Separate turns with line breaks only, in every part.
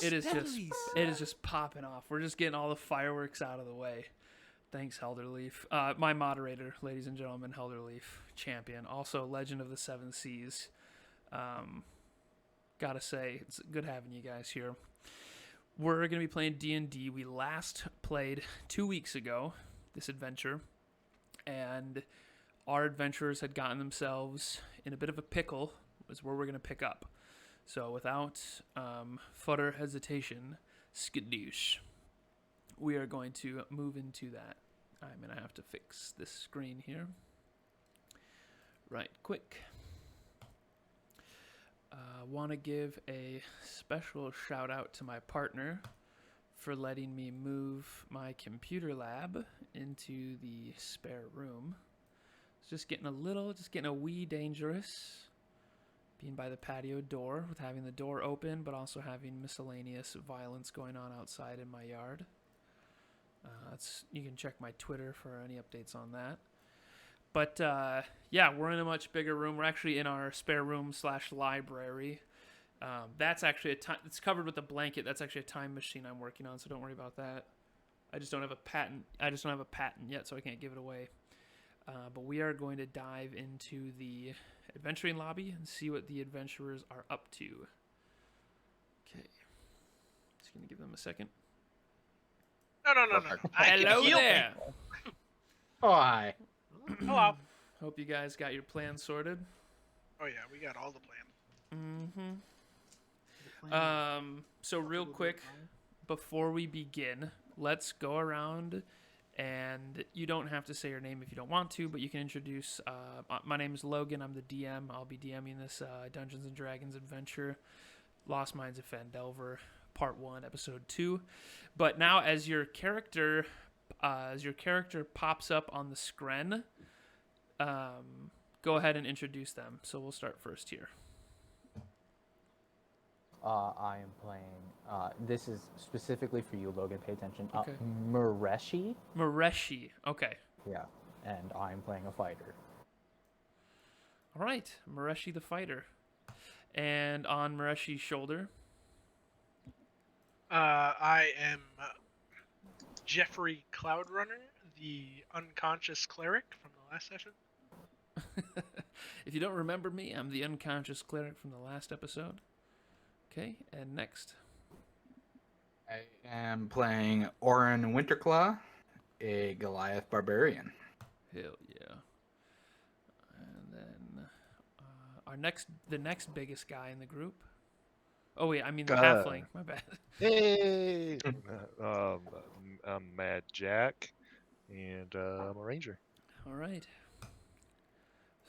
It is just popping off. We're just getting all the fireworks out of the way. Thanks, Helderleaf. My moderator, ladies and gentlemen, Helderleaf, champion. Also, Legend of the Seven Seas. Gotta say, it's good having you guys here. We're going to be playing D&D. We last played 2 weeks ago, this adventure. And our adventurers had gotten themselves in a bit of a pickle, is where we're going to pick up. So without further hesitation, skadoosh, we are going to move into that. I'm going to have to fix this screen here. Right, quick. Want to give a special shout out to my partner for letting me move my computer lab into the spare room. It's just getting a wee dangerous. Being by the patio door, with having the door open, but also having miscellaneous violence going on outside in my yard. You can check my Twitter for any updates on that. But yeah, we're in a much bigger room. We're actually in our spare room / library. That's actually it's covered with a blanket. That's actually a time machine I'm working on, so don't worry about that. I just don't have a patent yet, so I can't give it away. But we are going to dive into the adventuring lobby and see what the adventurers are up to. Okay. Just going to give them a second.
No.
Hello there.
Oh, hi.
Hello.
Hope you guys got your plans sorted.
Oh yeah, we got all the plans.
So real quick, before we begin, let's go around, and you don't have to say your name if you don't want to, but you can introduce. My name is Logan. I'm the DM. I'll be DMing this Dungeons and Dragons adventure, Lost Mines of Phandelver, Part 1, Episode 2. But now, as your character pops up on the screen, go ahead and introduce them. So we'll start first here.
I am playing. This is specifically for you, Logan. Pay attention.
Okay.
Mireshi.
Mireshi. Okay.
Yeah, and I'm playing a fighter.
All right, Mireshi the fighter. And on Mireshi's shoulder.
I am Jeffery Cloudrunner, the unconscious cleric from the last session.
If you don't remember me, I'm the unconscious cleric from the last episode. Okay, and next.
I am playing Orin Winterclaw, a Goliath Barbarian.
Hell yeah. And then the next biggest guy in the group. Oh wait, I mean the halfling. My bad.
Hey! I'm Mad Jack, and I'm a ranger.
All right.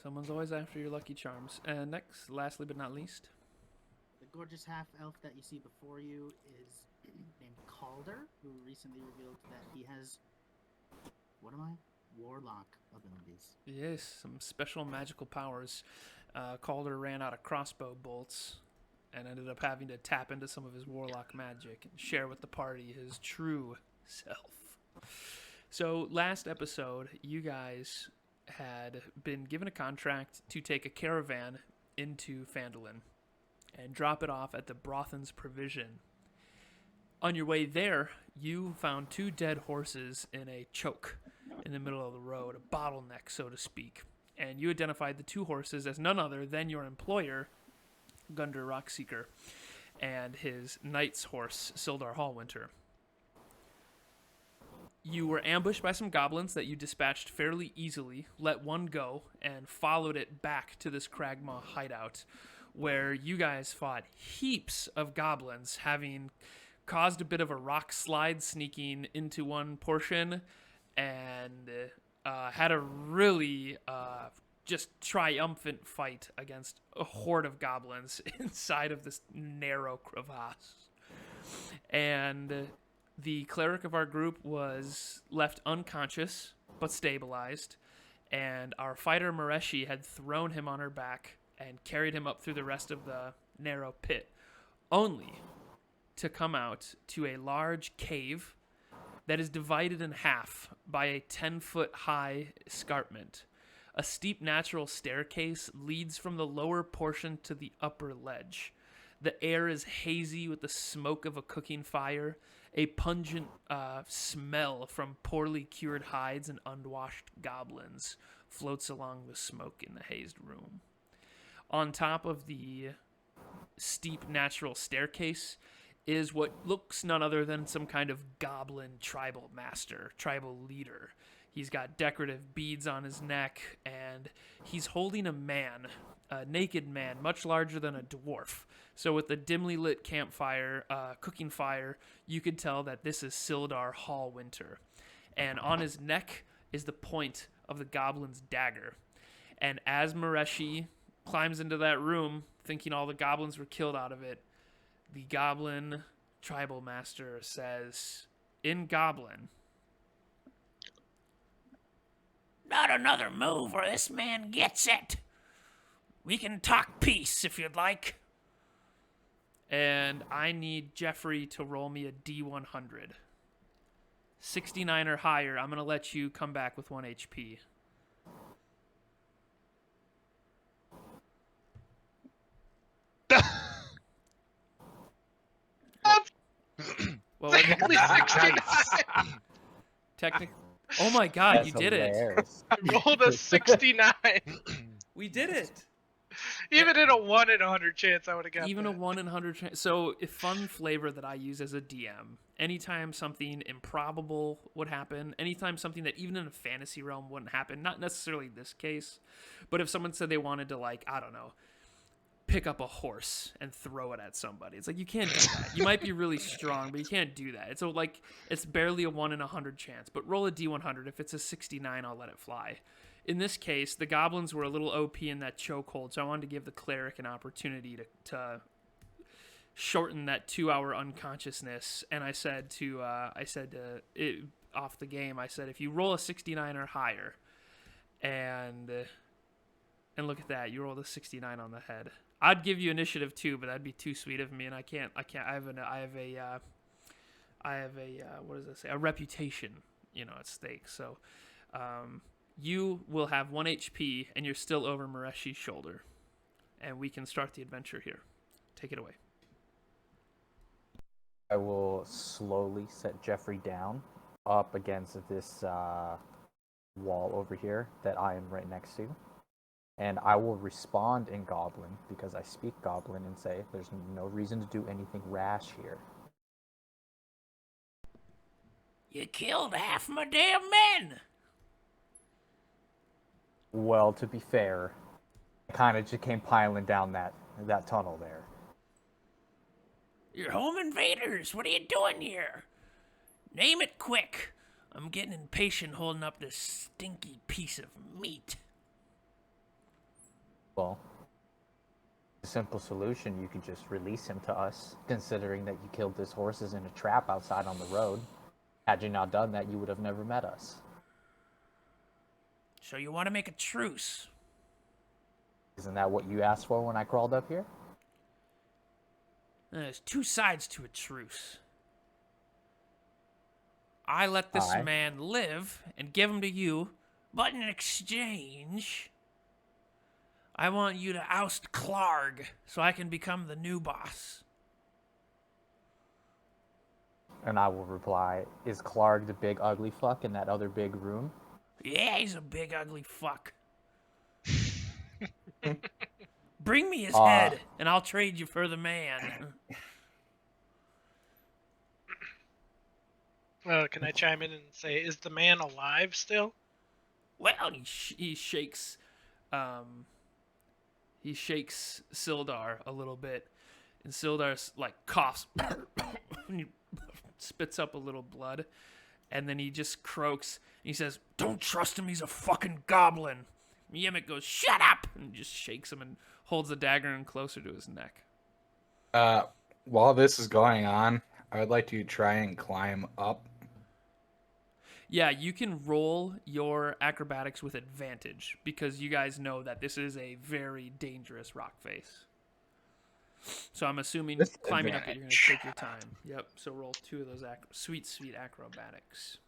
Someone's always after your lucky charms. And next, lastly but not least.
The gorgeous half-elf that you see before you is named Caulder, who recently revealed that he has, Warlock abilities.
Yes, some special magical powers. Caulder ran out of crossbow bolts and ended up having to tap into some of his warlock magic and share with the party his true self. So last episode, you guys had been given a contract to take a caravan into Phadalin and drop it off at the Brothen's Provision. On your way there, you found 2 dead horses in a choke in the middle of the road, a bottleneck, so to speak. And you identified the 2 horses as none other than your employer, Gunder Rockseeker, and his knight's horse, Sildar Hallwinter. You were ambushed by some goblins that you dispatched fairly easily, let one go, and followed it back to this Cragmaw hideout, where you guys fought heaps of goblins, having caused a bit of a rock slide sneaking into one portion, and had a really just triumphant fight against a horde of goblins inside of this narrow crevasse. And the cleric of our group was left unconscious but stabilized, and our fighter Mireshi had thrown him on her back and carried him up through the rest of the narrow pit, only to come out to a large cave that is divided in half by a 10-foot high escarpment. A steep natural staircase leads from the lower portion to the upper ledge. The air is hazy with the smoke of a cooking fire. A pungent smell from poorly cured hides and unwashed goblins floats along the smoke in the hazed room. On top of the steep natural staircase is what looks none other than some kind of goblin tribal master, tribal leader. He's got decorative beads on his neck, and he's holding a man, a naked man, much larger than a dwarf. So with the dimly lit campfire, cooking fire, you could tell that this is Sildar Hallwinter. And on his neck is the point of the goblin's dagger. And as Mireshi climbs into that room, thinking all the goblins were killed out of it, the goblin tribal master says, in Goblin, "Not another move or this man gets it. We can talk peace if you'd like." And I need Jeffery to roll me a D100. 69 or higher, I'm going to let you come back with 1 HP. Well,
Only 69.
technically, oh my God, you did it!
hilarious.
I rolled a 69.
We did it.
Even in a 1 in 100 chance, I would have got
Even
that.
a 1 in 100 chance. So, a fun flavor that I use as a DM. Anytime something improbable would happen, anytime something that even in a fantasy realm wouldn't happen, not necessarily this case, but if someone said they wanted to, like, I don't know, pick up a horse and throw it at somebody, it's like, you can't do that. You might be really strong, but you can't do that. It's like, it's barely a 1 in 100 chance, but roll a D100. If it's a 69, I'll let it fly. In this case, the goblins were a little OP in that chokehold, so I wanted to give the cleric an opportunity to shorten that 2-hour unconsciousness. And I said off the game, I said, if you roll a 69 or higher, and look at that, you rolled a 69 on the head. I'd give you initiative too, but that'd be too sweet of me, and I can't. I have a what does it say? A reputation, at stake. So, you will have 1 HP, and you're still over Mireshi's shoulder, and we can start the adventure here. Take it away.
I will slowly set Jeffrey down up against this wall over here that I am right next to. And I will respond in Goblin, because I speak Goblin, and say, there's no reason to do anything rash here.
You killed half my damn men!
Well, to be fair, I kind of just came piling down that tunnel there.
You're home invaders! What are you doing here? Name it quick! I'm getting impatient holding up this stinky piece of meat.
Well, a simple solution, you could just release him to us, considering that you killed his horses in a trap outside on the road. Had you not done that, you would have never met us.
So you want to make a truce?
Isn't that what you asked for when I crawled up here?
There's two sides to a truce. I let this man live and give him to you, but in exchange, I want you to oust Klarg so I can become the new boss.
And I will reply, is Klarg the big ugly fuck in that other big room?
Yeah, he's a big ugly fuck. Bring me his head, and I'll trade you for the man.
Can I chime in and say, is the man alive still?
Well, he shakes Sildar a little bit, and Sildar like coughs and he spits up a little blood, and then he just croaks and he says, "Don't trust him, he's a fucking goblin." Yeemik goes, "Shut up!" and just shakes him and holds the dagger in closer to his neck.
While this is going on, I would like to try and climb up.
Yeah, you can roll your acrobatics with advantage, because you guys know that this is a very dangerous rock face. So I'm assuming climbing up it, you're going to take your time. Yep, so roll 2 of those sweet acrobatics.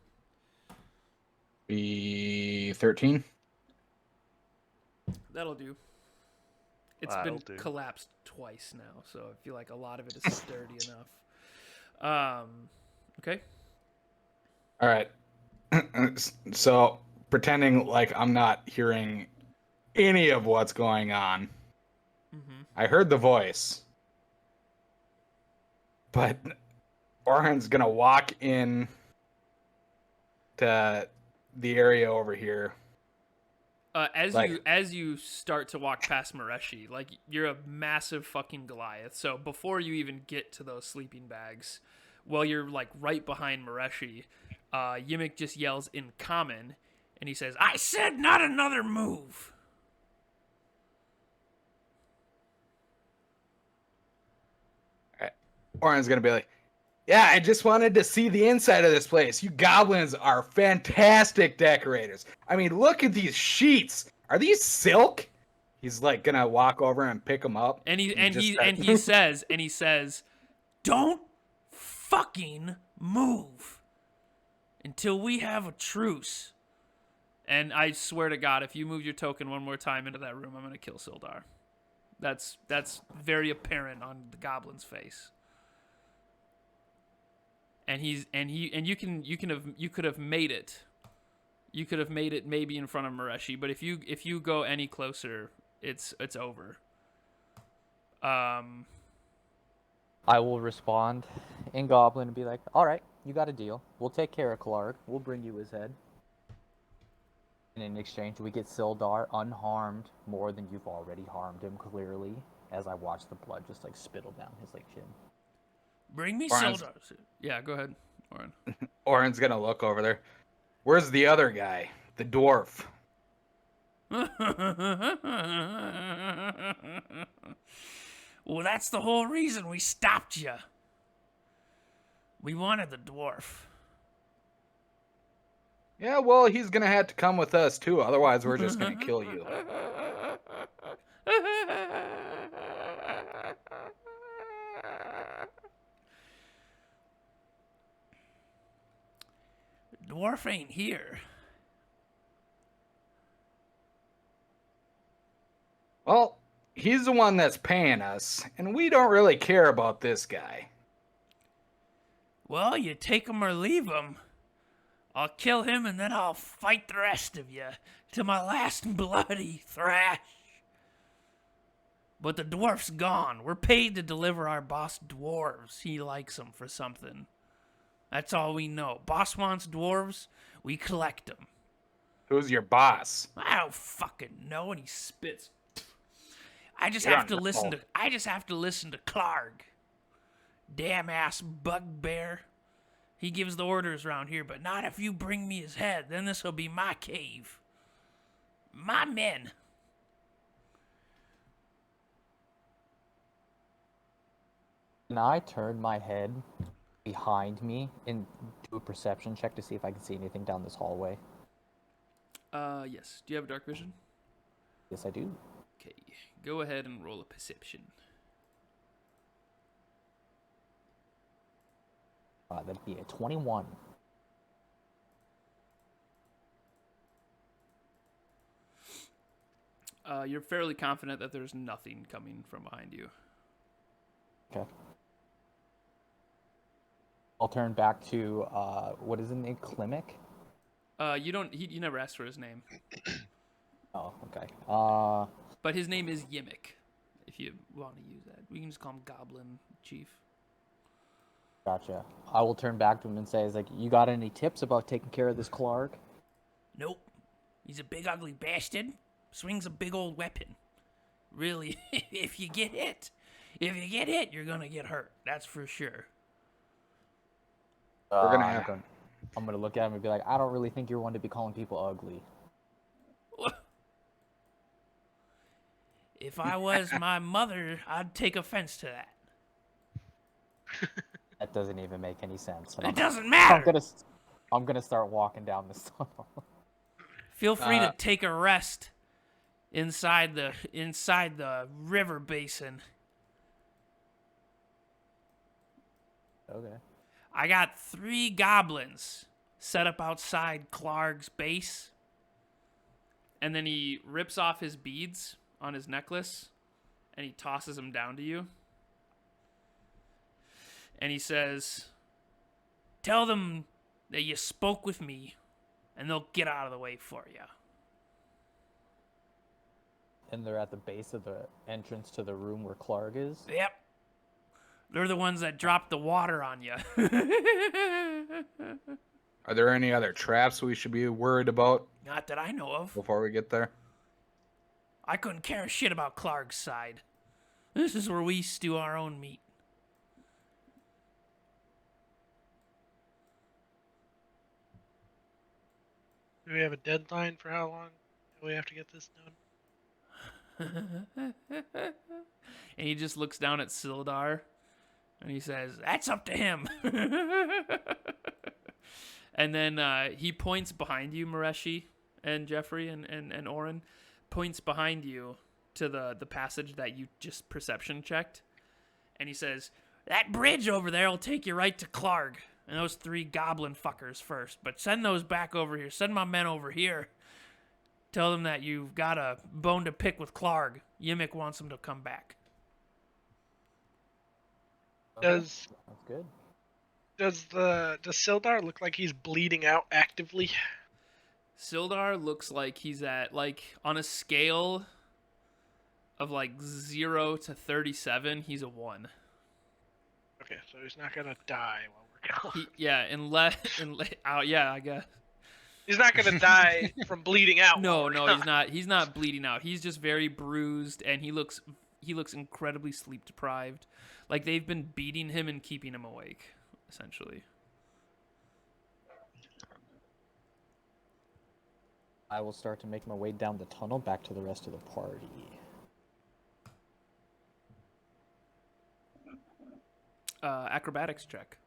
Be 13.
That'll do. It's
That'll
been
do.
collapsed twice now, so I feel like a lot of it is sturdy enough. Okay.
All right. So pretending like I'm not hearing any of what's going on.
Mm-hmm.
I heard the voice, but Orin's gonna walk in to the area over here.
As you start to walk past Mireshi, like you're a massive fucking Goliath. So before you even get to those sleeping bags, while you're like right behind Mireshi, Yeemik just yells in common, and he says, "I said not another move."
Orin's gonna be like, "Yeah, I just wanted to see the inside of this place. You goblins are fantastic decorators. I mean, look at these sheets. Are these silk?" He's like gonna walk over and pick them up.
And he says, "Don't fucking move until we have a truce." And I swear to God, if you move your token one more time into that room, I'm gonna kill Sildar. That's very apparent on the goblin's face. And you could have made it. You could have made it maybe in front of Mireshi, but if you go any closer, it's over.
I will respond in Goblin and be like, all right, you got a deal. We'll take care of Klarg. We'll bring you his head. And in exchange, we get Sildar unharmed more than you've already harmed him, clearly, as I watch the blood just, like, spittle down his, like, chin.
Bring me
Orin's-
Sildar. Yeah, go ahead, Orin.
Orin's gonna look over there. Where's the other guy? The dwarf.
Well, that's the whole reason we stopped you. We wanted the dwarf.
Yeah, well, he's gonna have to come with us too. Otherwise, we're just gonna kill you.
Dwarf ain't here.
Well, he's the one that's paying us, and we don't really care about this guy.
Well, you take him or leave him. I'll kill him and then I'll fight the rest of you to my last bloody thrash. But the dwarf's gone. We're paid to deliver our boss dwarves. He likes them for something. That's all we know. Boss wants dwarves, we collect them.
Who's your boss?
I don't fucking know. And he spits. I just
You
have to
don't
listen
know.
to Klarg. Damn ass bugbear. He gives the orders around here, but not if you bring me his head. Then this will be my cave. My men.
Can I turn my head behind me and do a perception check to see if I can see anything down this hallway?
Yes. Do you have dark vision?
Yes, I do.
Okay. Go ahead and roll a perception.
That'd be a 21.
You're fairly confident that there's nothing coming from behind you.
Okay. I'll turn back to, what is his name? Cleric?
You never asked for his name.
Oh, okay.
But his name is Yeemik, if you want to use that. We can just call him Goblin Chief.
Gotcha. I will turn back to him and say, "Is like, you got any tips about taking care of this Klarg?"
Nope. He's a big ugly bastard. Swings a big old weapon. Really, if you get hit, you're gonna get hurt. That's for sure.
We're gonna
I'm gonna look at him and be like, "I don't really think you're one to be calling people ugly."
If I was my mother, I'd take offense to that.
That doesn't even make any sense.
It doesn't matter.
I'm gonna start walking down this tunnel.
Feel free to take a rest inside the river basin.
Okay.
I got 3 goblins set up outside Klarg's base. And then he rips off his beads on his necklace and he tosses them down to you. And he says, "Tell them that you spoke with me, and they'll get out of the way for you."
And they're at the base of the entrance to the room where Klarg is.
Yep. They're the ones that dropped the water on you.
Are there any other traps we should be worried about
Not that I know of.
before we get there?
I couldn't care a shit about Klarg's side. This is where we stew our own meat.
Do we have a deadline for how long we have to get this done?
And he just looks down at Sildar and he says, "That's up to him." And then he points behind you, Mireshi and Jeffery and Orin, points behind you to the passage that you just perception checked. And he says, "That bridge over there will take you right to Klarg. And those 3 goblin fuckers first. But send those back over here. Send my men over here. Tell them that you've got a bone to pick with Klarg. Yeemik wants them to come back."
Does
That's good.
does Sildar look like he's bleeding out actively?
Sildar looks like he's at, like, on a scale of, like, 0 to 37, he's a 1.
Okay, so he's not gonna die while we're going.
Yeah, yeah, I guess.
He's not gonna die from bleeding out.
No,
while we're
no,
gone.
he's not bleeding out. He's just very bruised, and he looks incredibly sleep deprived. Like they've been beating him and keeping him awake, essentially.
I will start to make my way down the tunnel back to the rest of the party.
Acrobatics check.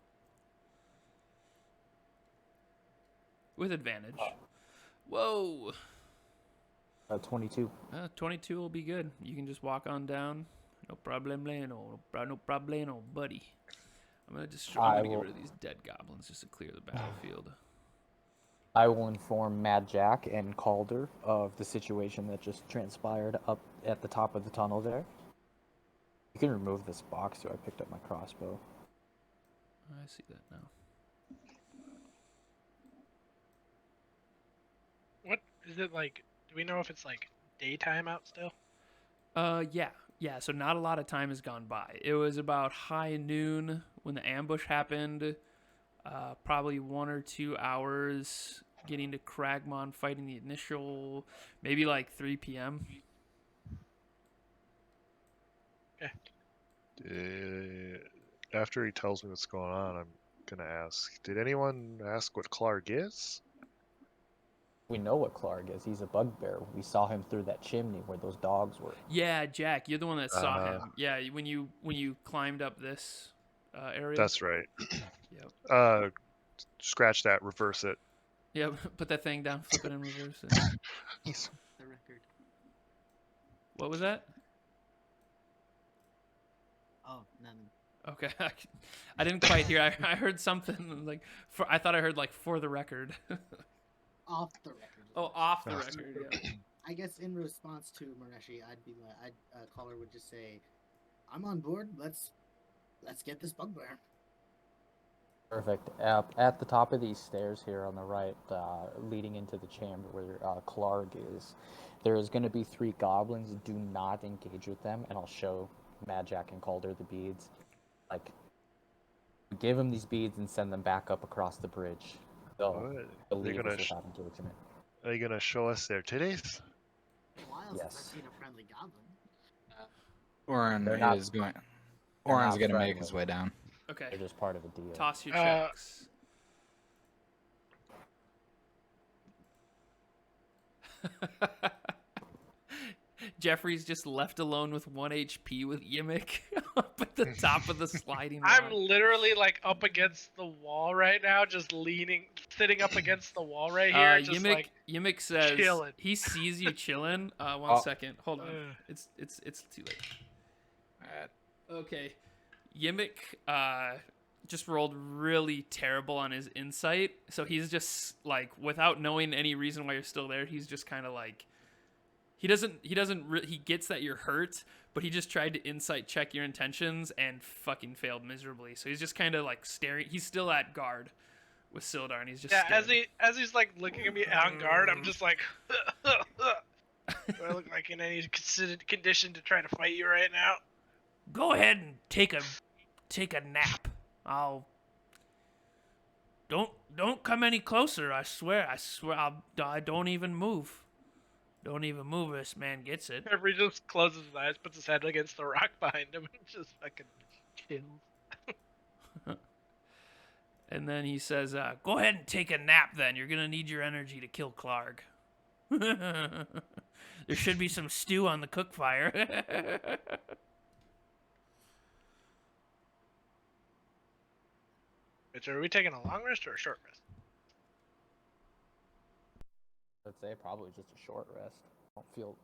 With advantage. Whoa.
22.
22 will be good. You can just walk on down. No problemo, no problemo, buddy. I'm gonna get rid of these dead goblins just to clear the battlefield.
I will inform Mad Jack and Caulder of the situation that just transpired up at the top of the tunnel there. You can remove this box so I picked up my crossbow.
I see that now.
What is it like? Do we know if it's like daytime out still?
Yeah, so not a lot of time has gone by. It was about high noon when the ambush happened. Probably 1 or 2 hours getting to Cragmon, fighting the initial, maybe like 3 p.m.
After he tells me what's going on, I'm gonna ask, did anyone ask what Klarg is?
We know what Klarg is. He's a bugbear. We saw him through that chimney where those dogs were.
Yeah, Jack, you're the one that saw him. Yeah, when you climbed up this area.
That's right.
Yep.
Scratch that, reverse it.
Yep. Put that thing down, flip it, and reverse it.
The record.
What was that?
Oh, none.
Okay, I didn't quite hear. I heard something like I thought I heard like for the record.
Off the record.
Oh, off the record. Yeah.
I guess in response to Mireshi, Caulder would just say, "I'm on board. Let's get this bugbear."
Perfect. At the top of these stairs here on the right, leading into the chamber where Klarg is, there is going to be 3 goblins. Do not engage with them, and I'll show Mad Jack and Caulder the beads. Like, give them these beads and send them back up across the bridge. They'll leave us without engagement.
Are you gonna show us their titties?
While
Yes.
since I've seen a friendly goblin.
Orin
They're not-
is going.
they're
Orin's
not
gonna make
friendly.
his way down.
Okay.
They're just part of a deal.
Toss your checks. Jeffrey's just left alone with 1 HP with Yeemik up at the top of the sliding
I'm
rock.
literally like up against the wall right now, just sitting up against the wall right here, just
Yeemik,
like
Yeemik says
chilling.
he sees you chilling. One second, hold on.
Ugh.
It's too late. Okay, Yeemik just rolled really terrible on his insight, so he's just like, without knowing any reason why you're still there, he's just kind of like, He gets that you're hurt, but he just tried to insight check your intentions and fucking failed miserably. So he's just kind of like staring. He's still at guard with Sildar, and he's just
Yeah,
staring.
as he's like looking at me on guard, I'm just like, do I look like in any considered condition to try to fight you right now?
Go ahead and take a nap. Don't come any closer. I swear. I don't even move. Don't even move. This man gets it.
Jeffrey just closes his eyes, puts his head against the rock behind him, and just fucking chills.
And then he says, "Go ahead and take a nap. Then you're gonna need your energy to kill Klarg. There should be some stew on the cook fire."
Wait, so are we taking a long rest or a short rest?
I'd say probably just a short rest. Don't feel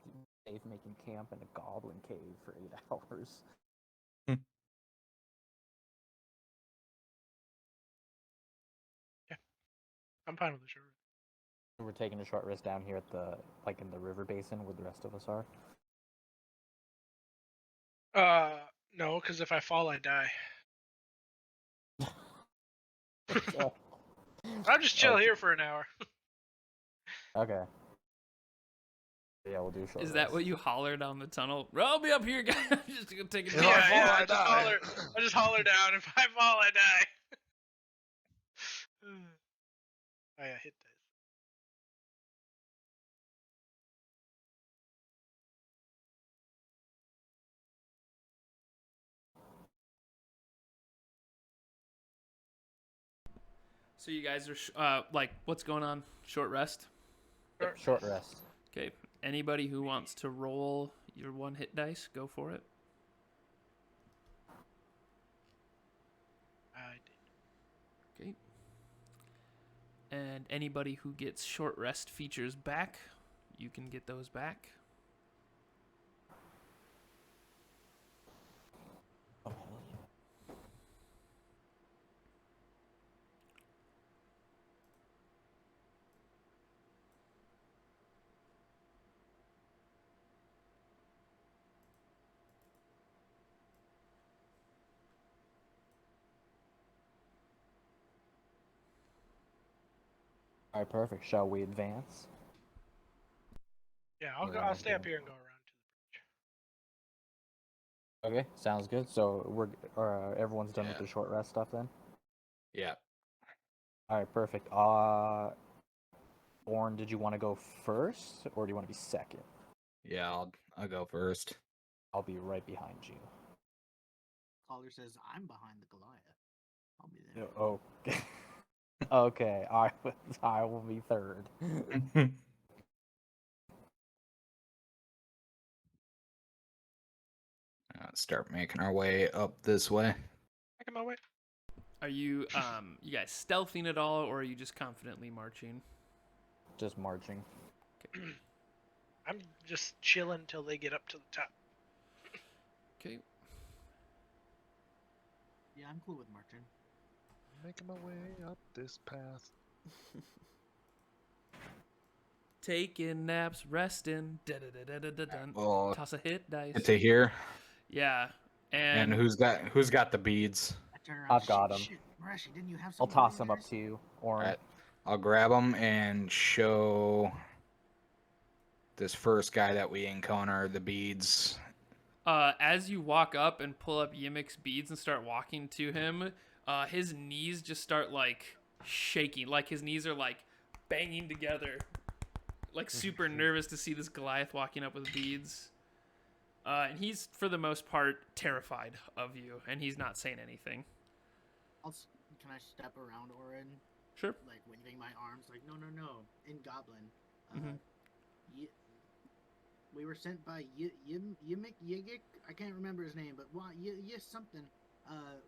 safe making camp in a goblin cave for 8 hours.
I'm fine with the short rest.
We're taking a short rest down here at the in the river basin where the rest of us are.
No, because if I fall, I die. I'll just chill here for an hour.
Okay. Yeah, we'll do short
Is
rest.
that what you holler down the tunnel? Roll me up here, guys. Just gonna take a
If
nap.
I fall, I
I
die.
just holler down. If I fall, I die. Oh yeah, hit this.
So you guys are what's going on? Short rest.
Yep, short rest.
Okay. Anybody who wants to roll your 1 hit dice, go for it.
I did.
Okay. And anybody who gets short rest features back, you can get those back.
Oh, hell yeah. All right, perfect. Shall we advance?
Yeah,
Yeah,
I'll stay up
okay.
here and go around to the bridge.
Okay, sounds good. So everyone's done with
Yeah.
the short rest stuff then.
Yeah.
All right, perfect. Orin, did you want to go first, or do you want to be second?
Yeah, I'll go first.
I'll be right behind you.
Caulder says, I'm behind the Goliath. I'll be there.
Oh, okay. I will be third.
Start making our way up this way.
Making my way.
Are you you guys stealthing at all, or are you just confidently marching?
Just marching.
I'm just chilling till they get up to the top.
Okay.
Yeah, I'm cool with marching.
Making my way up this path.
Taking naps, resting. Da-da-da-da-da-dun.
Oh,
Toss a hit dice.
get to here.
Yeah.
And
And
who's got the beads?
I turn around.
I've got 'em.
Shit, Mireshi, didn't you have
I'll
something?
toss them up to you, Orin.
Alright, I'll grab them and show this first guy that we encounter the beads.
as you walk up and pull up Yeemik's beads and start walking to him, his knees just start like shaking. Like his knees are like banging together. Like super nervous to see this Goliath walking up with beads. And he's, for the most part, terrified of you, and he's not saying anything.
Can I step around Orin?
Sure.
Like waving my arms, like no. In Goblin,
Mhm.
we were sent by Yeemik. I can't remember his name, but yes something.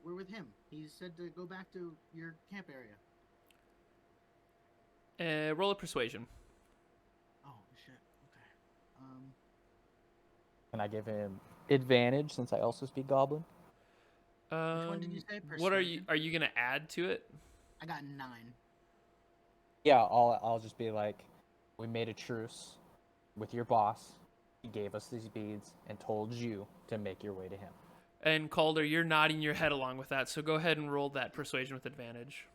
We're with him. He said to go back to your camp area.
Roll a persuasion.
Oh shit. Okay.
Can I give him advantage since I also speak Goblin?
Which one did you say?
What are you?
Persuasion?
Are you gonna add to it?
I got 9.
Yeah, I'll just be like, we made a truce with your boss. He gave us these beads and told you to make your way to him.
And Caulder, you're nodding your head along with that, so go ahead and roll that persuasion with advantage.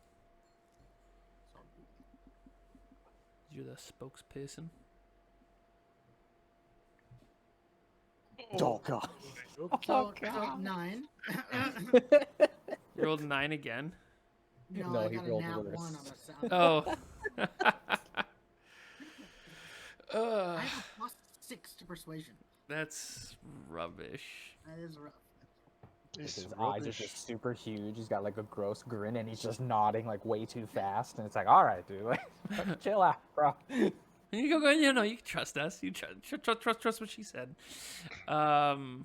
You're the spokesperson.
Oh, God.
So 9.
You rolled 9 again.
No,
No,
I
he
got a
rolled
nat
worse.
1 on the sound.
Oh.
I have a +6 to persuasion.
That's rubbish.
That is rough.
His eyes are just super huge. He's got like a gross grin, and he's just nodding like way too fast. And it's like, all right, dude, like, chill out, bro.
And you go, you know, you can trust us. You trust what she said. I'll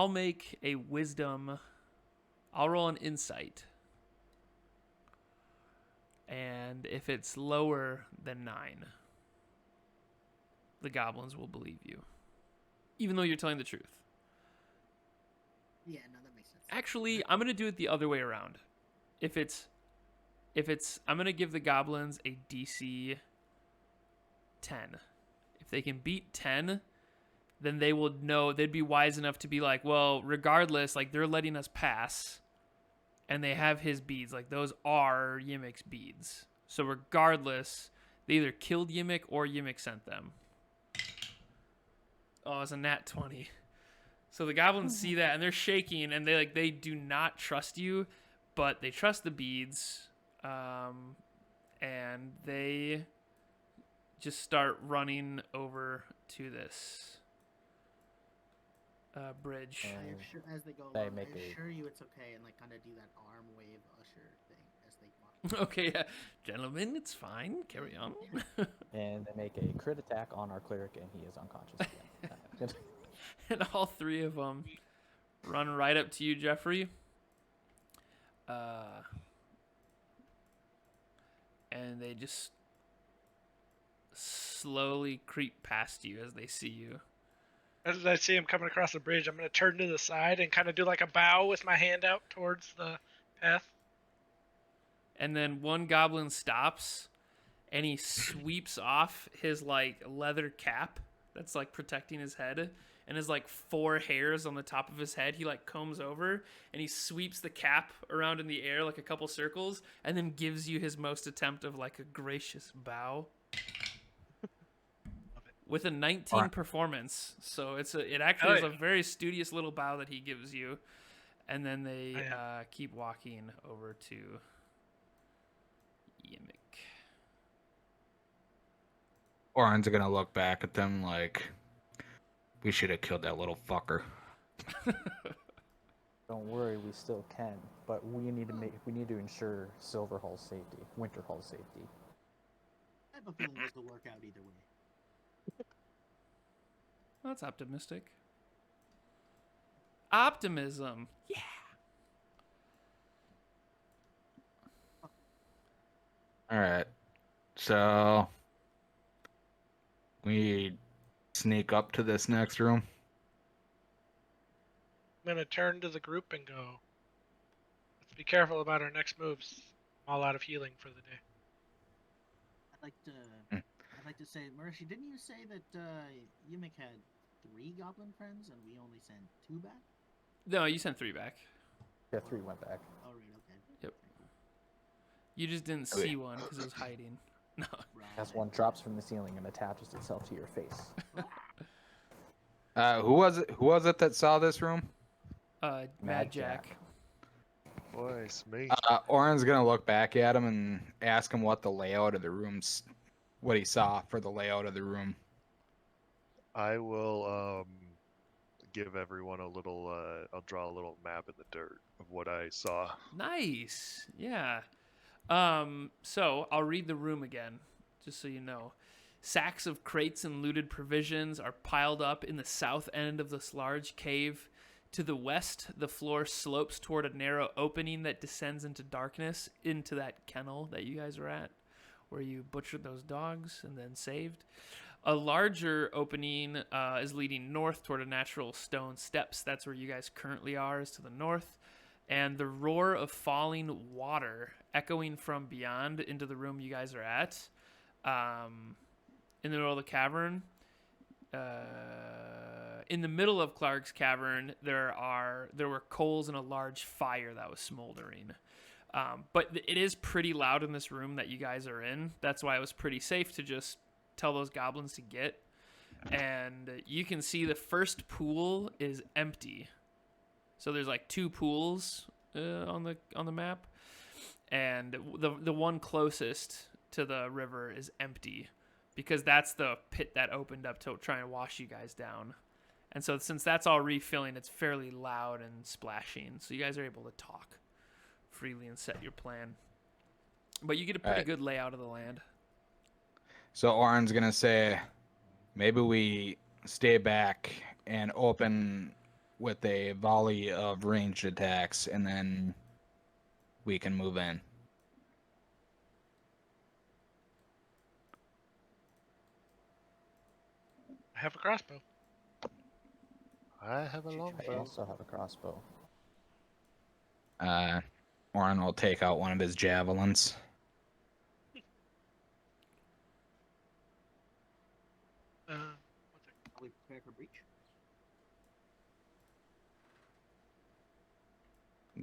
make a wisdom. I'll roll an insight. And if it's lower than 9, the goblins will believe you. Even though you're telling the truth.
Yeah, no, that makes sense.
Actually, I'm going to do it the other way around. If it's I'm going to give the goblins a DC 10. If they can beat 10, then they will know, they'd be wise enough to be like, well, regardless, like they're letting us pass and they have his beads. Like those are Yeemik's beads. So regardless, they either killed Yeemik or Yeemik sent them. Oh, it's a nat 20. So the goblins see that and they're shaking and they do not trust you, but they trust the beads. And they just start running over to this bridge.
I assure, as they go
They
along,
make
I
a-
assure you it's okay, and like kind of do that arm wave usher thing as they walk.
Okay, yeah. Gentlemen, it's fine. Carry on.
And they make a crit attack on our cleric, and he is unconscious again.
And all three of them run right up to you, Jeffrey. And they just slowly creep past you as they see you.
As I see him coming across the bridge, I'm going to turn to the side and kind of do like a bow with my hand out towards the path.
And then one goblin stops and he sweeps off his like leather cap that's like protecting his head, and his like 4 hairs on the top of his head. He like combs over and he sweeps the cap around in the air like a couple circles and then gives you his most attempt of like a gracious bow. With a 19
Alright.
performance. So it actually is a very studious little bow that he gives you. And then they keep walking over to Yeemik.
Orin's gonna look back at them like, we should have killed that little fucker.
Don't worry, we still can, but we need to ensure Silverhall's safety, Winterhall's safety.
I have a feeling this will work out either way.
Well, that's optimistic. Optimism. Yeah.
All right, so we sneak up to this next room.
I'm going to turn to the group and go, let's be careful about our next moves. I'm all out of healing for the day.
I'd like to say, Mireshi, didn't you say that Yeemik had 3 goblin friends and we only sent 2 back?
No, you sent 3 back.
Yeah, 3 went back.
Oh, right, okay.
Yep. You just didn't
Okay.
see one because it was hiding. No.
As one drops from the ceiling and attaches itself to your face.
Who was it? Who was it that saw this room?
Mad
Mad
Jack.
Jack.
Boy, it's me.
Orin's gonna look back at him and ask him what the layout of the rooms, what he saw for the layout of the room.
I will give everyone a little. I'll draw a little map in the dirt of what I saw.
Nice. Yeah. So I'll read the room again, just so you know. Sacks of crates and looted provisions are piled up in the south end of this large cave. To the west, the floor slopes toward a narrow opening that descends into darkness, into that kennel that you guys were at, where you butchered those dogs and then saved. A larger opening is leading north toward a natural stone steps. That's where you guys currently are, is to the north. And the roar of falling water echoing from beyond into the room you guys are at in the middle of the cavern. In the middle of Klarg's cavern, there were coals and a large fire that was smoldering. But it is pretty loud in this room that you guys are in. That's why it was pretty safe to just tell those goblins to get. And you can see the first pool is empty. So there's like 2 pools on the map, and the one closest to the river is empty, because that's the pit that opened up to try and wash you guys down. And so since that's all refilling, it's fairly loud and splashing. So you guys are able to talk freely and set your plan. But you get a pretty good layout of the land.
So Orin's gonna say, maybe we stay back and open with a volley of ranged attacks, and then we can move in.
I have a crossbow.
I have a
I
longbow.
also have a crossbow.
Orin will take out one of his javelins.
Are we prepared for breach?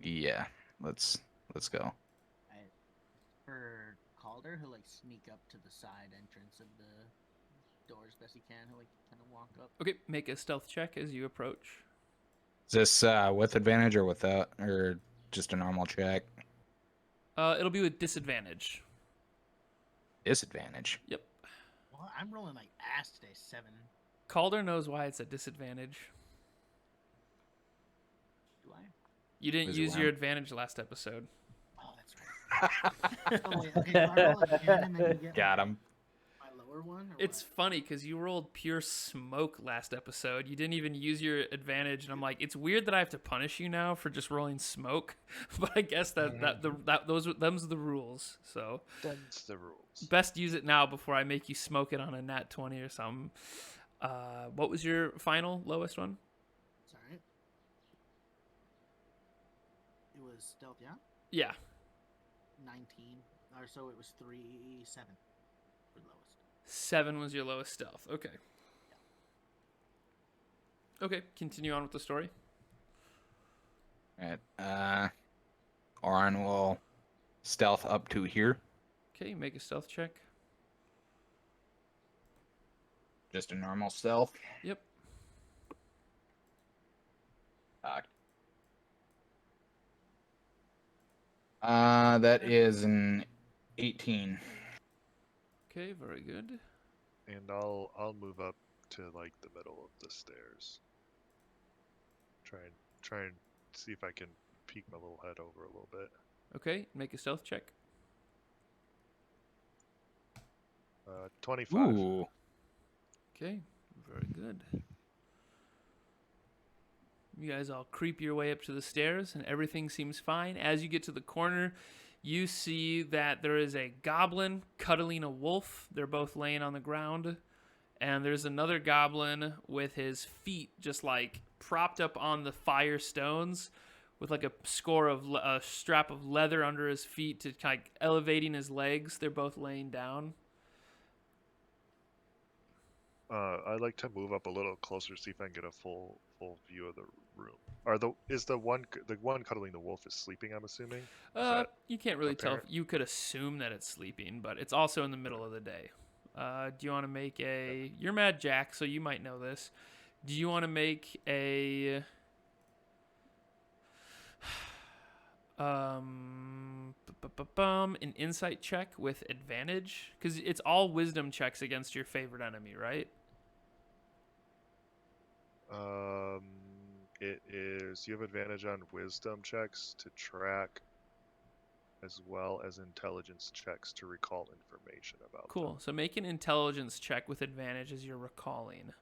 Yeah, let's go.
For Caulder, he'll like sneak up to the side entrance of the door as best he can. He'll like kind of walk up.
Okay, make a stealth check as you approach.
Is this with advantage or without, or just a normal check?
It'll be with disadvantage.
Disadvantage.
Yep.
Well, I'm rolling like ass today. 7.
Calder knows why it's a disadvantage.
Do I?
You didn't
Is it
use
why?
your advantage last episode.
Oh, that's right. Oh, wait, okay, so I roll it again and then you get
Got him.
my lower one? Or
It's
what?
funny because you rolled pure smoke last episode. You didn't even use your advantage, and I'm like, it's weird that I have to punish you now for just rolling smoke. But I guess them's the rules. So
Them's the rules.
best use it now before I make you smoke it on a nat 20 or something. What was your final lowest one?
It's alright. It was stealth, yeah?
Yeah.
19. Or so it was 3-7 for lowest.
7 was your lowest stealth. Okay. Okay, continue on with the story.
Alright, Orin will stealth up to here.
Okay, make a stealth check.
Just a normal stealth.
Yep.
That is an 18.
Okay, very good.
And I'll move up to like the middle of the stairs. Try and see if I can peek my little head over a little bit.
Okay, make a stealth check.
25.
Ooh.
Okay, very good. You guys all creep your way up to the stairs, and everything seems fine. As you get to the corner, you see that there is a goblin cuddling a wolf. They're both laying on the ground. And there's another goblin with his feet just like propped up on the fire stones with like a strap of leather under his feet to kind of elevating his legs. They're both laying down.
I'd like to move up a little closer, see if I can get a full view of the room. Is the one cuddling the wolf is sleeping? I'm assuming.
You can't really tell.
apparent?
You could assume that it's sleeping, but it's also in the middle of the day. Do you want to make a... You're Mad Jack, so you might know this. Do you want to make a... an insight check with advantage? Because it's all wisdom checks against your favorite enemy, right?
It is. You have advantage on wisdom checks to track, as well as intelligence checks to recall information about
Cool.
them.
So make an intelligence check with advantage as you're recalling.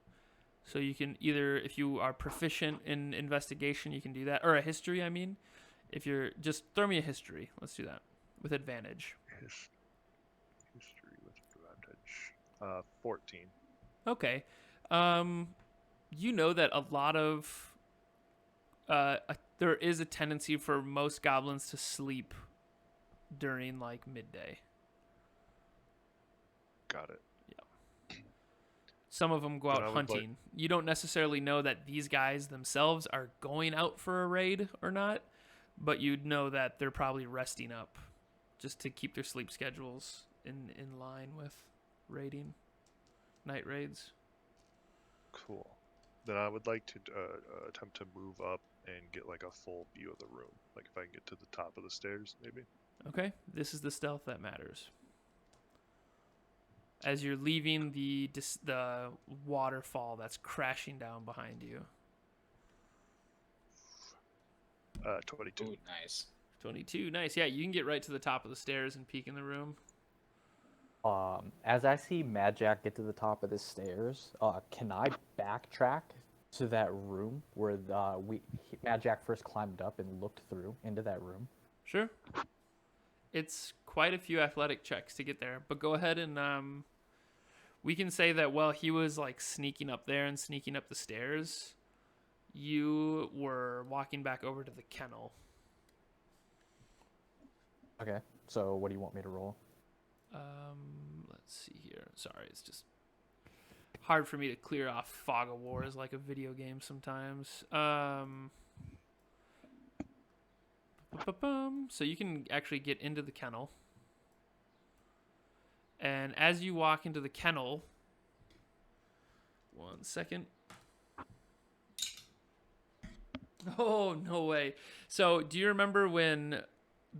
So you can either, if you are proficient in investigation, you can do that. Or a history, I mean. If you're, just throw me a history. Let's do that with advantage.
History with advantage. 14.
Okay. You know that a lot of there is a tendency for most goblins to sleep during like midday.
Got it.
Some of them go
Then
out
I would
hunting. You don't necessarily know that these guys themselves are going out for a raid or not, but you'd know that they're probably resting up just to keep their sleep schedules in line with raiding, night raids.
Cool. Then I would like to attempt to move up and get like a full view of the room. Like if I can get to the top of the stairs, maybe.
Okay, this is the stealth that matters. As you're leaving the waterfall that's crashing down behind you.
22.
Ooh, nice.
22, nice. Yeah, you can get right to the top of the stairs and peek in the room.
As I see Mad Jack get to the top of the stairs, can I backtrack to that room where Mad Jack first climbed up and looked through into that room?
Sure. It's quite a few athletic checks to get there, but go ahead and we can say that while he was like sneaking up there and sneaking up the stairs, you were walking back over to the kennel.
Okay, so what do you want me to roll?
Let's see here. Sorry, it's just hard for me to clear off Fog of War as like a video game sometimes. So you can actually get into the kennel. And as you walk into the kennel, 1 second. Oh, no way. So do you remember when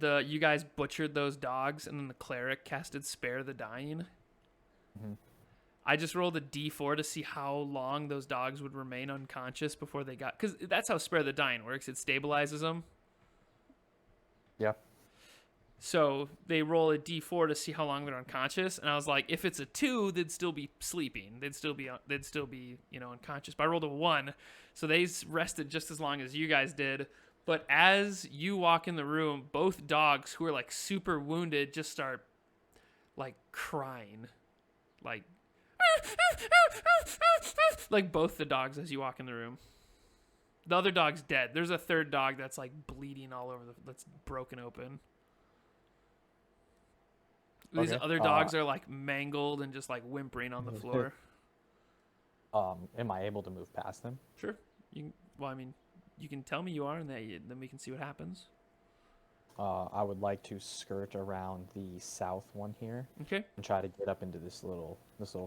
you guys butchered those dogs and then the cleric casted Spare the Dying?
Mm-hmm.
I just rolled a d4 to see how long those dogs would remain unconscious before they got... Because that's how Spare the Dying works. It stabilizes them.
Yeah.
So they roll a d4 to see how long they're unconscious, and I was like, if it's a 2, they'd still be sleeping. They'd still be unconscious. But I rolled a 1, so they rested just as long as you guys did. But as you walk in the room, both dogs who are like super wounded just start like crying, like both the dogs as you walk in the room. The other dog's dead. There's a third dog that's like bleeding all over that's broken open. These other dogs are like mangled and just like whimpering on the floor.
Am I able to move past them?
Sure. You can tell me you are, and then we can see what happens.
I would like to skirt around the south one here.
Okay.
And try to get up into this little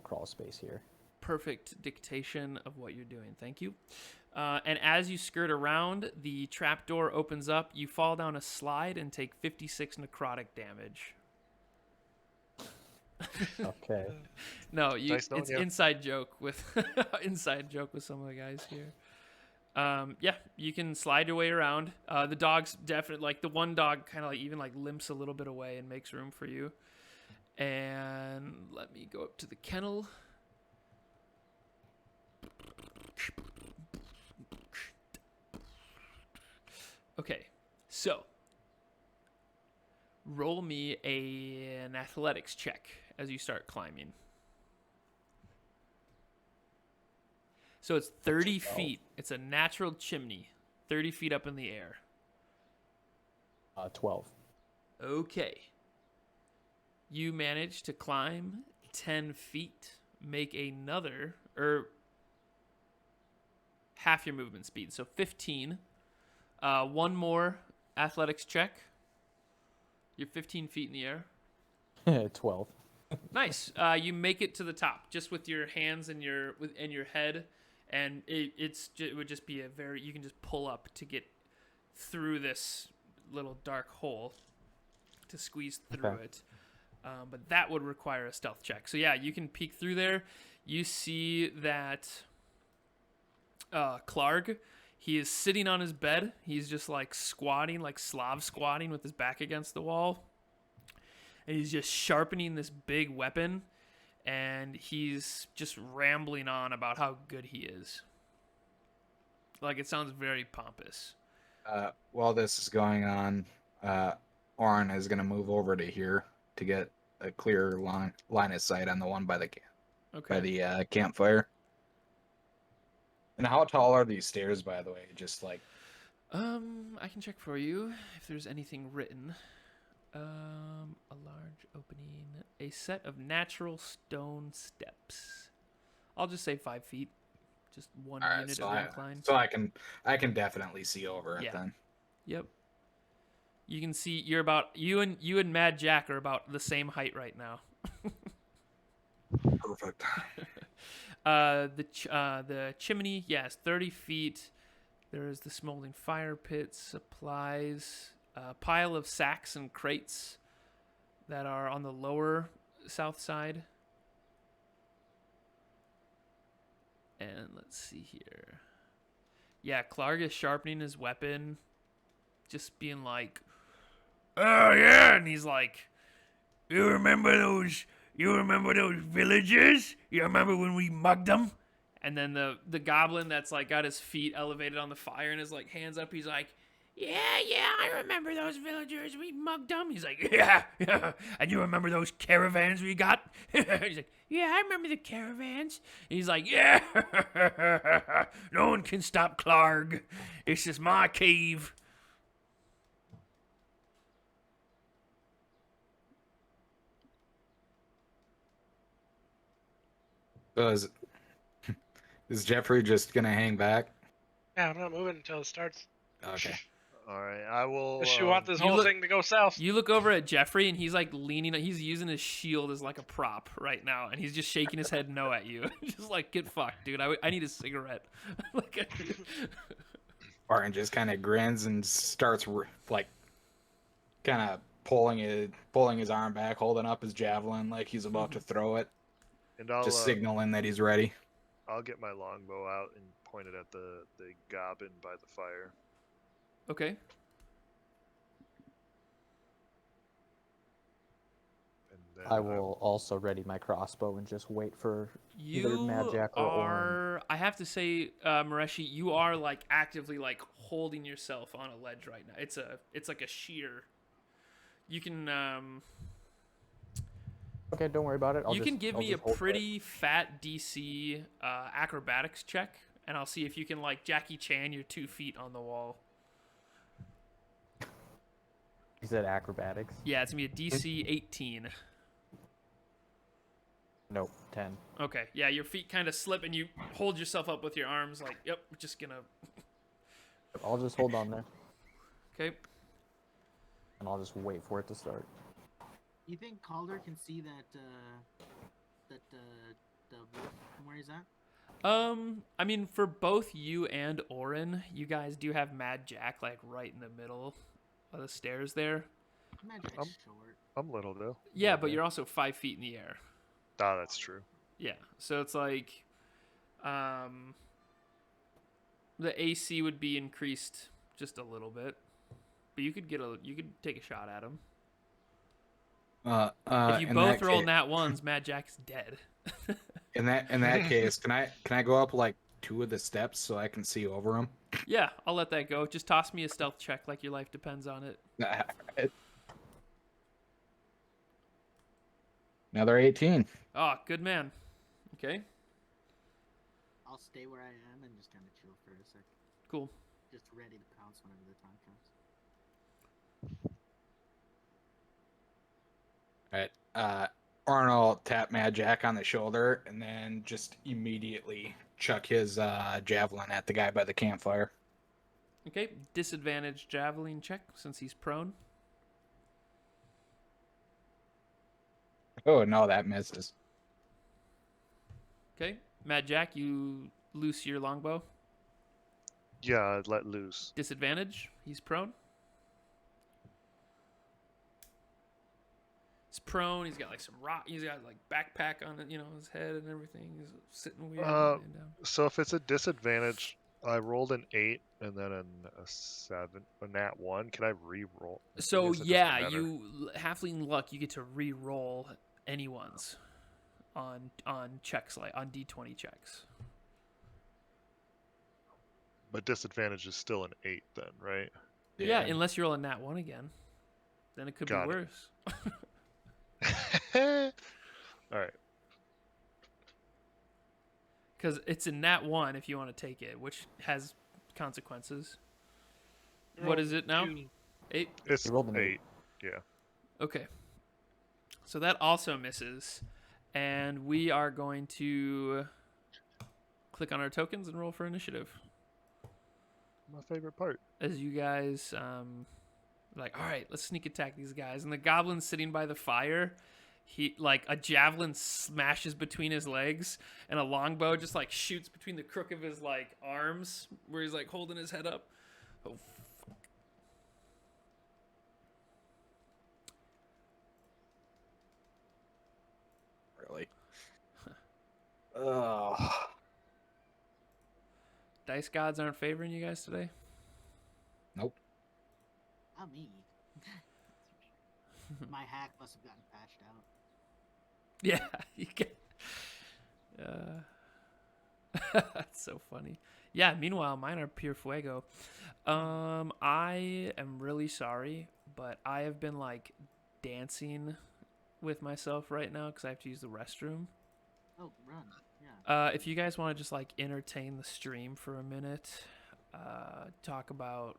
crawl space here.
Perfect dictation of what you're doing. Thank you. And as you skirt around, the trapdoor opens up. You fall down a slide and take 56 necrotic damage.
Okay.
No,
Nice knowing
it's
you.
inside joke with some of the guys here. Yeah, you can slide your way around. The dog's definitely like the one dog kind of like even like limps a little bit away and makes room for you. And let me go up to the kennel. Okay, so roll me an athletics check as you start climbing. So it's 30 feet. It's a natural chimney, 30 feet up in the air.
12.
Okay. You manage to climb 10 feet, make another, or half your movement speed, so 15. One more athletics check. You're 15 feet in the air.
12.
Nice. You make it to the top just with your hands and your head, and it would just be you can just pull up to get through this little dark hole to squeeze through it. But that would require a stealth check. So yeah, you can peek through there. You see that Klarg, he is sitting on his bed. He's just like squatting, like Slav squatting with his back against the wall. And he's just sharpening this big weapon. And he's just rambling on about how good he is. Like, it sounds very pompous.
While this is going on, Orin is going to move over to here to get a clear line of sight on the one by the campfire. And how tall are these stairs, by the way? Just like...
I can check for you if there's anything written. A large opening. A set of natural stone steps. I'll just say 5 feet. Just one
All right,
unit
so
of
I,
incline.
so I can definitely see over it
Yeah.
then.
Yep. You can see you're about you and Mad Jack are about the same height right now.
Perfect.
The chimney, yes, 30 feet. There's the smoldering fire pit, supplies, a pile of sacks and crates that are on the lower south side. And let's see here. Yeah, Klarg is sharpening his weapon, just being like, "Oh yeah," and he's like, You remember those villagers? You remember when we mugged them?" And then the goblin that's like got his feet elevated on the fire and his like hands up, he's like, "Yeah, I remember those villagers. We mugged them." He's like, "Yeah. And you remember those caravans we got?" He's like, "Yeah, I remember the caravans." And he's like, "Yeah. No one can stop Klarg. This is my cave."
So is Jeffrey just gonna hang back?
Yeah, I'm not moving until it starts.
Okay.
All right, I will.
Does she want this
You
whole
look-
thing to go south?
You look over at Jeffrey, and he's like leaning. He's using his shield as like a prop right now, and he's just shaking his head no at you, just like, "Get fucked, dude. I need a cigarette." Like,
Orin just kind of grins and starts like kind of pulling his arm back, holding up his javelin like he's about to throw it,
And I'll
just signaling that he's ready.
I'll get my longbow out and point it at the goblin by the fire.
okay.
And then
I will also ready my crossbow and just wait for either
You
Mad Jack or Orin.
are. I have to say, Mireshi, you are like actively like holding yourself on a ledge right now. It's like a sheer. You can
Okay, don't worry about it.
you can give
I'll
me a
just hold
pretty fat DC acrobatics check, and I'll see if you can like Jackie Chan your 2 feet on the wall.
it. You said acrobatics?
Yeah, it's gonna be a DC 18.
Nope, 10.
Okay, yeah, your feet kind of slip, and you hold yourself up with your arms, like, "Yep, we're just gonna."
I'll just hold on there,
Okay.
and I'll just wait for it to start.
You think Caulder can see that the wolf from where he's at?
I mean, for both you and Orin, you guys do have Mad Jack like right in the middle of the stairs there.
Imagine
Um,
it's short.
I'm little though.
Yeah, but you're also 5 feet in the air.
Ah, that's true.
Yeah, so it's like, the AC would be increased just a little bit, but you could take a shot at him. If you
in
both
that
roll
case,
nat ones, Mad Jack's dead.
in that case, can I go up like 2 of the steps so I can see over him?
Yeah, I'll let that go. Just toss me a stealth check like your life depends on it.
Another 18.
Oh, good man. Okay,
I'll stay where I am and just kind of chill for a sec.
cool.
Just ready to pounce whenever the time comes.
All right. Orin will tap Mad Jack on the shoulder and then just immediately chuck his javelin at the guy by the campfire.
Okay, disadvantage javelin check since he's prone.
Oh no, that misses.
Okay, Mad Jack, you loose your longbow.
Yeah, I'd let loose.
Disadvantage, he's prone. He's prone. He's got like some rock. He's got like backpack on it, his head and everything. He's sitting weird. Laying down.
So if it's a disadvantage, I rolled an 8 and then a 7, a nat 1. Can I re-roll?
So
I guess it doesn't
yeah,
matter.
you halfling luck. You get to re-roll anyone's on checks like on D20 checks.
But disadvantage is still an 8 then, right?
Yeah, unless you roll a nat 1 again, then it could
Got
be
it.
worse.
All right.
Because it's a nat 1 if you want to take it, which has consequences. What is it now? 8?
It's
You rolled an
8. Yeah.
Okay. So that also misses. And we are going to click on our tokens and roll for initiative.
My favorite part.
As you guys, like, all right, let's sneak attack these guys. And the goblin's sitting by the fire. He, like, a javelin smashes between his legs, and a longbow just, like, shoots between the crook of his, like, arms, where he's, like, holding his head up. Oh, fuck.
Really? Ugh.
Dice gods aren't favoring you guys today?
Nope.
Not me. My hack must have gotten patched out.
Yeah, you get. That's so funny. Yeah. Meanwhile, mine are pure fuego. I am really sorry, but I have been like dancing with myself right now because I have to use the restroom.
Oh, run. Yeah.
If you guys want to just like entertain the stream for a minute, talk about.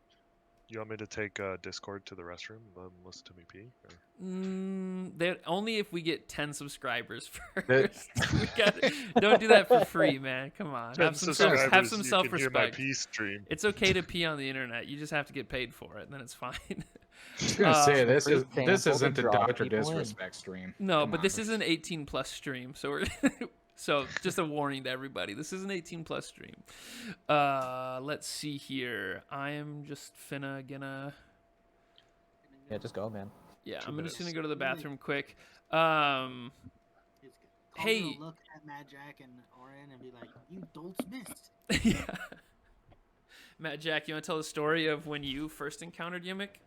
You want me to take Discord to the restroom and listen to me pee? Or?
Only if we get 10 subscribers
That-
first. Don't do that for free, man. Come on, have some
subscribers,
have some
you can hear my
self-respect.
pee stream.
It's okay to pee on the internet. You just have to get paid for it, and then it's fine.
I was gonna say this
free
is this
sample
isn't
to
a
draw
Dr.
people in.
Disrespect stream.
No,
Come
but
on.
this is an 18+ stream, so we're so just a warning to everybody. This is an 18+ stream. Let's see here. I am just gonna.
Yeah, just go, man.
Yeah,
2
I'm just gonna
minutes.
go to the bathroom quick.
It's good. Caulder
Hey.
will look at Mad Jack and Orin and be like, "You dolts missed."
Yeah. Matt Jack, you want to tell the story of when you first encountered Yeemik?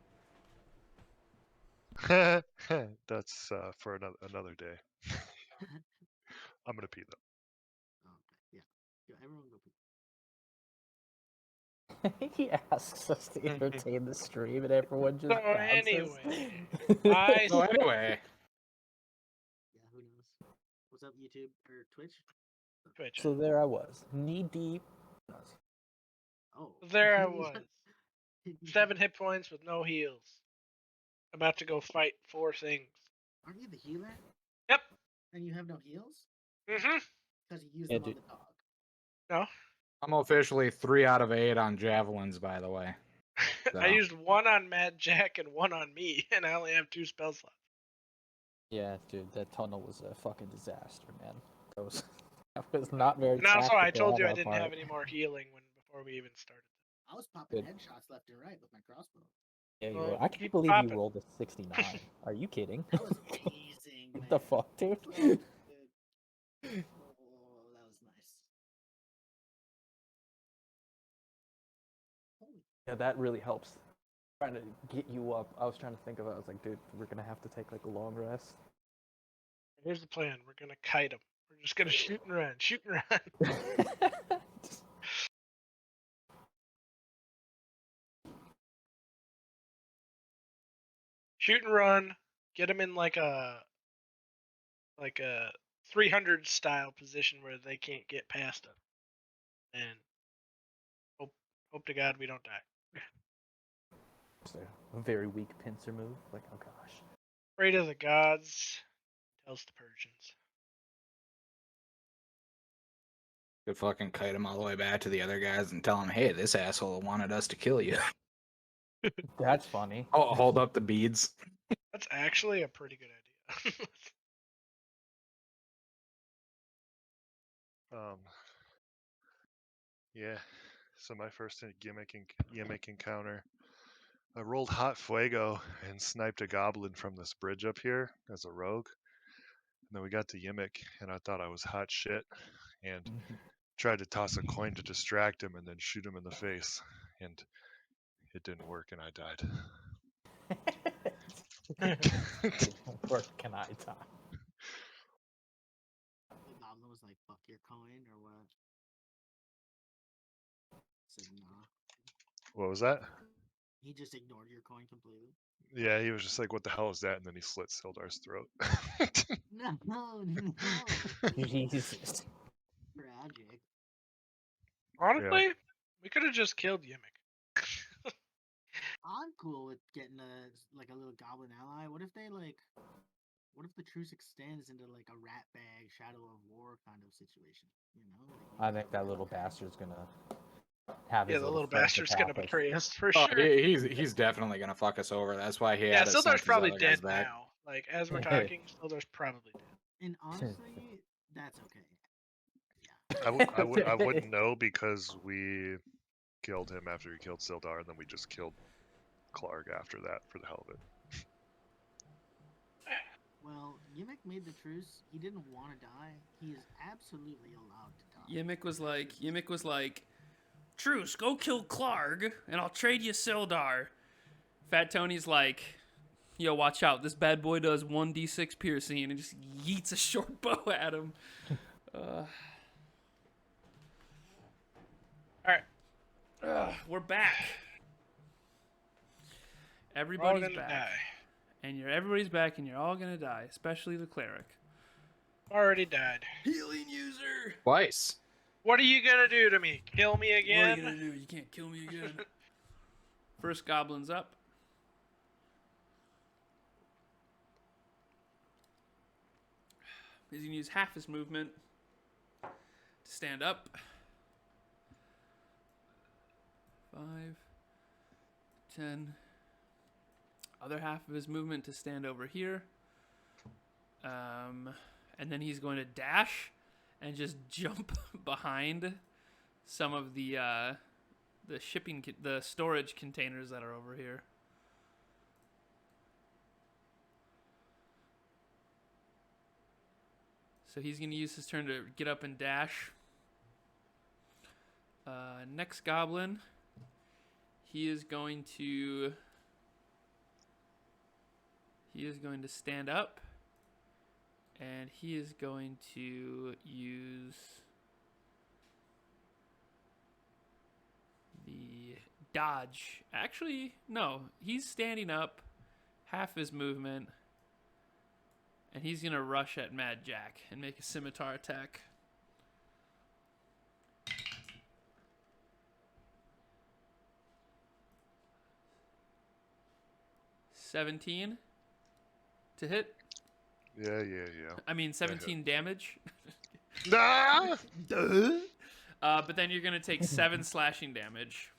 That's for another day. I'm gonna pee though.
Oh, okay. Yeah. Yeah. Everyone go pee.
He asks us to entertain the stream, and everyone just
So
bounces.
anyway, I
So anyway,
Yeah. Who knows? What's up, YouTube or Twitch?
Twitch.
So there I was, knee deep.
Oh.
There I was. 7 hit points with no heals. About to go fight 4 things.
Aren't you the healer?
Yep.
And you have no heals?
Mm-hmm.
Because you used
Yeah,
them on
dude.
the dog.
No.
I'm officially 3 out of 8 on javelins, by the way.
I
So.
used 1 on Mad Jack and 1 on me, and I only have 2 spell slots.
Yeah, dude, that tunnel was a fucking disaster, man. That was not very.
And also, I
tactical
told
on
you I
our
didn't
part.
have any more healing before we even started.
I was popping
Good.
headshots left and right with my crossbow.
Yeah, you
Well,
were. I can't
keep
believe
popping.
you rolled a 69. Are you kidding?
That was amazing, man.
What the fuck, dude?
Oh, dude. Oh, that was nice. Holy
Yeah, that really helps. Trying to get you up. I was trying to think of it. I was like, dude, we're gonna have to take like a long rest.
Here's the plan. We're going to kite him. We're just going to shoot and run. Shoot and run. Shoot and run. Get him in like a 300 style position where they can't get past him. And hope to God we don't die.
Just a very weak pincer move. Like, oh gosh.
Afraid of the gods, tells the Persians.
Could fucking kite him all the way back to the other guys and tell them, hey, this asshole wanted us to kill you.
That's funny.
Oh, hold up the beads.
That's actually a pretty good idea.
Yeah. So my first Yeemik encounter, I rolled hot fuego and sniped a goblin from this bridge up here as a rogue. And then we got to Yeemik, and I thought I was hot shit, and tried to toss a coin to distract him and then shoot him in the face, and it didn't work, and I died.
Where can I die?
The goblin was like, fuck your coin or what? Said nah.
What was that?
He just ignored your coin completely.
Yeah, he was just like, "What the hell is that?" And then he slit Sildar's throat.
No.
Jesus.
Tragic.
Honestly, we could have just killed Yeemik.
I'm cool with getting a little goblin ally. What if they like what if the truce extends into like a rat bag, Shadow of War kind of situation? You know, like
I think that little bastard's gonna have
Yeah,
his
the
little
little
friends
bastard's gonna
attack us.
betray us for
Oh,
sure.
he's definitely gonna fuck us over. That's why he
Yeah,
had us
Sildar's
sent these
probably
other guys
dead
back.
now. Like as we're talking, Sildar's probably dead.
And honestly, that's okay. Yeah.
I wouldn't know because we killed him after he killed Sildar, and then we just killed Klarg after that for the hell of it.
Well, Yeemik made the truce. He didn't want to die. He is absolutely allowed to die.
Yeemik was like, Truce, go kill Klarg, and I'll trade you Sildar. Fat Tony's like, yo, watch out. This bad boy does 1d6 piercing and just yeets a short bow at him.
Alright,
We're back.
we're all
Everybody's
gonna
back.
die.
And everybody's back, and you're all gonna die, especially the cleric.
Already died.
Healing user.
Twice.
What are you gonna do to me? Kill me
What are
again?
you gonna do? You can't kill me again. First goblin's up. He's gonna use half his movement to stand up. 5, 10. Other half of his movement to stand over here. And then he's going to dash and just jump behind some of the storage containers that are over here. So he's going to use his turn to get up and dash. Next goblin, he is going to stand up, and he is going to use the dodge. Actually, no, he's standing up, half his movement, and he's going to rush at Mad Jack and make a scimitar attack. $17 to hit.
Yeah.
I mean, 17 damage.
Ah!
But then you're going to take 7 slashing damage.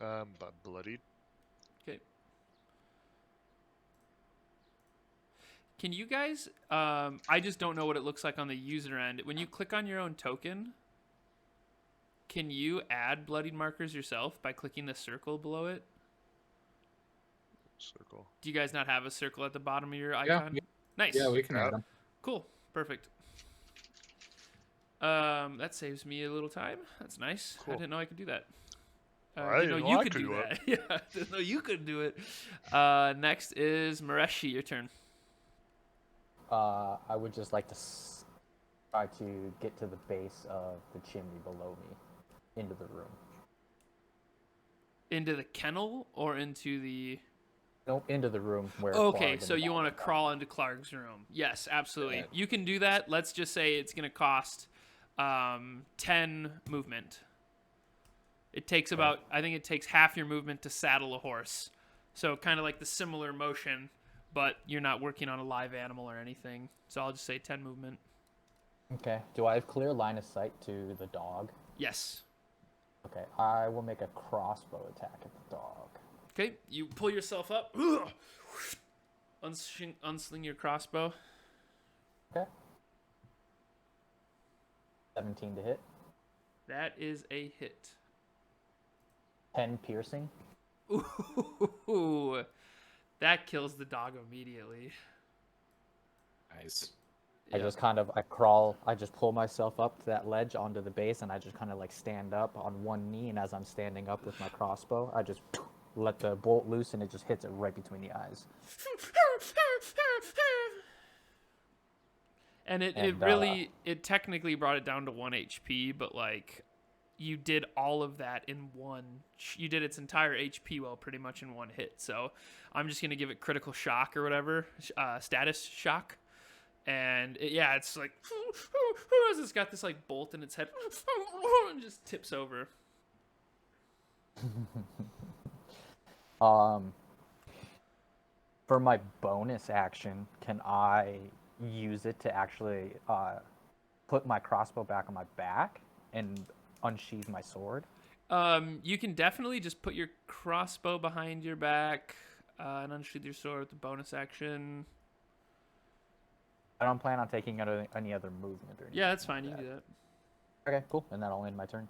But bloodied.
Okay. Can you guys... I just don't know what it looks like on the user end. When you click on your own token, can you add bloodied markers yourself by clicking the circle below it?
Circle.
Do you guys not have a circle at the bottom of your icon?
Yeah.
Nice.
Yeah, we can
Yeah.
add them.
Cool. Perfect. That saves me a little time. That's nice. I
Cool.
didn't know I could do that.
I
Didn't know
didn't
you
know I
could
could
do
do
that. Yeah, didn't know you could do it. Next is Mireshi. Your turn.
I would just like to try to get to the base of the chimney below me, into the room.
Into the kennel or into the...
No, into the room where.
Okay,
Klarg
so
and
you
the
want to
goblin
crawl into Klarg's room. Yes, absolutely.
Yeah.
You can do that. Let's just say it's going to cost 10 movement. It takes about, I think it takes half your movement to saddle a horse. So kind of like the similar motion, but you're not working on a live animal or anything. So I'll just say 10 movement.
Okay. Do I have clear line of sight to the dog?
Yes.
Okay. I will make a crossbow attack at the dog.
Okay, you pull yourself up. Unsling your crossbow.
Okay. 17 to hit.
That is a hit.
10 piercing.
Ooh, that kills the dog immediately.
Nice.
I just I just pull myself up to that ledge onto the base, and I just kind of like stand up on one knee, and as I'm standing up with my crossbow, I just let the bolt loose, and it just hits it right between the eyes.
And it technically brought it down to 1 HP, but like you did all of that in one. You did its entire HP well, pretty much in one hit. So I'm just gonna give it critical shock or whatever, status shock. And it's like it's got this like bolt in its head and just tips over.
For my bonus action, can I use it to actually put my crossbow back on my back and unsheathe my sword?
You can definitely just put your crossbow behind your back and unsheath your sword with the bonus action.
I don't plan on taking any other movement or anything.
Yeah, that's fine.
like
You can do that.
Okay, cool. And that'll end my turn.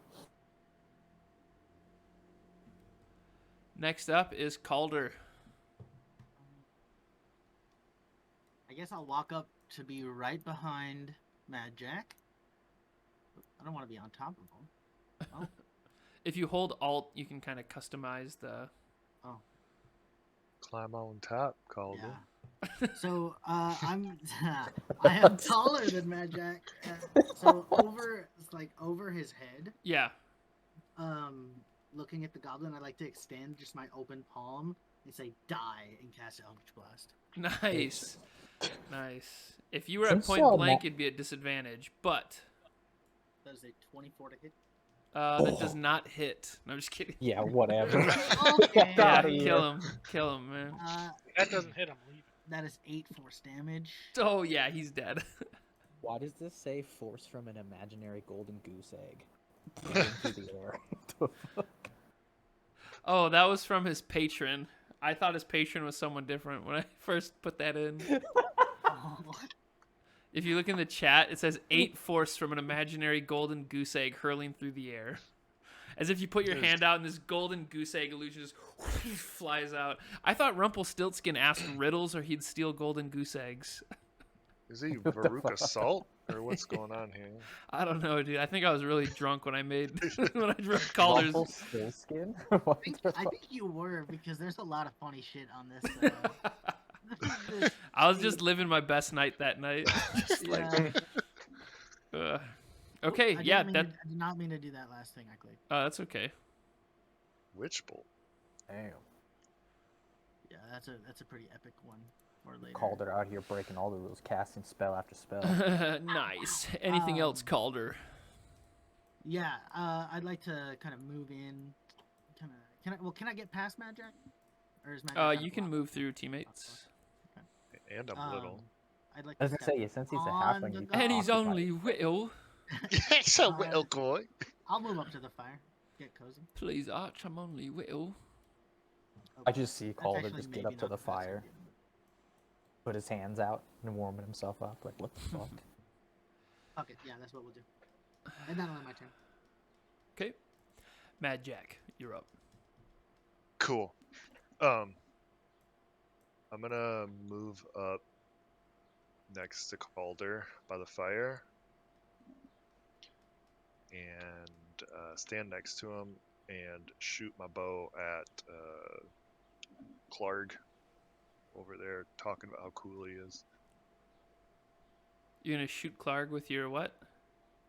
Next up is Caulder.
I guess I'll walk up to be right behind Mad Jack. I don't want to be on top of him. Oh,
If you hold Alt, you can kind of customize the.
oh,
Climb on top, Calder.
yeah. So I am taller than Mad Jack. So over his head,
Yeah.
looking at the goblin, I like to extend just my open palm and say "die" and cast Eldritch Blast.
Nice. Nice. If you were
Since,
at point blank, it'd be at disadvantage, but
That is a 24 to hit.
that does not hit. No, I'm just kidding.
Yeah, whatever.
Okay.
Yeah,
outta here.
kill him. Kill him, man.
That doesn't hit him. Leave it.
That is 8 force damage.
Oh, yeah, he's dead.
Why does this say force from an imaginary golden goose egg? Going through the air. The fuck?
Oh, that was from his patron. I thought his patron was someone different when I first put that in.
Oh,
If you look in the chat, it says 8 force from an imaginary golden goose egg hurling through the air. As if you put your hand out and this golden goose egg illusion just flies out. I thought Rumpelstiltskin asked riddles or he'd steal golden goose eggs.
Is he Veruca Salt? Or what's going on here?
I don't know, dude. I think I was really drunk when I when I wrote Calder's.
Rumpelstiltskin?
I think you were, because there's a lot of funny shit on this.
I was just living my best night that night. Just like,
Yeah.
okay,
I
yeah,
did not mean to do that last thing I clicked.
that's okay.
Witch Bolt.
Damn.
Yeah, that's a pretty epic one for later.
Calder out here breaking all the rules, casting spell after spell.
Nice. Anything else, Calder?
Yeah, I'd like to kind of move in. Can I get past Mad Jack? Or is Mad Jack
You can move through teammates.
And I'm little.
I'd like
I was
to
gonna say, since he's a
on
halfling,
the
you
go-
can
And he's
occupy
only
it.
little.
It's a
Uh,
little boy.
I'll move up to the fire. Get cozy.
Please, Arch, I'm only little.
Oh,
I just see
that's
Calder
actually
just get
maybe
up to
not
the
best
fire,
idea.
put his hands out, and warming himself up. Like, what the fuck?
Fuck it, yeah, that's what we'll do. And that'll end my turn.
Okay. Mad Jack, you're up.
Cool. I'm gonna move up next to Calder by the fire and stand next to him and shoot my bow at Klarg over there, talking about how cool he is.
You're going to shoot Klarg with your what?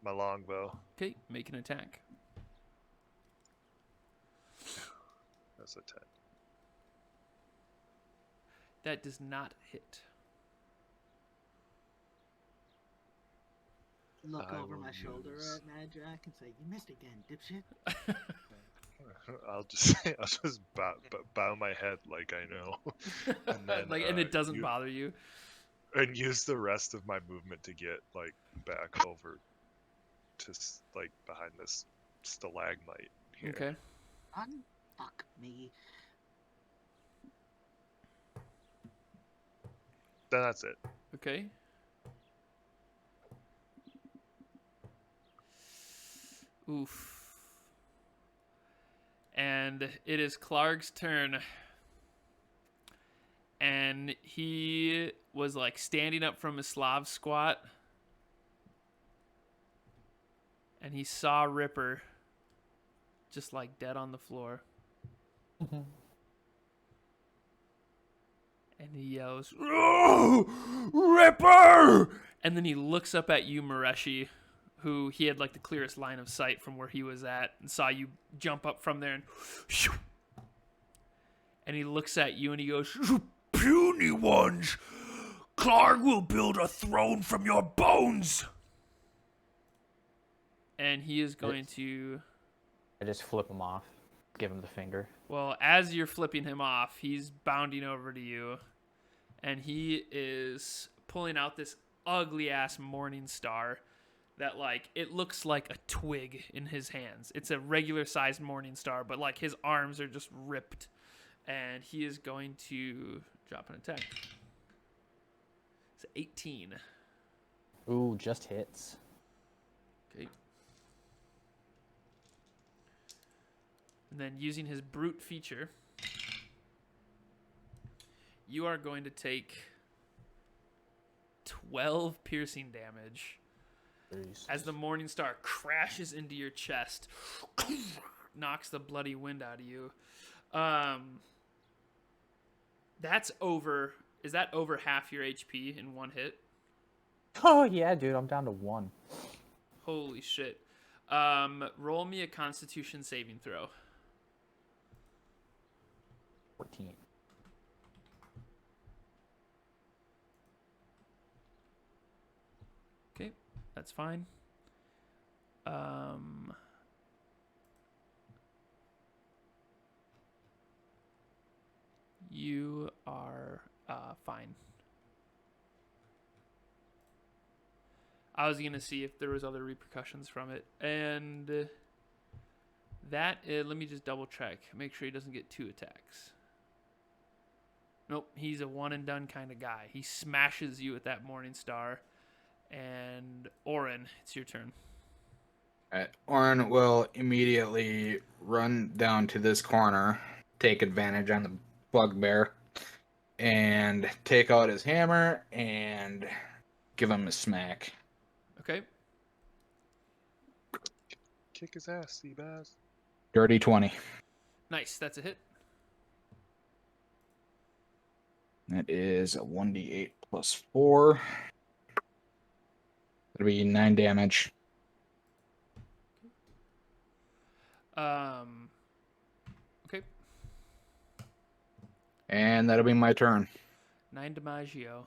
My longbow.
Okay, make an attack.
That's a 10.
That does not hit.
Look
I
over
will
my shoulder
use-
at Mad Jack and say, "You missed again, dipshit."
I'll just bow my head like I know, and then,
and it doesn't
you-
bother you.
and use the rest of my movement to get like back over to like behind this stalagmite here.
Okay.
Unfuck me.
Then that's it.
Okay. Oof. And it is Klarg's turn. And he was like standing up from his Slav squat. And he saw Ripper just like dead on the floor. And he yells, "Oh, Ripper!" And then he looks up at you, Mireshi, who he had like the clearest line of sight from where he was at, and saw you jump up from there, and he looks at you and he goes, "You puny ones! Klarg will build a throne from your bones!" And he is going to...
I just flip him off. give him the finger.
Well, as you're flipping him off, he's bounding over to you, and he is pulling out this ugly ass morning star that, like, it looks like a twig in his hands. It's a regular sized morning star, but like his arms are just ripped, and he is going to drop an attack. It's 18.
Ooh, just hits.
Okay. And then using his brute feature, you are going to take 12 piercing damage as the morning star crashes into your chest, knocks the bloody wind out of you. That's over. Is that over half your HP in one hit?
Oh yeah, dude, I'm down to 1.
Holy shit. Roll me a Constitution saving throw.
14.
Okay, that's fine. You are fine. I was gonna see if there was other repercussions from it, and that let me just double check, make sure he doesn't get 2 attacks. Nope, he's a one and done kind of guy. He smashes you with that morning star, and Orin, it's your turn.
Orin will immediately run down to this corner, take advantage on the bugbear, and take out his hammer and give him a smack.
Okay.
Kick his ass, Seabass.
Dirty 20.
Nice, that's a hit.
That is a 1d8 plus 4. That'll be 9 damage.
Okay.
And that'll be my turn.
9 Dimaggio.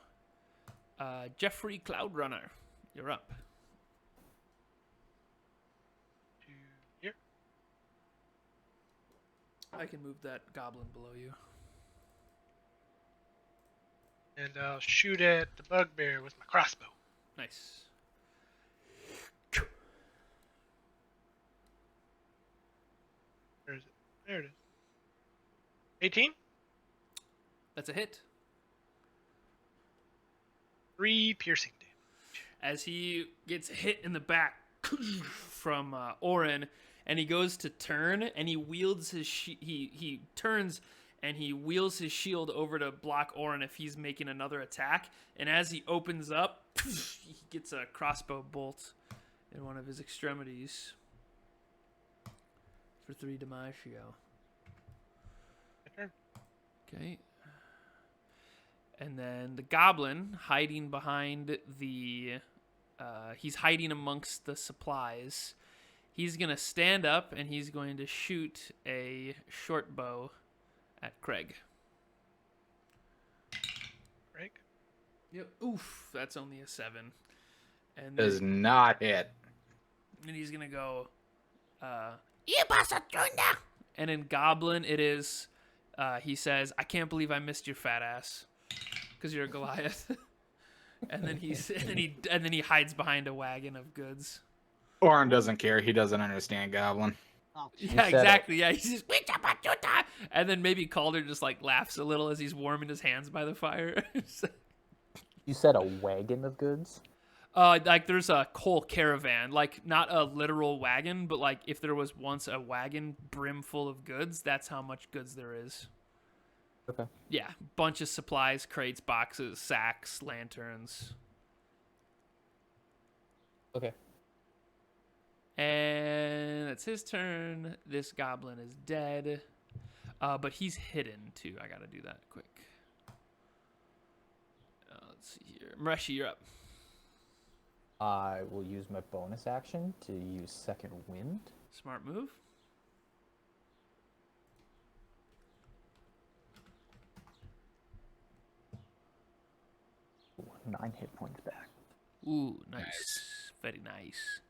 Jeffery Cloudrunner, you're up.
To here.
I can move that goblin below you.
And I'll shoot at the bugbear with my crossbow.
Nice.
Where is it? There it is. 18?
That's a hit.
3 piercing damage.
As he gets hit in the back from Orin, and he goes to turn, and he wields his he turns and he wheels his shield over to block Orin if he's making another attack. And as he opens up, he gets a crossbow bolt in one of his extremities for 3 Dimaggio.
My turn.
Okay. And then the goblin hiding behind the... he's hiding amongst the supplies. He's going to stand up and he's going to shoot a short bow at Craig.
Craig?
Yep. Oof, that's only a 7. And
Does
then,
not hit.
and he's going to go... and in goblin it is... he says, "I can't believe I missed your fat ass." Because you're a Goliath. and then he hides behind a wagon of goods.
Orin doesn't care. He doesn't understand Goblin.
Oh,
Yeah,
said
exactly. Yeah, he's just and then maybe Calder just like laughs a little as he's warming his hands by the fire.
You said a wagon of goods?
Like there's a whole caravan, like not a literal wagon, but like if there was once a wagon brim full of goods, that's how much goods there is.
Okay.
Yeah, bunch of supplies, crates, boxes, sacks, lanterns.
Okay.
And it's his turn. This goblin is dead. But he's hidden too. I gotta do that quick. Let's see here. Mireshi, you're up.
I will use my bonus action to use Second Wind.
Smart move.
Ooh, 9 hit points back.
Ooh, nice. Very nice.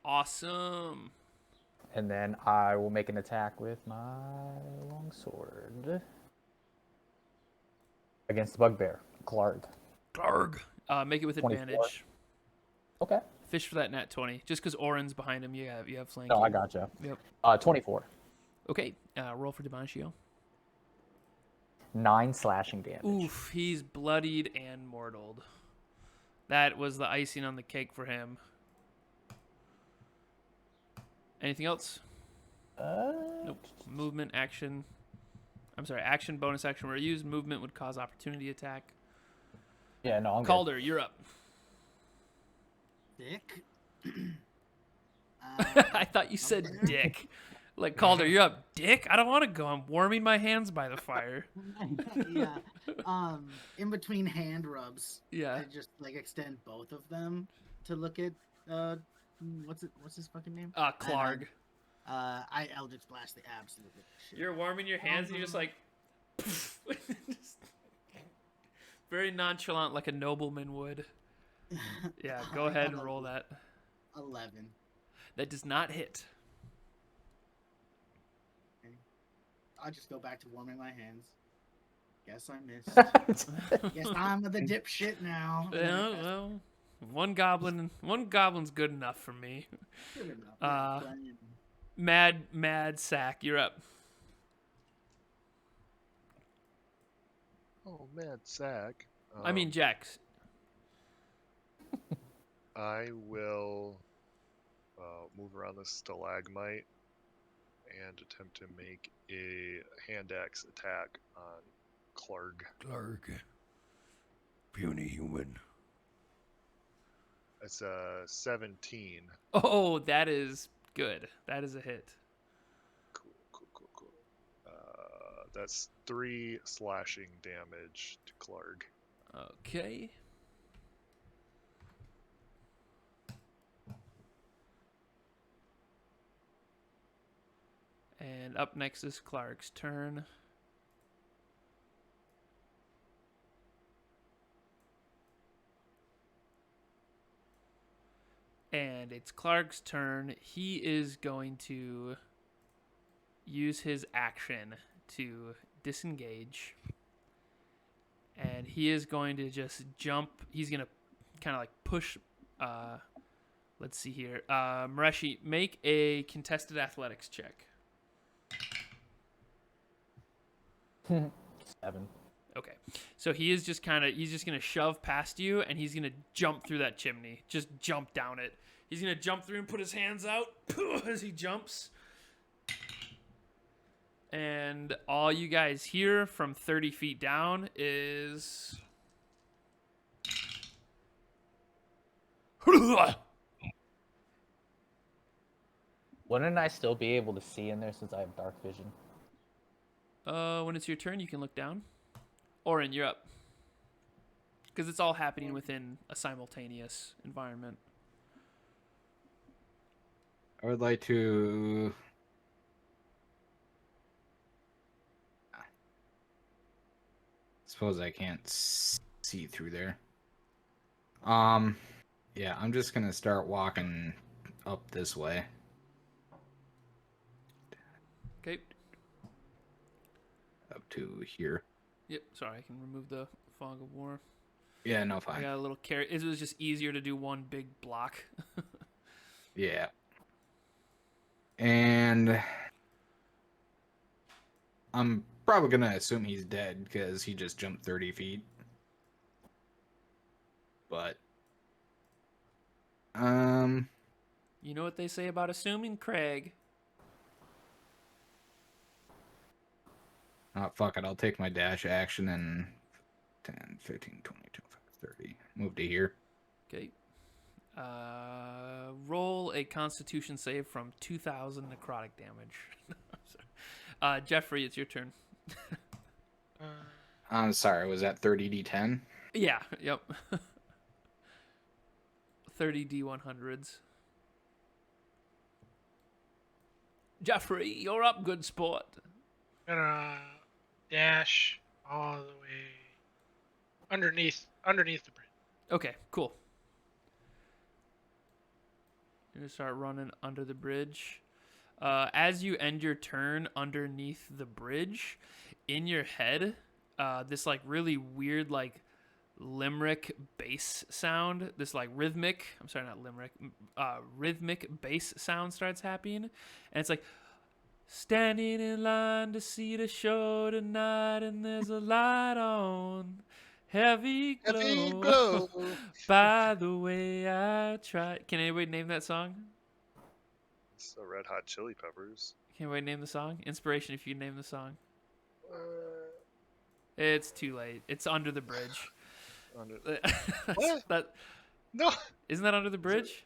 Awesome.
And then I will make an attack with my longsword against the bugbear, Klarg.
Klarg. Make it with
24.
advantage.
Okay.
Fish for that nat 20. Just because Orin's behind him, you have flanking.
No, I gotcha.
Yep.
24.
Okay. Roll for Dimancio.
9 slashing damage.
Oof, he's bloodied and mortaled. That was the icing on the cake for him. Anything else? Nope. Movement, action. I'm sorry, action, bonus action were used. Movement would cause opportunity attack.
Yeah, no, I'm good.
Caulder, you're up.
Dick.
I thought you said dick. Like, Caulder, you're up. Dick? I don't want to go. I'm warming my hands by the fire.
Yeah. In between hand rubs,
Yeah.
I just like extend both of them to look at what's his fucking name?
Klarg.
I Eldritch Blast the absolute shit.
You're warming your hands and you're just like just very nonchalant like a nobleman would. Yeah, go ahead and roll that.
11.
That does not hit.
I'll just go back to warming my hands. Guess I missed. Guess I'm the dipshit now.
Yeah, well, one goblin's good enough for me.
Good enough.
Mad Sack, you're up.
Oh, mad sack.
I mean, Jax.
I will move around the stalagmite and attempt to make a hand axe attack on Klarg.
Klarg. Puny human.
It's a 17.
Oh, that is good. That is a hit.
Cool. That's 3 slashing damage to Klarg.
Okay. And up next is Klarg's turn. And it's Klarg's turn. He is going to use his action to disengage. And he is going to just jump. He's going to kind of like push. Let's see here. Mireshi, make a contested athletics check.
7.
Okay. So he is just he's just going to shove past you and he's going to jump through that chimney. Just jump down it. He's going to jump through and put his hands out as he jumps. And all you guys hear from 30 feet down is...
Wouldn't I still be able to see in there since I have dark vision?
When it's your turn, you can look down. Orin, you're up. Because it's all happening within a simultaneous environment.
I would like to. Suppose I can't see through there. Yeah, I'm just gonna start walking up this way.
Okay.
Up to here.
Yep, sorry, I can remove the fog of war.
Yeah, no,
I
fine.
got a little carry. It was just easier to do one big block.
Yeah. And I'm probably gonna assume he's dead because he just jumped 30 feet. But
You know what they say about assuming, Craig?
oh, fuck it, I'll take my dash action and 10, 15, 20, 25, 30. Move to here.
Okay. Roll a Constitution save from 2,000 necrotic damage. Sorry. Jeffrey, it's your turn.
I'm sorry, was that 30d10?
Yeah. Yep. 30 D100s. Jeffrey, you're up, good sport.
Gonna dash all the way underneath the bridge.
Okay, cool. You're gonna start running under the bridge. As you end your turn underneath the bridge, in your head, this like really weird like limerick bass sound, this like rhythmic, I'm sorry, not limerick, rhythmic bass sound starts happening, and it's like, standing in line to see the show tonight, and there's a light on, heavy glow.
Heavy glow.
By the way, I tried. Can anybody name that song?
It's the Red Hot Chili Peppers.
Can anybody name the song? Inspiration, if you can name the song.
Uh,
It's too late. It's Under the Bridge.
What?
That
no.
isn't that Under the Bridge?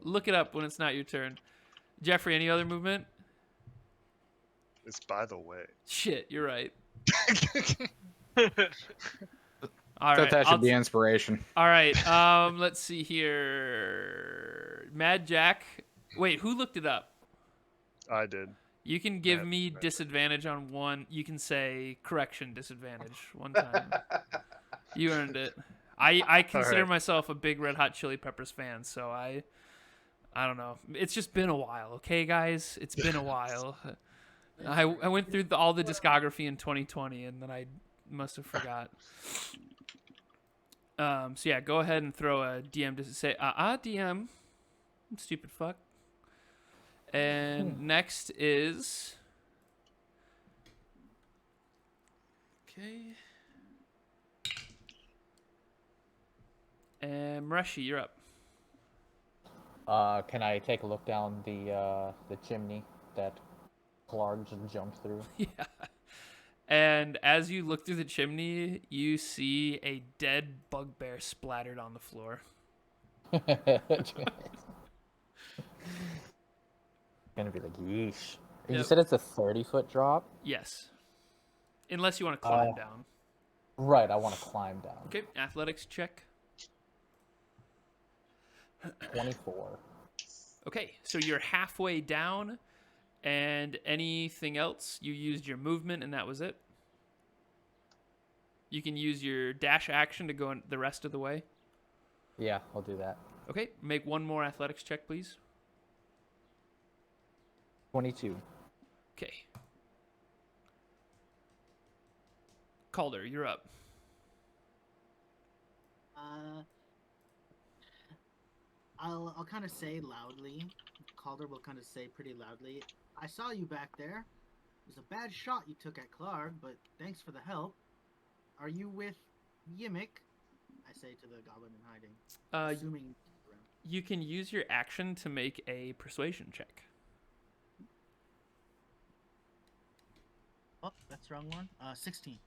Look it up when it's not your turn. Jeffrey, any other movement?
It's By the Way.
Shit, you're right.
I
All
thought
right.
that should be inspiration.
All right. Let's see here. Mad Jack. Wait, who looked it up?
I did.
You can give
Mad-
me
Mad-
disadvantage on one. You can say correction disadvantage one time. You earned it. I consider
right.
myself a big Red Hot Chili Peppers fan, so I don't know. It's just been a while, okay, guys? It's been a while. I went through all the discography in 2020, and then I must have forgot. So yeah, go ahead and throw a DM to say, DM, stupid fuck. And next is, okay. And Mireshi, you're up.
Can I take a look down the chimney that Klarg just jumped through?
Yeah. And as you look through the chimney, you see a dead bugbear splattered on the floor.
Gonna be like, yeesh.
Yep.
You said it's a 30-foot drop?
Yes. Unless you want to climb down.
Right, I want to climb down.
Okay, athletics check.
24.
Okay, so you're halfway down, and anything else? You used your movement, and that was it? You can use your dash action to go the rest of the way?
Yeah, I'll do that.
Okay, make one more athletics check, please.
22.
Okay. Caulder, you're up.
I'll kind of say loudly. Calder will kind of say pretty loudly. I saw you back there. It was a bad shot you took at Klarg, but thanks for the help. Are you with Yeemik? I say to the goblin in hiding. Assuming
you can use your action to make a persuasion check.
Oh, that's the wrong one. 16.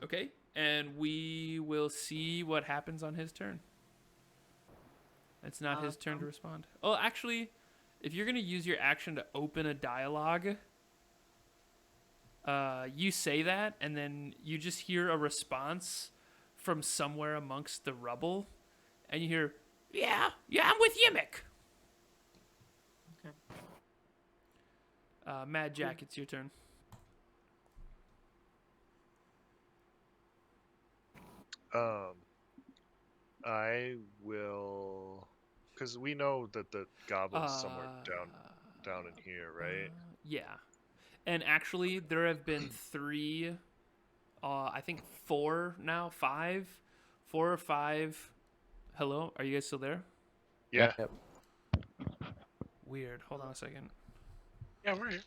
Okay, and we will see what happens on his turn. It's not his turn to respond. Oh, actually, if you're going to use your action to open a dialogue, you say that, and then you just hear a response from somewhere amongst the rubble, and you hear, yeah, I'm with Yeemik.
Okay.
Mad Jack, it's your turn.
I will, because we know that the goblin's somewhere down in here, right?
Yeah. And actually, there have been three, I think 4 now, 5, 4 or 5. Hello, are you guys still there?
Yeah.
Yep.
Weird. Hold on a second.
Yeah, we're here.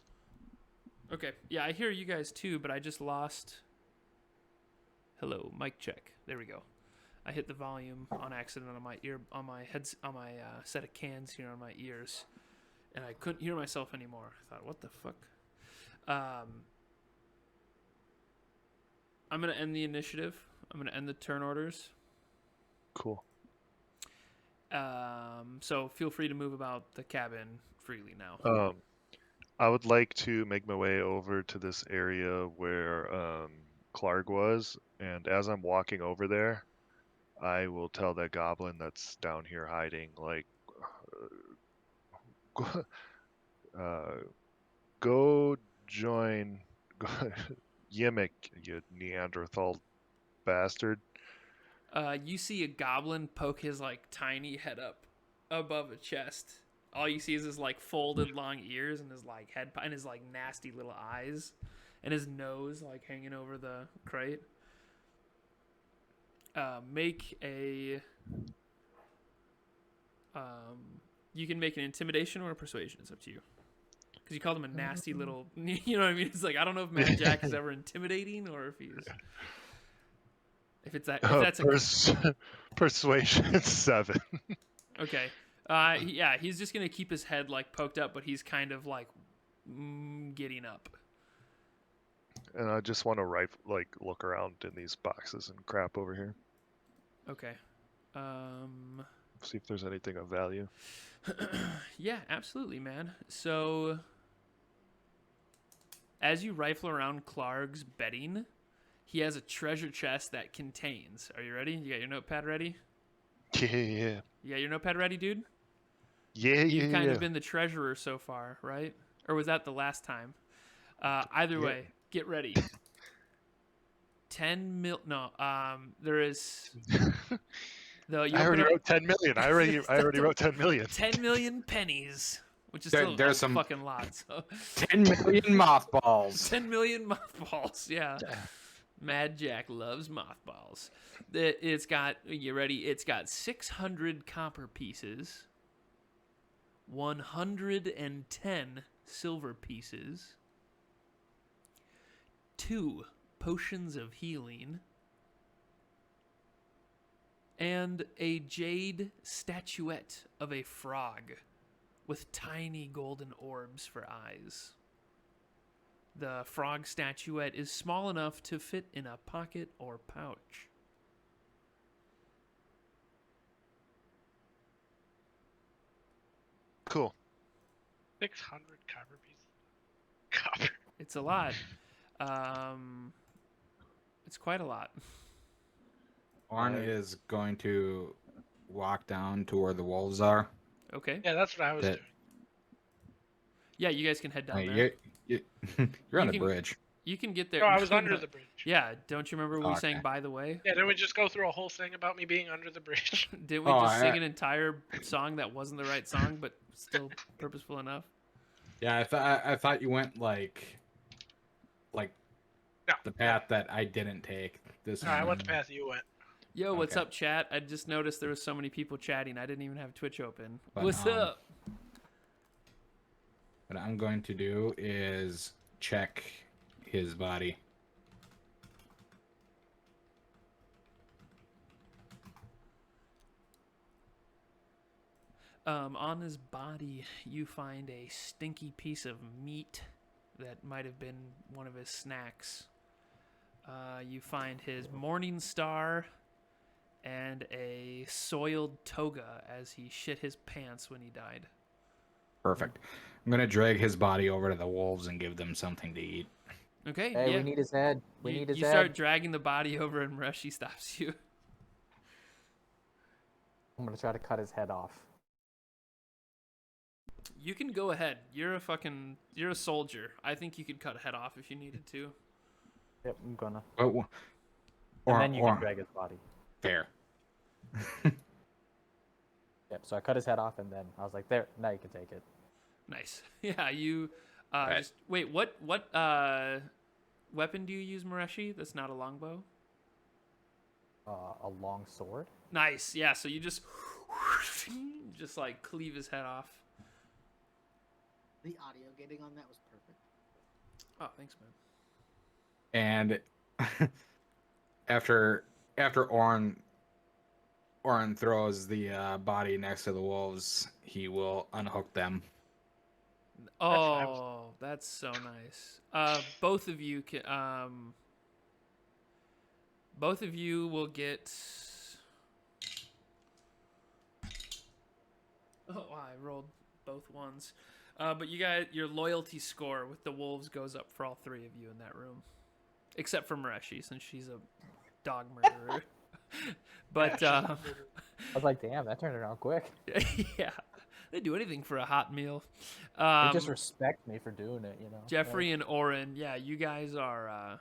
Okay. Yeah, I hear you guys too, but I just lost. Hello, mic check. There we go. I hit the volume on accident on my ear, on my heads, on my set of cans here on my ears, and I couldn't hear myself anymore. I thought, what the fuck? I'm gonna end the initiative. I'm gonna end the turn orders.
Cool.
So feel free to move about the cabin freely now.
I would like to make my way over to this area where Klarg was, and as I'm walking over there, I will tell that goblin that's down here hiding, like, go join Yeemik, you Neanderthal bastard.
You see a goblin poke his like tiny head up above a chest. All you see is his like folded long ears and his like head and his like nasty little eyes and his nose like hanging over the crate. Make a you can make an intimidation or a persuasion. It's up to you. Because you called him a nasty little, you know what I mean? It's like, I don't know if Mad Jack is ever intimidating or if he's, if it's that, if that's
persuasion 7.
Okay. Yeah, he's just going to keep his head like poked up, but he's kind of like getting up.
And I just want to look around in these boxes and crap over here.
Okay.
See if there's anything of value.
Yeah, absolutely, man. So, as you rifle around Klarg's bedding, he has a treasure chest that contains. Are you ready? You got your notepad ready?
Yeah.
You got your notepad ready, dude?
Yeah,
You've kind of been the treasurer so far, right? Or was that the last time? Either way, get ready. 10 mil. No, there is. Though you
I already wrote 10 million. I already wrote 10 million.
10 million pennies, which is still
there's
a
some
fucking lot. So
10 million mothballs.
10 million mothballs. Yeah. Mad Jack loves mothballs. It's got, you ready? It's got 600 copper pieces, 110 silver pieces, 2 potions of healing, and a jade statuette of a frog with tiny golden orbs for eyes. The frog statuette is small enough to fit in a pocket or pouch.
Cool.
600 copper pieces. Copper.
It's a lot. It's quite a lot.
Orin is going to walk down to where the wolves are.
Okay.
Yeah, that's what I was doing.
Yeah, you guys can head down there.
You're on the bridge.
You can get there.
No, I was under the bridge.
Yeah, don't you remember we sang
Okay.
By the Way?
Yeah, didn't we just go through a whole thing about me being under the bridge?
Didn't we just sing an entire song that wasn't the right song, but still purposeful enough?
Yeah, I thought you went like
No.
the path that I didn't take.
No, I went the path you went.
Yo, what's
Okay.
up, chat? I just noticed there was so many people chatting. I didn't even have Twitch open.
But,
What's up?
What I'm going to do is check his body.
On his body, you find a stinky piece of meat that might have been one of his snacks. You find his morning star and a soiled toga as he shit his pants when he died.
Perfect. I'm gonna drag his body over to the wolves and give them something to eat.
Okay,
Hey,
yeah.
we need his head. We need his
You
head.
start dragging the body over and Mireshi stops you.
I'm gonna try to cut his head off.
You can go ahead. You're a soldier. I think you could cut a head off if you needed to.
Yep, I'm gonna.
Oh,
And then you can drag his body.
Fair.
Yep. So I cut his head off, and then I was like, "There, now you can take it."
Nice. Yeah, you
Right.
just wait, what weapon do you use, Mireshi? That's not a longbow?
A long sword.
Nice. Yeah, so you just like cleave his head off.
The audio getting on that was perfect.
Oh, thanks, man.
And after Orin throws the body next to the wolves, he will unhook them.
Oh, that's so nice. Both of you can both of you will get Oh, I rolled both ones. But you guys, your loyalty score with the wolves goes up for all 3 of you in that room. Except for Mireshi, since she's a dog murderer. But,
I was like, "Damn, that turned around quick."
yeah, they do anything for a hot meal.
They just respect me for doing it, you know.
Jeffery and Orin, yeah, you guys are,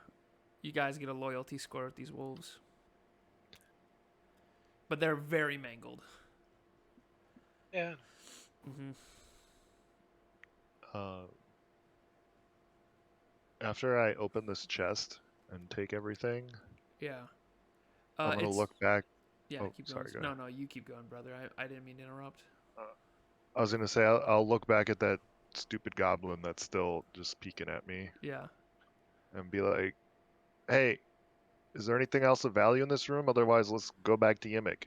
you guys get a loyalty score with these wolves. But they're very mangled.
Yeah.
Mm-hmm.
After I open this chest and take everything,
Yeah.
I'm gonna
It's
look back.
yeah.
Oh,
Keep going.
sorry, go
No,
ahead.
no, you keep going, brother. I didn't mean to interrupt.
I was gonna say I'll look back at that stupid goblin that's still just peeking at me
Yeah.
and be like, "Hey, is there anything else of value in this room? Otherwise, let's go back to Yeemik."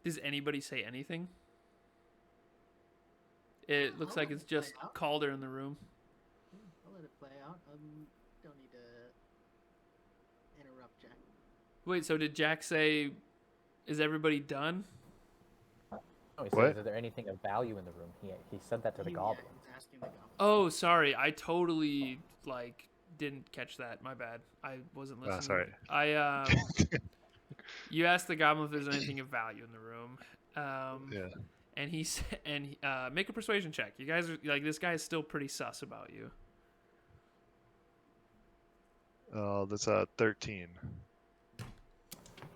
Does anybody say anything? It looks
I'll
like
let
it's
it play
just
out.
Calder in the room.
I'll let it play out. Don't need to interrupt Jack.
Wait, so did Jack say, "Is everybody done?"
No, he
What?
says, is there anything of value in the room? He said that to the
Yeah,
goblin.
he's asking the goblin.
Oh, sorry. I totally didn't catch that. My bad. I wasn't listening.
Sorry.
You asked the goblin if there's anything of value in the room.
Yeah.
And he said, make a persuasion check. You guys are like, this guy is still pretty sus about you.
That's a 13.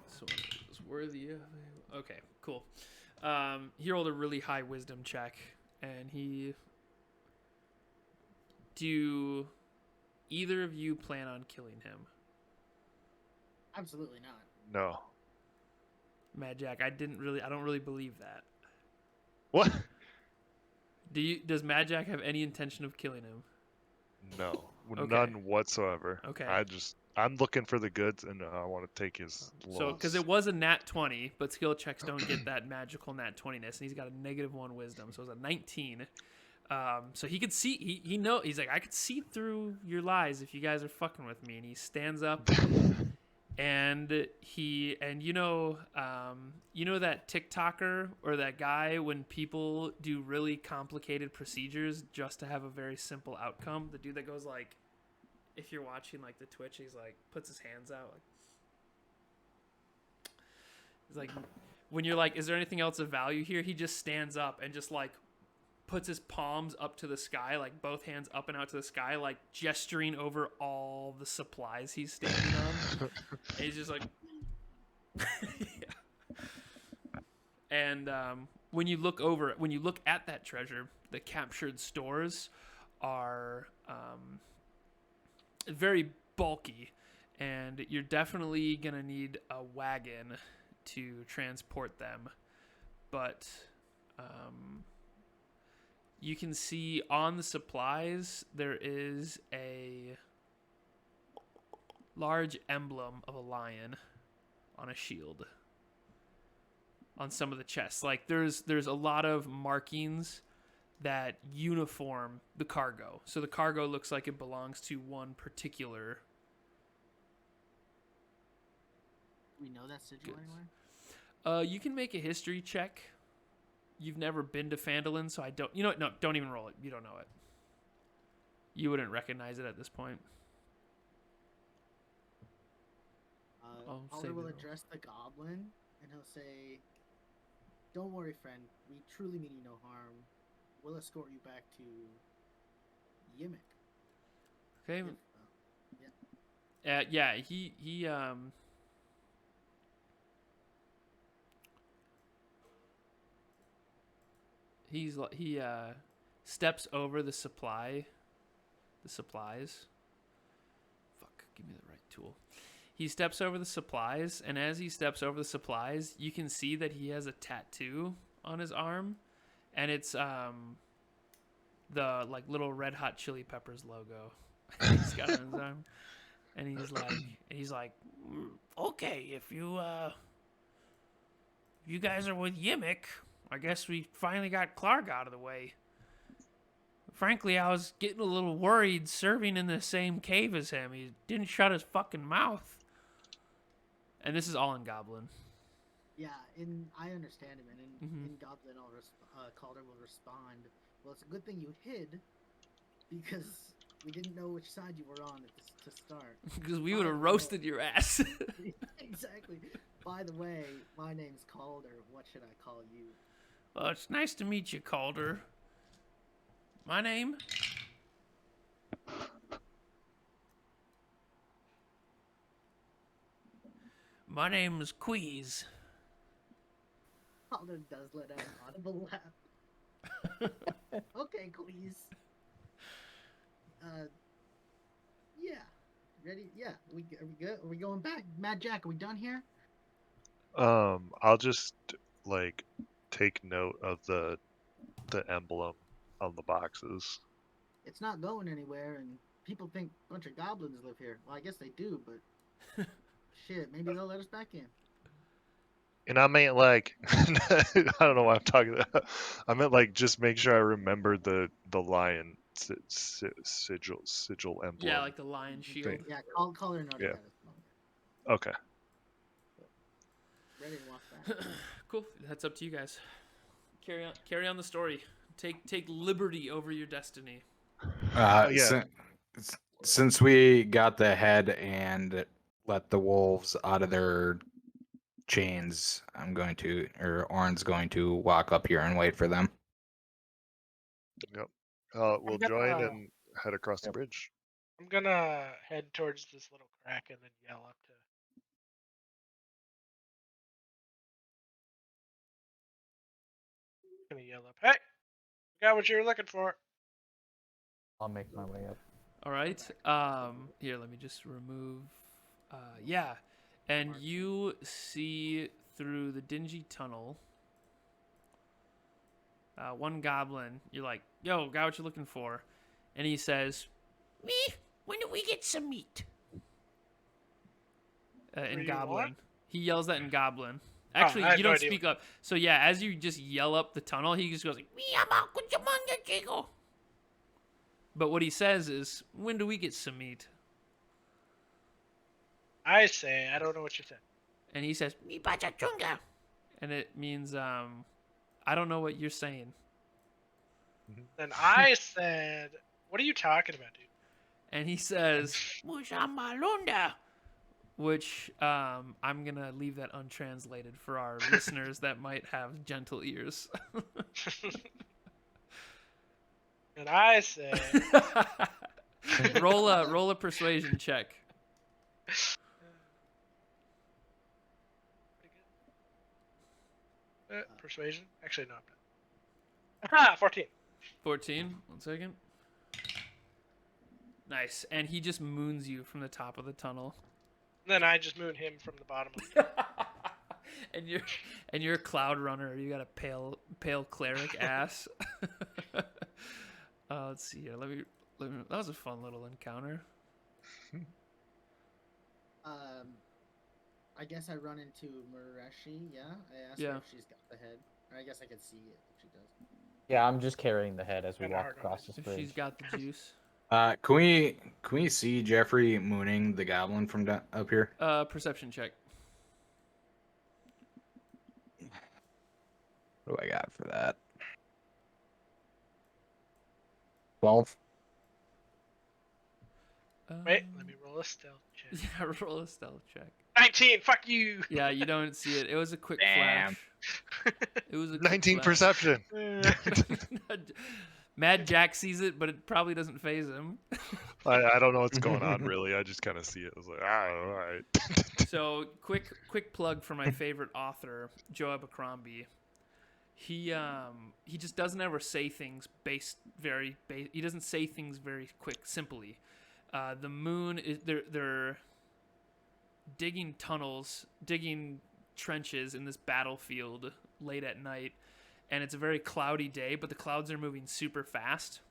So it's worthy of. Okay, cool. He rolled a really high wisdom check, and do either of you plan on killing him?
Absolutely not.
No.
Mad Jack, I don't really believe that.
What?
Does Mad Jack have any intention of killing him?
No.
Okay.
None whatsoever.
Okay.
I'm looking for the goods and I want to take his
So,
loans.
because it was a nat 20, but skill checks don't get that magical nat 20ness, and he's got a -1 wisdom, so it was a 19. So he could see, he's like, I could see through your lies if you guys are fucking with me. And he stands up, and you know that TikToker or that guy when people do really complicated procedures just to have a very simple outcome. The dude that goes like, if you're watching like the Twitch, he's like puts his hands out. He's like, when you're like, is there anything else of value here? He just stands up and just like puts his palms up to the sky, like both hands up and out to the sky, like gesturing over all the supplies he's standing on. And he's just like, yeah. And when you look at that treasure, the captured stores are very bulky, and you're definitely gonna need a wagon to transport them. But you can see on the supplies there is a large emblem of a lion on a shield on some of the chests. Like there's a lot of markings that uniform the cargo. So the cargo looks like it belongs to one particular.
Do we know that sigil anywhere?
You can make a history check. You've never been to Phandalin, so I don't. You know what? No, don't even roll it. You don't know it. You wouldn't recognize it at this point.
Caulder will address the goblin, and he'll say, "Don't worry, friend. We truly mean you no harm. We'll escort you back to Yeemik."
Okay.
Yeah.
Yeah. He steps over the supplies. Fuck, give me the right tool. He steps over the supplies, and as he steps over the supplies, you can see that he has a tattoo on his arm, and it's the like little Red Hot Chili Peppers logo. He's got on his arm, and he's like, okay, if you guys are with Yeemik, I guess we finally got Klarg out of the way. Frankly, I was getting a little worried serving in the same cave as him. He didn't shut his fucking mouth. And this is all in Goblin.
Yeah, I understand him, and in Goblin, Calder will respond, "Well, it's a good thing you hid, because we didn't know which side you were on to start."
Because we would have roasted your ass.
Exactly. By the way, my name's Calder. What should I call you?
Well, it's nice to meet you, Calder. My name? My name's Queez.
Calder does let out an audible laugh. Okay, please. Yeah. Ready? Yeah. Are we good? Are we going back? Mad Jack, are we done here?
I'll just like take note of the emblem on the boxes.
It's not going anywhere, and people think a bunch of goblins live here. Well, I guess they do, but shit, maybe they'll let us back in.
And I meant like, I don't know why I'm talking about. I meant like just make sure I remember the lion sigil emblem.
Yeah, like the lion shield.
Thing.
Yeah, Calder noted
Yeah.
that as well.
Okay.
Ready to walk back.
Cool. That's up to you guys. Carry on the story. Take liberty over your destiny.
Yeah.
Since we got the head and let the wolves out of their chains, Orin's going to walk up here and wait for them.
Yep. We'll
I'm gonna,
join and head across the bridge.
I'm gonna head towards this little crack and then yell up to. Gonna yell up, "Hey, got what you were looking for."
I'll make my way up.
All right. Here, let me just remove. Yeah, and you see through the dingy tunnel. One goblin. You're like, "Yo, got what you're looking for," and he says, "Me? When do we get some meat?" In
you
goblin.
want?
He yells that in goblin. Actually,
I have
you
no
don't
idea
speak up. So yeah, as you just yell up the tunnel, he just goes like, "Me, I'm out with your manga jiggle." But what he says is, "When do we get some meat?"
I say, I don't know what you said.
And he says, "Me bacha chunga," and it means I don't know what you're saying.
Then I said, "What are you talking about, dude?"
And he says, "Mushamalunda," which I'm gonna leave that untranslated for our listeners that might have gentle ears.
And I said,
roll a persuasion check.
persuasion? Actually, no. Aha, 14.
14. 1 second. Nice. And he just moons you from the top of the tunnel.
Then I just moon him from the bottom.
and you're a Cloudrunner. You got a pale cleric ass. Let's see here. Let me. That was a fun little encounter.
I guess I run into Mireshi. Yeah, I asked her if she's got the head. Or I guess I could see it if she does.
Yeah, I'm just carrying the head as we
Kinda
walk
hard on
across
it.
this
If
bridge.
she's got the juice.
Can we see Jeffrey mooning the goblin from up here?
Perception check.
What do I got for that? 12.
Wait, let me roll a stealth check.
Yeah, roll a stealth check.
19, fuck you!
Yeah, you don't see it. It was a quick
Damn.
flash. It was a quick
19
flash.
perception.
Mad Jack sees it, but it probably doesn't phase him.
I don't know what's going on really. I just kind of see it. I was like, all right.
So quick plug for my favorite author, Joe Abercrombie. He just doesn't ever say things he doesn't say things very simply. The moon is they're digging trenches in this battlefield late at night, and it's a very cloudy day, but the clouds are moving super fast.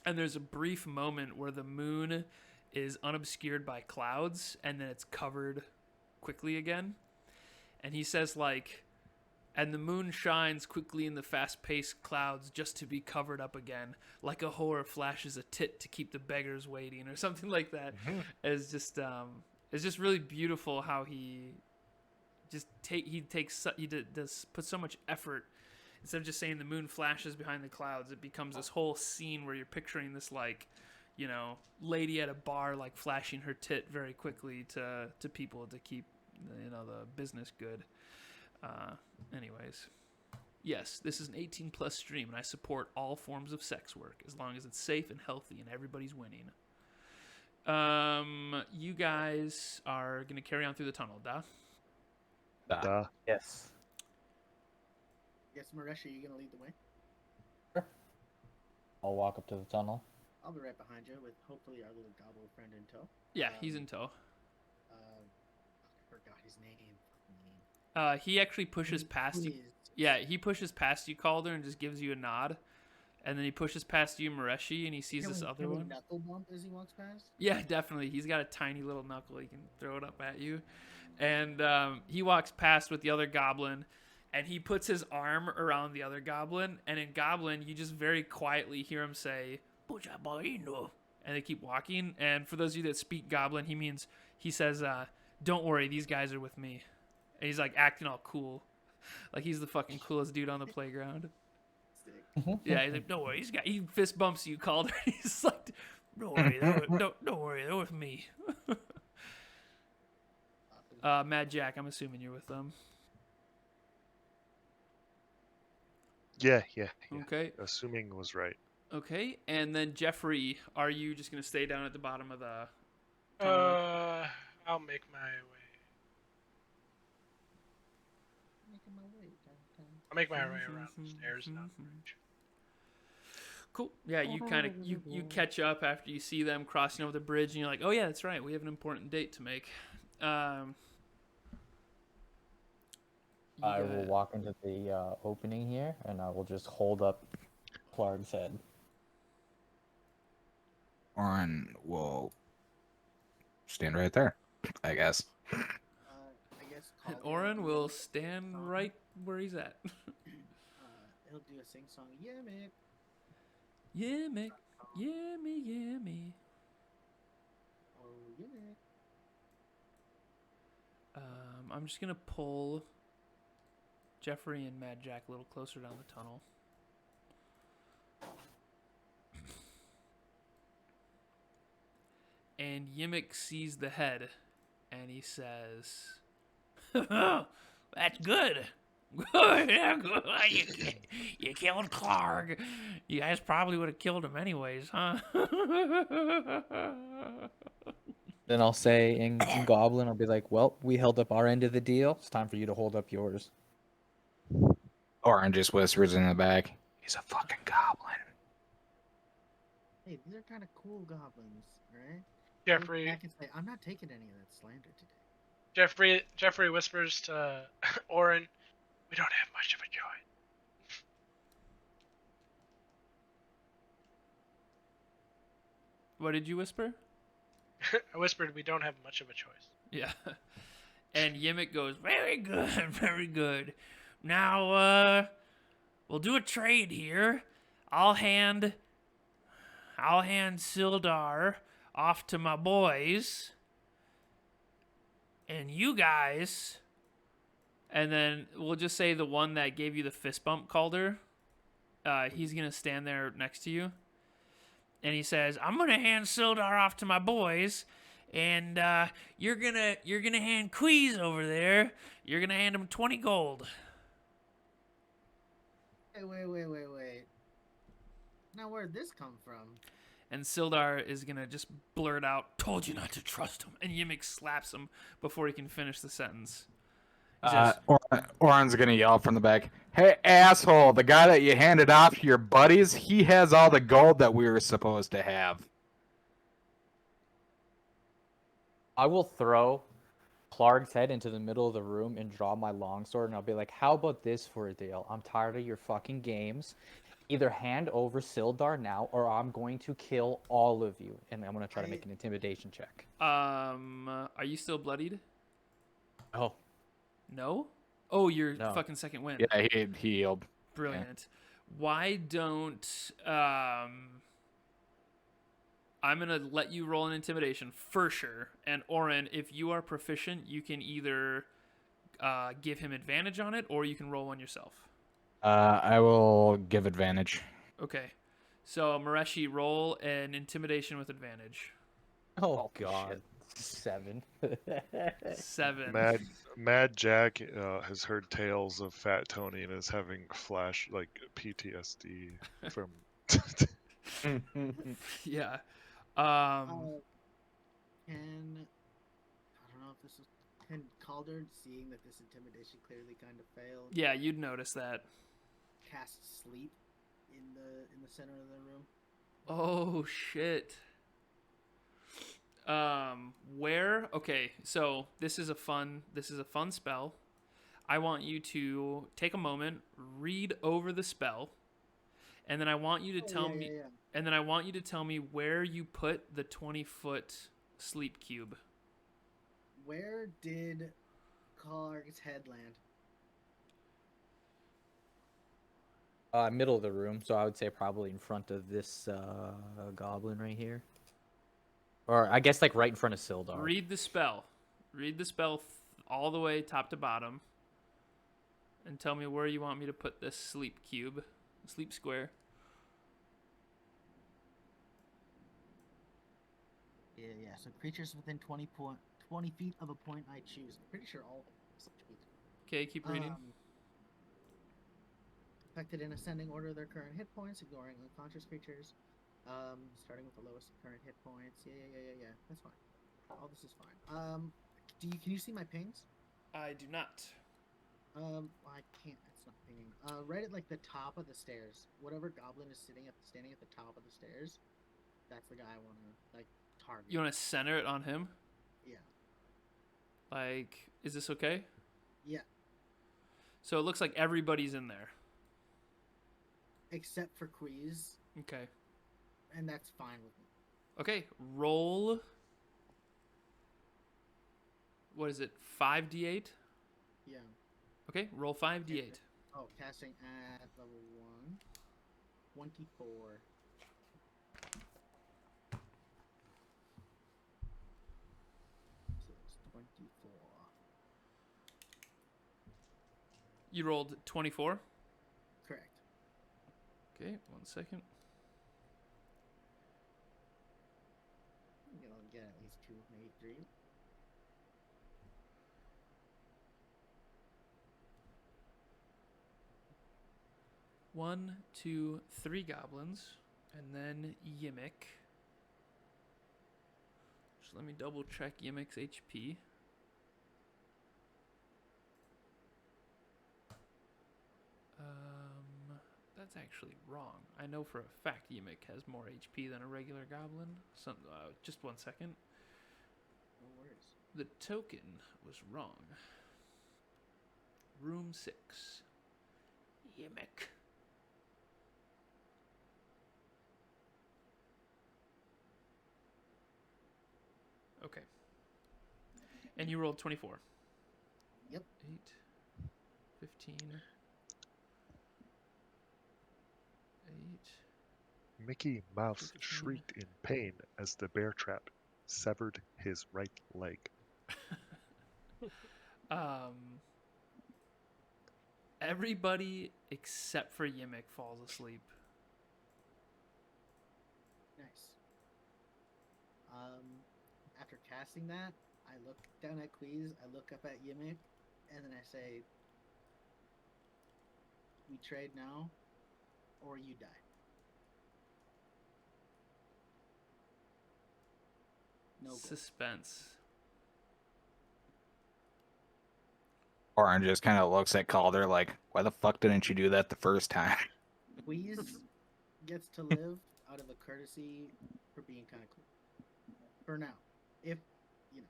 And there's a brief moment where the moon is unobscured by clouds, and then it's covered quickly again. And he says, like, "And the moon shines quickly in the fast-paced clouds just to be covered up again, like a whore flashes a tit to keep the beggars waiting," or something like that. It's just really beautiful how he does put so much effort. Instead of just saying the moon flashes behind the clouds, it becomes this whole scene where you're picturing this, like, you know, lady at a bar, like, flashing her tit very quickly to people to keep, you know, the business good. Anyways. Yes, this is an 18+ stream, and I support all forms of sex work as long as it's safe and healthy and everybody's winning. You guys are gonna carry on through the tunnel, da?
Duh.
Yes.
Yes, Mireshi, you gonna lead the way?
I'll walk up to the tunnel.
I'll be right behind you with hopefully our little goblin friend in tow.
Yeah, he's in tow.
I forgot his name.
He actually pushes past you.
Please.
Yeah, he pushes past you, Calder, and just gives you a nod. And then he pushes past you, Mireshi, and he sees this other
Can we
one.
knuckle bump as he walks past?
Yeah, definitely. He's got a tiny little knuckle. He can throw it up at you. And he walks past with the other goblin, and he puts his arm around the other goblin. And in Goblin, you just very quietly hear him say, "Pucha boino." And they keep walking. And for those of you that speak Goblin, he says, "Don't worry, these guys are with me." And he's like acting all cool. Like he's the fucking coolest dude on the playground. Yeah, he's like, "Don't worry, he fist bumps you, Calder." He's like, "Don't worry, don't worry, they're with me." Mad Jack, I'm assuming you're with them.
Yeah.
Okay.
Assuming was right.
Okay, and then Jeffrey, are you just gonna stay down at the bottom of the tunnel?
I'll make my way.
Making my way downtown.
I'll make my way around the stairs and down the bridge.
Cool. Yeah, you catch up after you see them crossing over the bridge, and you're like, "Oh yeah, that's right. We have an important date to make."
I will walk into the opening here, and I will just hold up Klarg's head.
Orin will stand right there, I guess.
I guess.
And
Calder
Orin
do
will
a
stand
sing-song.
right where he's at.
He'll do a sing song. Yeemik.
Yeemik, yummy.
Oh, Yeemik.
I'm just gonna pull Jeffrey and Mad Jack a little closer down the tunnel. And Yeemik sees the head, and he says, "That's good. Good. You killed Klarg. You guys probably would have killed him anyways, huh?"
Then I'll say in Goblin, I'll be like, "Well, we held up our end of the deal. It's time for you to hold up yours."
Orin just whispers in the back. He's a fucking goblin.
Hey, these are kind of cool goblins, right?
Jeffrey
I can say, I'm not taking any of that slander today.
Jeffrey whispers to Orin, "We don't have much of a choice."
What did you whisper?
I whispered, "We don't have much of a choice."
Yeah. And Yeemik goes, "Very good, very good. Now, we'll do a trade here. I'll hand Sildar off to my boys. And you guys," and then we'll just say the one that gave you the fist bump, Calder, he's going to stand there next to you. And he says, "I'm going to hand Sildar off to my boys. And you're gonna hand Queez over there. You're gonna hand him 20 gold."
Hey, wait. Now, where'd this come from?
And Sildar is gonna just blurt out, "Told you not to trust him." And Yeemik slaps him before he can finish the sentence. He says,
Orin's gonna yell from the back, "Hey, asshole, the guy that you handed off to your buddies, he has all the gold that we were supposed to have."
I will throw Klarg's head into the middle of the room and draw my longsword, and I'll be like, "How about this for a deal? I'm tired of your fucking games. Either hand over Sildar now, or I'm going to kill all of you." And I'm going to try to make an intimidation check.
Are you still bloodied?
Oh.
No? Oh, your
No.
fucking second win.
Yeah, he healed.
Brilliant. Why don't I'm going to let you roll an intimidation for sure. And Orin, if you are proficient, you can either give him advantage on it, or you can roll one yourself.
I will give advantage.
Okay. So, Mireshi, roll an intimidation with advantage.
Oh, God.
7.
7.
Mad Jack has heard tales of Fat Tony and is having PTSD from.
Yeah.
Can I don't know if this is can Caulder, seeing that this intimidation clearly kind of failed,
Yeah, you'd notice that.
cast sleep in the center of the room?
Oh shit. Where? Okay, so this is a fun spell. I want you to take a moment, read over the spell, and then I want you to tell me
Yeah.
and then I want you to tell me where you put the 20-foot sleep cube.
Where did Klarg's head land?
Middle of the room, so I would say probably in front of this goblin right here. Or I guess like right in front of Sildar.
Read the spell. Read the spell all the way top to bottom. And tell me where you want me to put this sleep cube, sleep square.
Yeah. So creatures within 20 feet of a point I choose. I'm pretty sure all such feet.
Okay, keep reading.
Affected in ascending order of their current hit points, ignoring unconscious creatures. Starting with the lowest current hit points. Yeah. That's fine. All this is fine. Can you see my pings?
I do not.
I can't. It's not pinging. Right at like the top of the stairs. Whatever goblin is standing at the top of the stairs, that's the guy I want to like target.
You want to center it on him?
Yeah.
Like, is this okay?
Yeah.
So it looks like everybody's in there.
Except for Queez.
Okay.
And that's fine with me.
Okay, roll. What is it? 5d8?
Yeah.
Okay, roll 5d8.
Oh, casting at level 1. 24. So it's 24.
You rolled 24?
Correct.
Okay, 1 second.
You'll get at least 2, maybe 3.
One, 2, 3 goblins, and then Yeemik. Just let me double check Yeemik's HP. That's actually wrong. I know for a fact Yeemik has more HP than a regular goblin. Just 1 second.
No worries.
The token was wrong. Room 6. Yeemik. Okay. And you rolled 24.
Yep.
8, 15, 8.
Mickey Mouse
15.
shrieked in pain as the bear trap severed his right leg.
Everybody except for Yeemik falls asleep.
Nice. After casting that, I look down at Queez, I look up at Yeemik, and then I say, we trade now, or you die. No gold.
Suspense.
Orin just kind of looks at Calder like, why the fuck didn't you do that the first time?
Queez gets to live out of a courtesy for being kind of cool. For now. If, you know.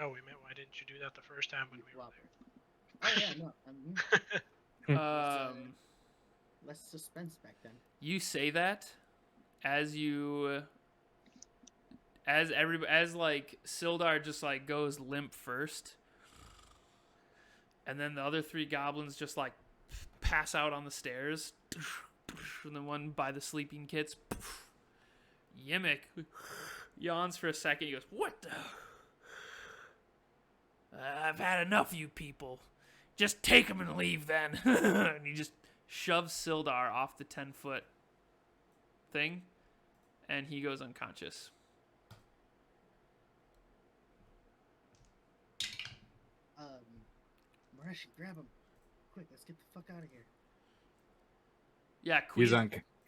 Oh, we meant why didn't you do that the first time when we were
Oh, yeah, no. Less suspense back then.
You say that as you as like Sildar just like goes limp first, and then the other 3 goblins just like pass out on the stairs, and the one by the sleeping kits. Yeemik yawns for a second. He goes, "What the? I've had enough of you people. Just take him and leave then." And he just shoves Sildar off the 10-foot thing, and he goes unconscious.
Mireshi, grab him. Quick, let's get the fuck out of here.
Yeah,
He's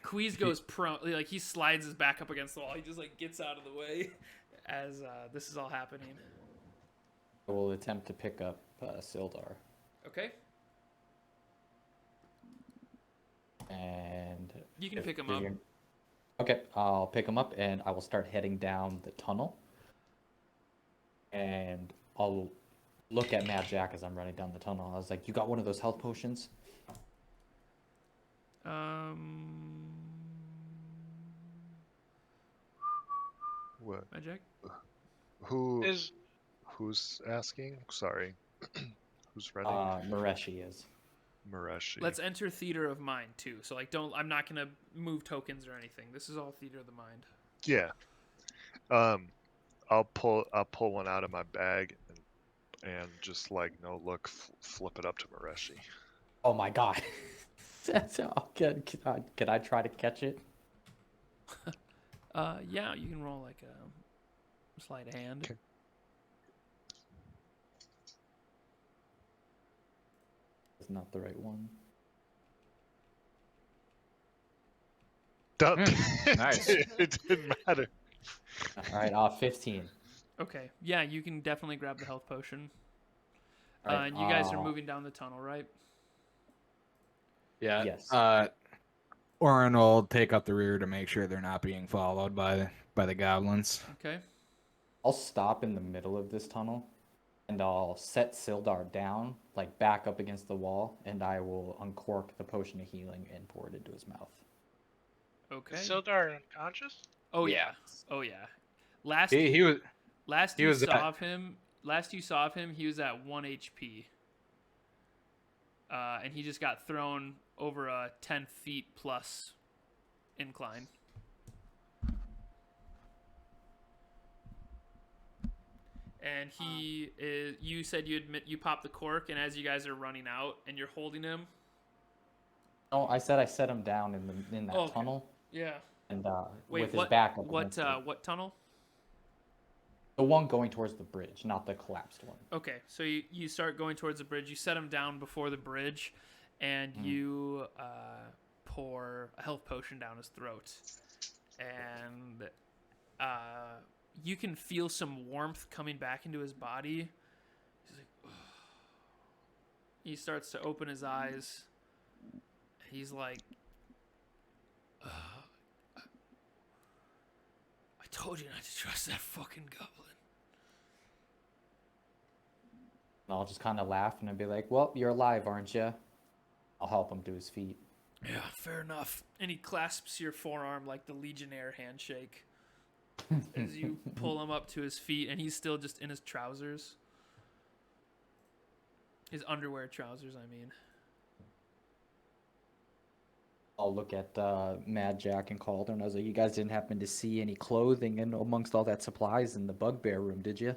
Queez goes prone. Like, he slides his back up against the wall. He just, like, gets out of the way as this is all happening.
I will attempt to pick up Sildar.
Okay.
And
You can
if
pick him up.
you're- Okay, I'll pick him up and I will start heading down the tunnel. And I'll look at Mad Jack as I'm running down the tunnel. I was like, "You got one of those health potions?"
What?
Magic?
Who's asking? Sorry. Who's ready?
Mireshi is.
Mireshi.
Let's enter theater of mind too. So like, I'm not gonna move tokens or anything. This is all theater of the mind.
Yeah. I'll pull one out of my bag and just like no look, flip it up to Mireshi.
Oh my god. Can I try to catch it?
Yeah, you can roll like a sleight of hand.
Okay.
It's not the right one.
Nice.
It didn't matter.
All right, 15.
Okay. Yeah, you can definitely grab the health potion.
All right,
And you guys are moving down the tunnel, right?
Yeah.
Yes.
Orin will take up the rear to make sure they're not being followed by the goblins.
Okay.
I'll stop in the middle of this tunnel, and I'll set Sildar down, like back up against the wall, and I will uncork the potion of healing and pour it into his mouth.
Okay.
Is Sildar unconscious?
Oh yeah. Oh yeah. Last
He was
last
he
you
was
saw of him, he was at 1 HP. And he just got thrown over a 10 feet plus incline. And he is. You said you popped the cork, and as you guys are running out, and you're holding him.
Oh, I said I set him down in that
Okay.
tunnel,
Yeah.
and
Wait,
with his
what?
back up
What?
against it.
What tunnel?
The one going towards the bridge, not the collapsed one.
Okay, so you start going towards the bridge. You set him down before the bridge, and you pour a health potion down his throat. And you can feel some warmth coming back into his body. He's like, "Ugh." He starts to open his eyes. He's like, "Ugh. I told you not to trust that fucking goblin."
And I'll just kind of laugh and I'll be like, "Well, you're alive, aren't you?" I'll help him to his feet.
Yeah, fair enough. And he clasps your forearm like the Legionnaire handshake as you pull him up to his feet, and he's still just in his trousers. His underwear trousers, I mean.
I'll look at Mad Jack and Caulder, and I was like, "You guys didn't happen to see any clothing in amongst all that supplies in the bugbear room, did you?"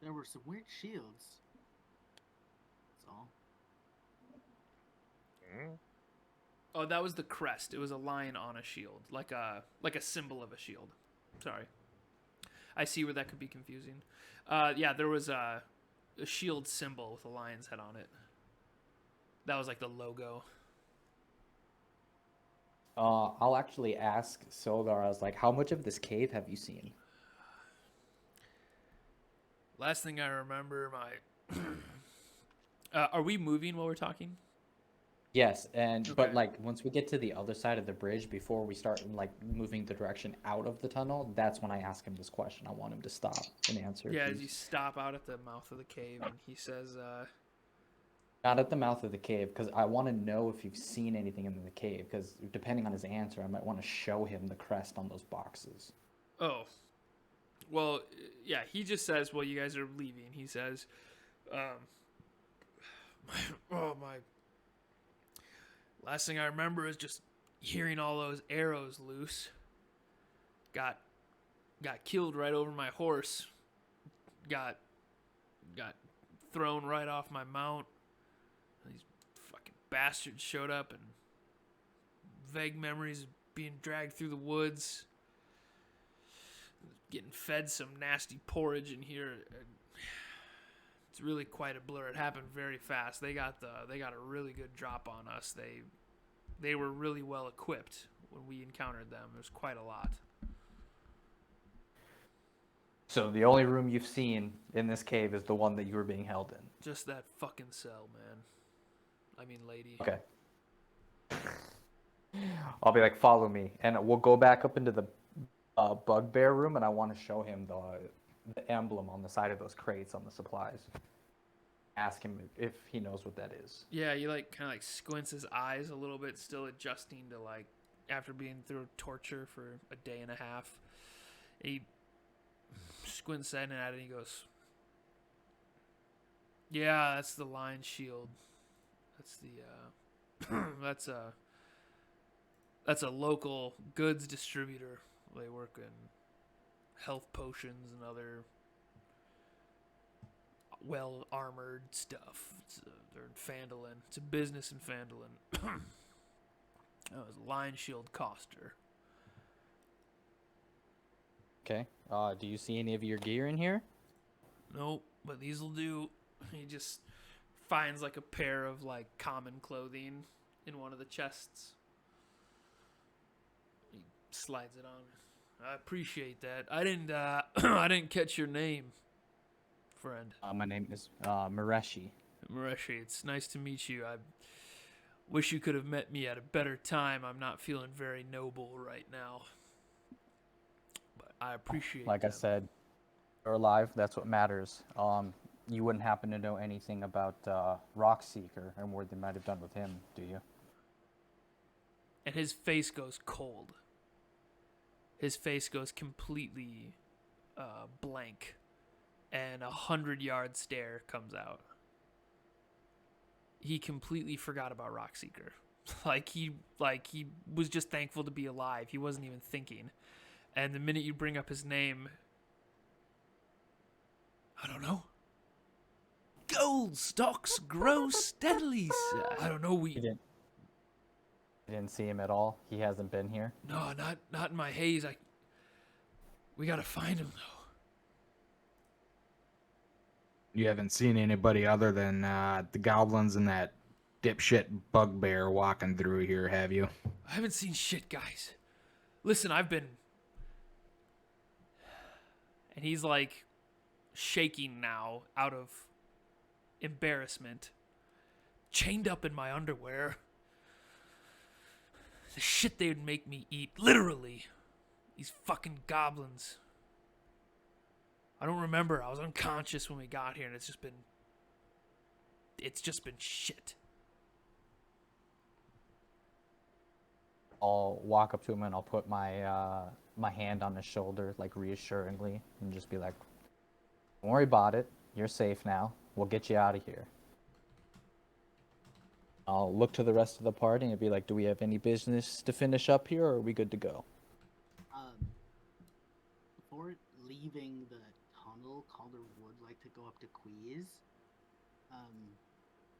There were some weird shields. That's all.
Oh, that was the crest. It was a lion on a shield, like a symbol of a shield. Sorry. I see where that could be confusing. Yeah, there was a shield symbol with a lion's head on it. That was like the logo.
I'll actually ask Sildar. I was like, "How much of this cave have you seen?"
Last thing I remember, my... are we moving while we're talking?
Yes, but
Okay.
like once we get to the other side of the bridge, before we start like moving the direction out of the tunnel, that's when I ask him this question. I want him to stop and answer.
Yeah,
if
as you
he's-
stop out at the mouth of the cave, and he says,
Not at the mouth of the cave, because I want to know if you've seen anything in the cave. Because depending on his answer, I might want to show him the crest on those boxes.
"Oh, well, yeah." He just says, "Well, you guys are leaving." He says, my last thing I remember is just hearing all those arrows loose. Got killed right over my horse. Got thrown right off my mount. These fucking bastards showed up, and vague memories of being dragged through the woods, getting fed some nasty porridge in here. It's really quite a blur. It happened very fast. They got a really good drop on us. They were really well equipped when we encountered them. There's quite a lot.
So the only room you've seen in this cave is the one that you were being held in.
Just that fucking cell, man. I mean, lady.
Okay. I'll be like, follow me, and we'll go back up into the bugbear room, and I want to show him the emblem on the side of those crates on the supplies. Ask him if he knows what that is.
Yeah, he like kind of like squints his eyes a little bit, still adjusting to like after being through torture for a day and a half. He squints in at it and he goes, "Yeah, that's the Lion Shield. That's the that's a local goods distributor. They work in health potions and other well-armored stuff. They're in Phadalin. It's a business in Phadalin." That was Lion Shield Coster.
Okay. Do you see any of your gear in here?
Nope, but these'll do. He just finds like a pair of like common clothing in one of the chests. He slides it on. I appreciate that. I didn't I didn't catch your name, friend.
My name is Mireshi.
Mireshi, it's nice to meet you. I wish you could have met me at a better time. I'm not feeling very noble right now. But I appreciate
Like I said, you're alive. That's what matters. You wouldn't happen to know anything about Rockseeker and what they might have done with him, do you?
And his face goes cold. His face goes completely blank. And a 100-yard stare comes out. He completely forgot about Rockseeker. Like he was just thankful to be alive. He wasn't even thinking. And the minute you bring up his name, I don't know. Gold stocks grow steadily, sir. I don't know.
You didn't see him at all? He hasn't been here?
No, not in my haze. We gotta find him though.
You haven't seen anybody other than the goblins and that dipshit bugbear walking through here, have you?
I haven't seen shit, guys. Listen, I've been... And he's like shaking now out of embarrassment. Chained up in my underwear. The shit they would make me eat, literally. These fucking goblins. I don't remember. I was unconscious when we got here, and it's just been shit.
I'll walk up to him and I'll put my my hand on his shoulder, like reassuringly, and just be like, "Don't worry about it. You're safe now. We'll get you out of here." I'll look to the rest of the party and be like, "Do we have any business to finish up here, or are we good to go?"
Before leaving the tunnel, Caulder would like to go up to Queez,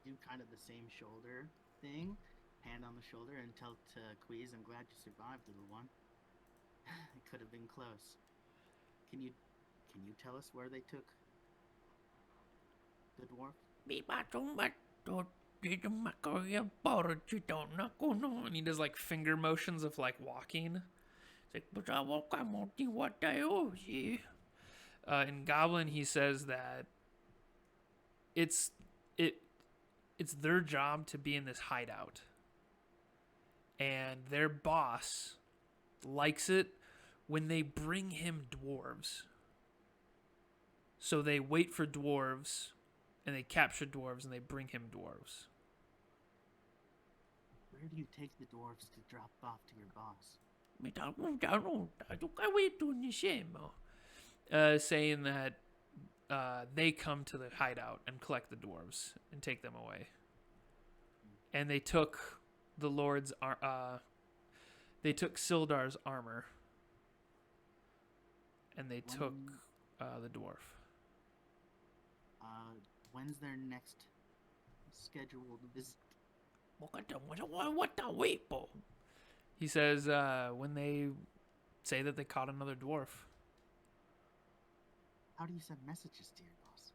do kind of the same shoulder thing, hand on the shoulder, and tell to Queez, "I'm glad you survived, little one. It could have been close. Can you tell us where they took the dwarf?"
And he does like finger motions of like walking. It's like, in Goblin, he says that it's their job to be in this hideout, and their boss likes it when they bring him dwarves. So they wait for dwarves, and they capture dwarves, and they bring him dwarves.
Where do you take the dwarves to drop off to your boss?
Saying that they come to the hideout and collect the dwarves and take them away. And they took the Lord's they took Sildar's armor. And they took the dwarf.
When's their next scheduled visit?
He says, when they say that they caught another dwarf.
How do you send messages to your boss?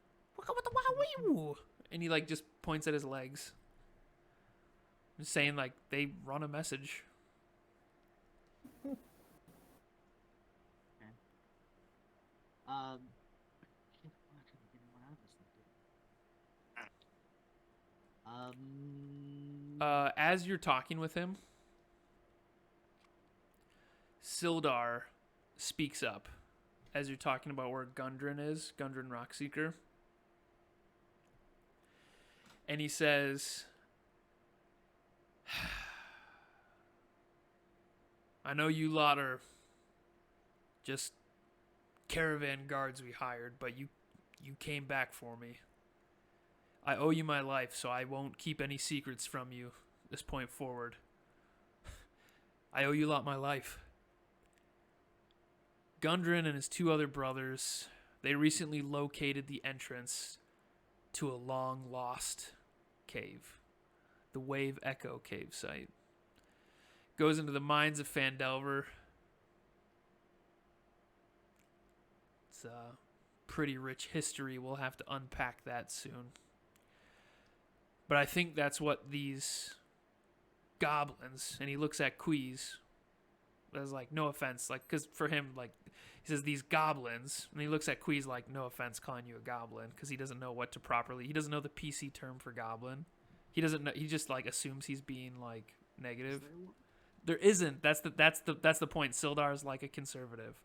And he like just points at his legs. Just saying like they run a message.
Okay. Shit, I'm not trying to get anyone out of this thing, dude.
As you're talking with him, Sildar speaks up as you're talking about where Gundren is, Gundren Rockseeker. And he says, I know you lot are just caravan guards we hired, but you came back for me. I owe you my life, so I won't keep any secrets from you this point forward. I owe you lot my life. Gundren and his 2 other brothers, they recently located the entrance to a long-lost cave. The Wave Echo cave site. Goes into the mines of Phandelver. It's a pretty rich history. We'll have to unpack that soon. But I think that's what these goblins, and he looks at Queez as like, no offense, like, because for him, like, he says these goblins, and he looks at Queez like, no offense calling you a goblin, because he doesn't know what to properly, he doesn't know the PC term for goblin. He doesn't know, he just like assumes he's being like negative. There isn't. That's the point. Sildar's like a conservative.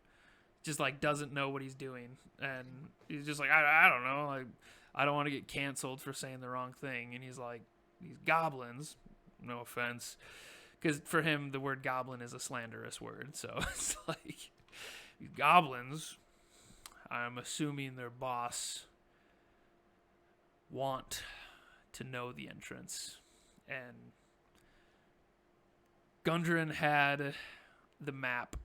Just like doesn't know what he's doing. And he's just like, I don't know, like I don't want to get canceled for saying the wrong thing. And he's like, these goblins, no offense, because for him the word goblin is a slanderous word. So it's like, these goblins, I'm assuming their boss want to know the entrance. And Gundren had the map.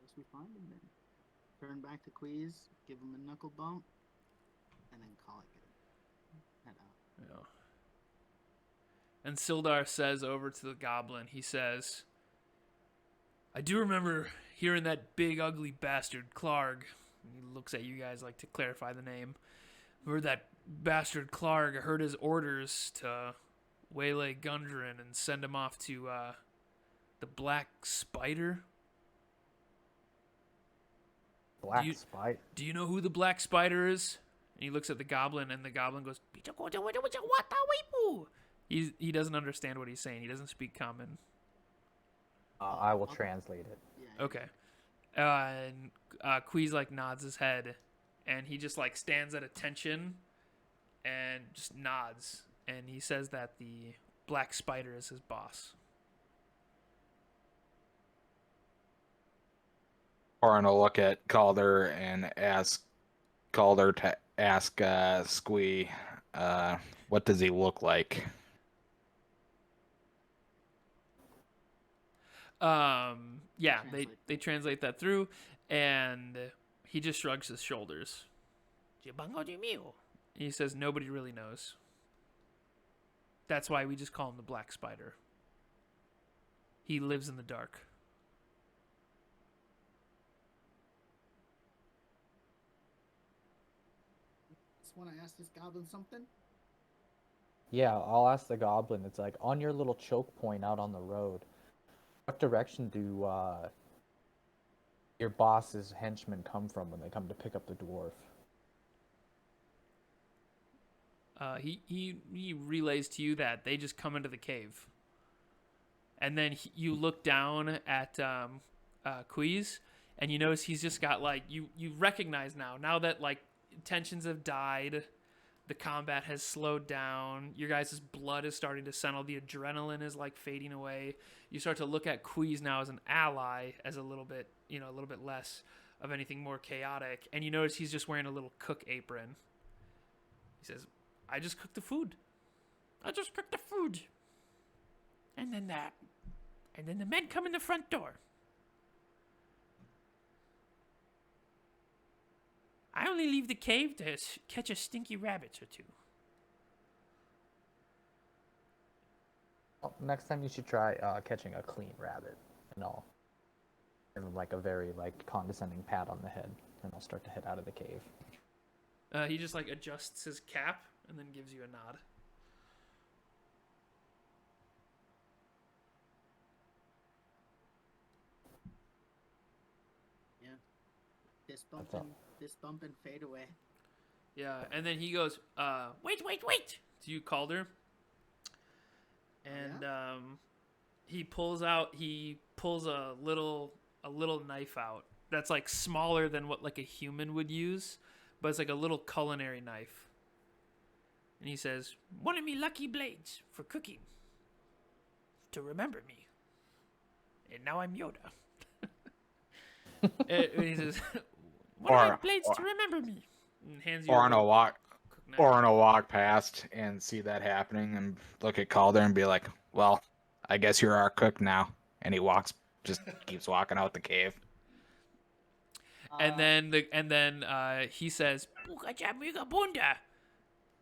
Guess we find him then. Turn back to Queez, give him a knuckle bump, and then call it good. Head out.
Yeah. And Sildar says over to the goblin, he says, I do remember hearing that big ugly bastard Klarg. He looks at you guys like to clarify the name. Heard that bastard Klarg. I heard his orders to waylay Gundren and send him off to the Black Spider.
Black Spider.
Do you know who the Black Spider is? And he looks at the goblin, and the goblin goes, he doesn't understand what he's saying. He doesn't speak common.
I will translate it.
Yeah.
Okay. And Queez like nods his head, and he just like stands at attention and just nods. And he says that the Black Spider is his boss.
Orin will look at Caulder and ask Caulder to ask Squee, what does he look like?
Yeah, they translate that through, and he just shrugs his shoulders. He says nobody really knows. That's why we just call him the Black Spider. He lives in the dark.
Just want to ask this goblin something?
Yeah, I'll ask the goblin. It's like, on your little choke point out on the road, what direction do your boss's henchmen come from when they come to pick up the dwarf?
He relays to you that they just come into the cave. And then you look down at Queez, and you notice he's just got like, you recognize now that like tensions have died, the combat has slowed down, your guys' blood is starting to settle, the adrenaline is like fading away. You start to look at Queez now as an ally, as a little bit less of anything more chaotic. And you notice he's just wearing a little cook apron. He says, I just cooked the food. And then the men come in the front door. I only leave the cave to catch a stinky rabbit or two.
Well, next time you should try catching a clean rabbit, and I'll give him like a very like condescending pat on the head, and I'll start to head out of the cave.
He just like adjusts his cap and then gives you a nod.
Yeah.
That's all.
Fist bump and fade away.
Yeah, and then he goes, wait, to you, Calder. And he pulls a little knife out that's like smaller than what like a human would use, but it's like a little culinary knife. And he says, "One of me lucky blades for cooking to remember me. And now I'm Yoda." And he says, "One of my blades to remember me." And hands you a
Orin will
little
walk.
cook knife.
Orin will walk past and see that happening and look at Calder and be like, "Well, I guess you're our cook now." And he just keeps walking out the cave.
And then he says, "Buka jamiga bunda."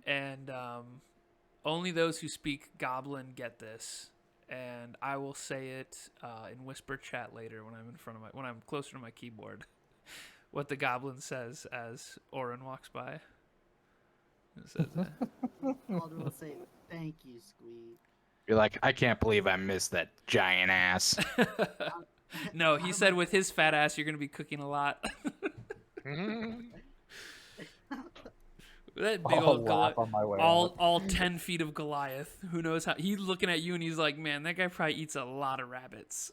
And only those who speak Goblin get this. And I will say it in whisper chat later when I'm closer to my keyboard. What the Goblin says as Orin walks by. It says,
Calder will say, "Thank you, Squeak."
You're like, "I can't believe I missed that giant ass."
No, he said with his fat ass, you're going to be cooking a lot. That big
I'll
old
laugh
Goliath,
on my way out.
all 10 feet of Goliath. Who knows how? He's looking at you and he's like, man, that guy probably eats a lot of rabbits.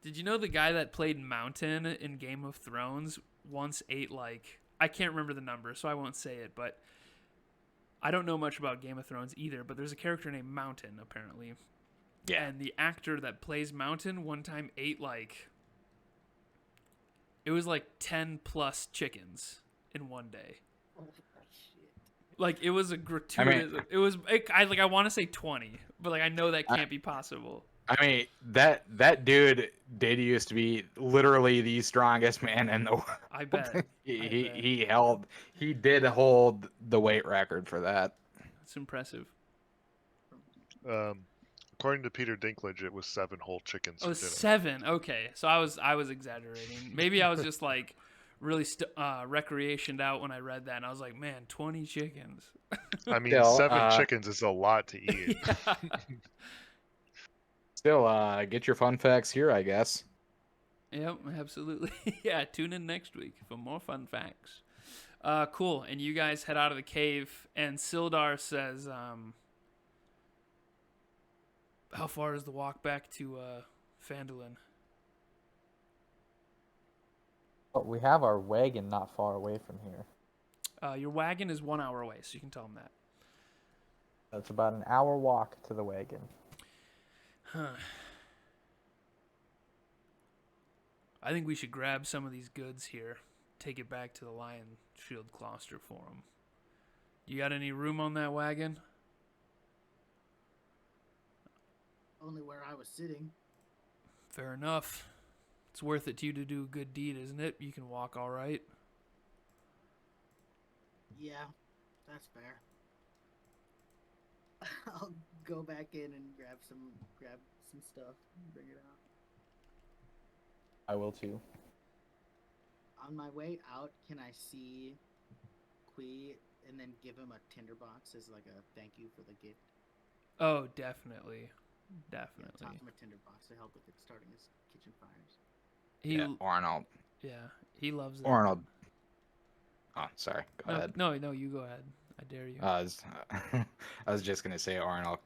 Did you know the guy that played Mountain in Game of Thrones once ate like, I can't remember the number, so I won't say it, but I don't know much about Game of Thrones either, but there's a character named Mountain, apparently.
Yeah.
And the actor that plays Mountain one time ate like, it was like 10 plus chickens in one day.
Oh, shit.
Like it was a gratuitous. I want to say 20, but like I know that can't be possible.
I mean, that dude did used to be literally the strongest man in the world.
I bet.
He did hold the weight record for that.
It's impressive.
According to Peter Dinklage, it was 7 whole chickens
Oh,
for dinner.
7. Okay, so I was exaggerating. Maybe I was just like really recreationed out when I read that, and I was like, man, 20 chickens.
I mean,
Still,
7 chickens is a lot to eat.
Yeah.
Still, get your fun facts here, I guess.
Yep, absolutely. Yeah, tune in next week for more fun facts. Cool. And you guys head out of the cave, and Sildar says, how far is the walk back to Phandalin?
But we have our wagon not far away from here.
Your wagon is 1 hour away, so you can tell him that.
That's about an hour walk to the wagon.
Huh. I think we should grab some of these goods here, take it back to the Lion Shield Cloister for them. You got any room on that wagon?
Only where I was sitting.
Fair enough. It's worth it to you to do a good deed, isn't it? You can walk all right.
Yeah, that's fair. I'll go back in and grab some stuff and bring it out.
I will too.
On my way out, can I see Kui and then give him a tinderbox as like a thank you for the gift?
Oh, definitely.
Yeah,
Definitely.
toss him a tinderbox to help with it starting his kitchen fires.
He,
Arnold.
yeah, he loves that.
Arnold. Oh, sorry. Go ahead.
No, you go ahead. I dare you.
I was just gonna say Arnold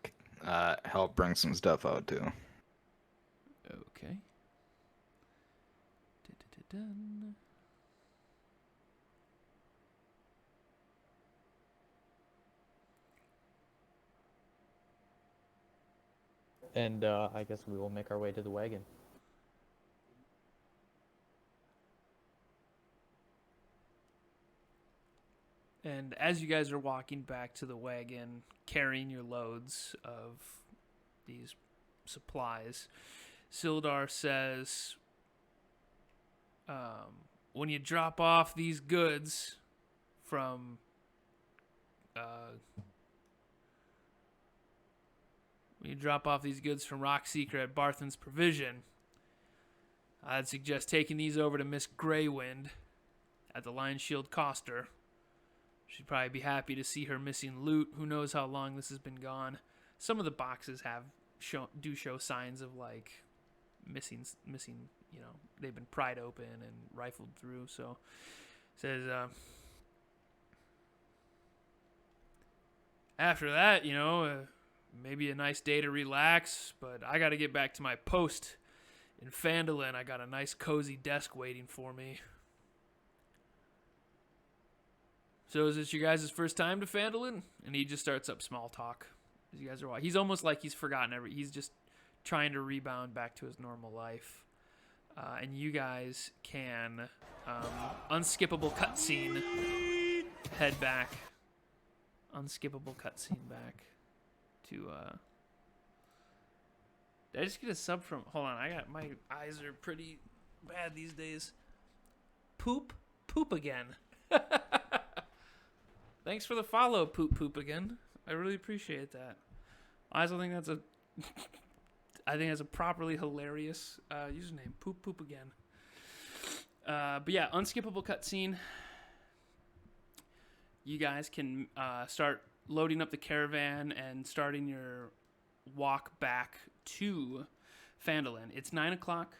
help bring some stuff out too.
Okay. Dun.
And I guess we will make our way to the wagon.
And as you guys are walking back to the wagon, carrying your loads of these supplies, Sildar says, when you drop off these goods from when you drop off these goods from Rockseeker at Barthen's Provision, I'd suggest taking these over to Miss Greywind at the Lion Shield Coster. She'd probably be happy to see her missing loot. Who knows how long this has been gone. Some of the boxes do show signs of like missing, you know, they've been pried open and rifled through. So it says after that, you know, maybe a nice day to relax, but I got to get back to my post in Phandalin. I got a nice cozy desk waiting for me. So is this your guys' first time to Phandalin? And he just starts up small talk. As you guys are watching. He's almost like he's forgotten he's just trying to rebound back to his normal life. And you guys can unskippable cutscene head back. Unskippable cutscene back to did I just get a sub from hold on, my eyes are pretty bad these days. Poop again. Thanks for the follow, poop again. I really appreciate that. I also think that's a properly hilarious username. Poop again. But yeah, unskippable cutscene. You guys can start loading up the caravan and starting your walk back to Phandalin. It's 9 o'clock.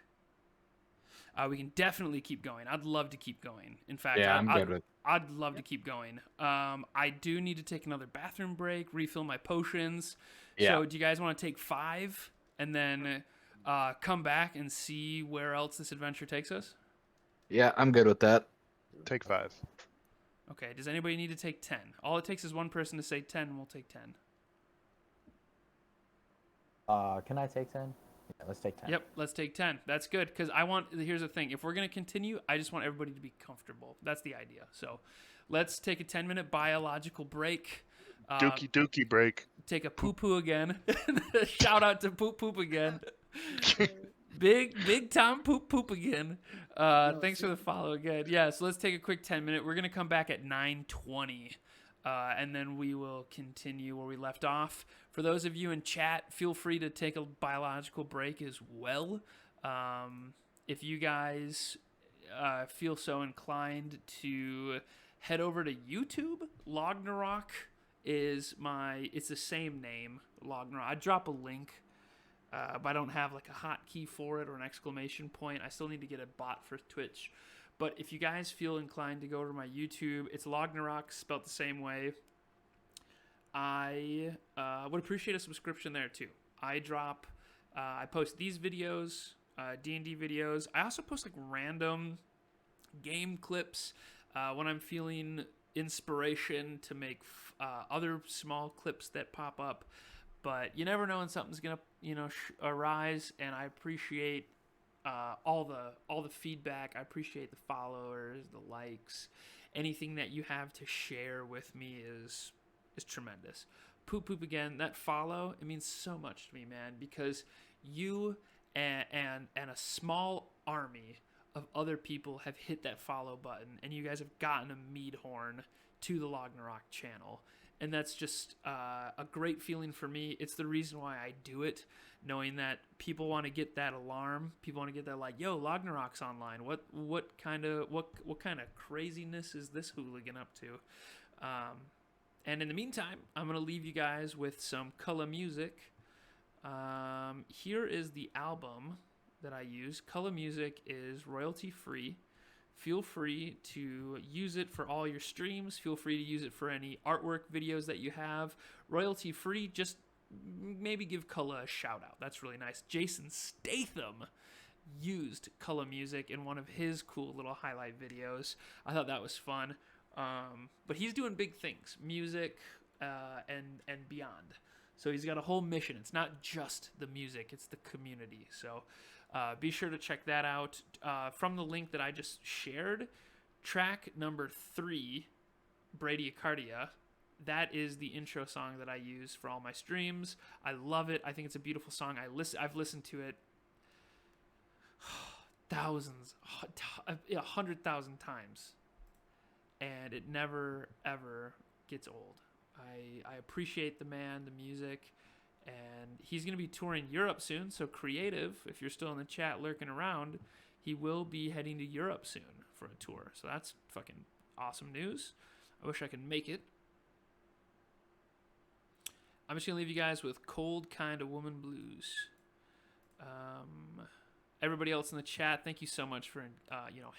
We can definitely keep going. I'd love to keep going. In fact,
Yeah, I'm good with.
I'd love to keep going. I do need to take another bathroom break, refill my potions.
Yeah.
So do you guys want to take 5 and then come back and see where else this adventure takes us?
Yeah, I'm good with that.
Take 5.
Okay, does anybody need to take 10? All it takes is one person to say 10, and we'll take 10.
Can I take 10? Yeah, let's take 10.
Yep, let's take 10. That's good, because here's the thing. If we're going to continue, I just want everybody to be comfortable. That's the idea. So let's take a 10-minute biological break.
Dookie break.
Take a poo-poo again. Shout out to poop again. Big time poop again. Thanks for the follow again. Yeah, so let's take a quick 10-minute. We're going to come back at 9:20. And then we will continue where we left off. For those of you in chat, feel free to take a biological break as well. If you guys feel so inclined to head over to YouTube, Lognarok it's the same name, Lognarok. I drop a link, but I don't have like a hotkey for it or an exclamation point. I still need to get a bot for Twitch. But if you guys feel inclined to go over to my YouTube, it's Lognarok, spelled the same way. I would appreciate a subscription there too. I post these videos, D&D videos. I also post like random game clips when I'm feeling inspiration to make other small clips that pop up. But you never know when something's gonna arise, and I appreciate all the feedback. I appreciate the followers, the likes, anything that you have to share with me is tremendous. Poop again, that follow, it means so much to me, man, because you and a small army of other people have hit that follow button, and you guys have gotten a mead horn to the Lognarok channel. And that's just a great feeling for me. It's the reason why I do it, knowing that people want to get that alarm. People want to get that like, yo, Lognarok's online. What kind of craziness is this hooligan up to? And in the meantime, I'm gonna leave you guys with some color music. Here is the album that I use. Color music is royalty free. Feel free to use it for all your streams. Feel free to use it for any artwork videos that you have. Royalty free, just maybe give Cullen a shout out. That's really nice. Jason Statham used color music in one of his cool little highlight videos. I thought that was fun. But he's doing big things, music and beyond. So he's got a whole mission. It's not just the music, it's the community. So be sure to check that out. From the link that I just shared, track number 3, Bradyacardia, that is the intro song that I use for all my streams. I love it. I think it's a beautiful song. I've listened to it thousands, 100,000 times, and it never ever gets old. I appreciate the man, the music, And he's going to be touring Europe soon. So Creative, if you're still in the chat lurking around, he will be heading to Europe soon for a tour. So that's fucking awesome news. I wish I could make it. I'm just going to leave you guys with Cold Kind of Woman Blues. Everybody else in the chat, thank you so much for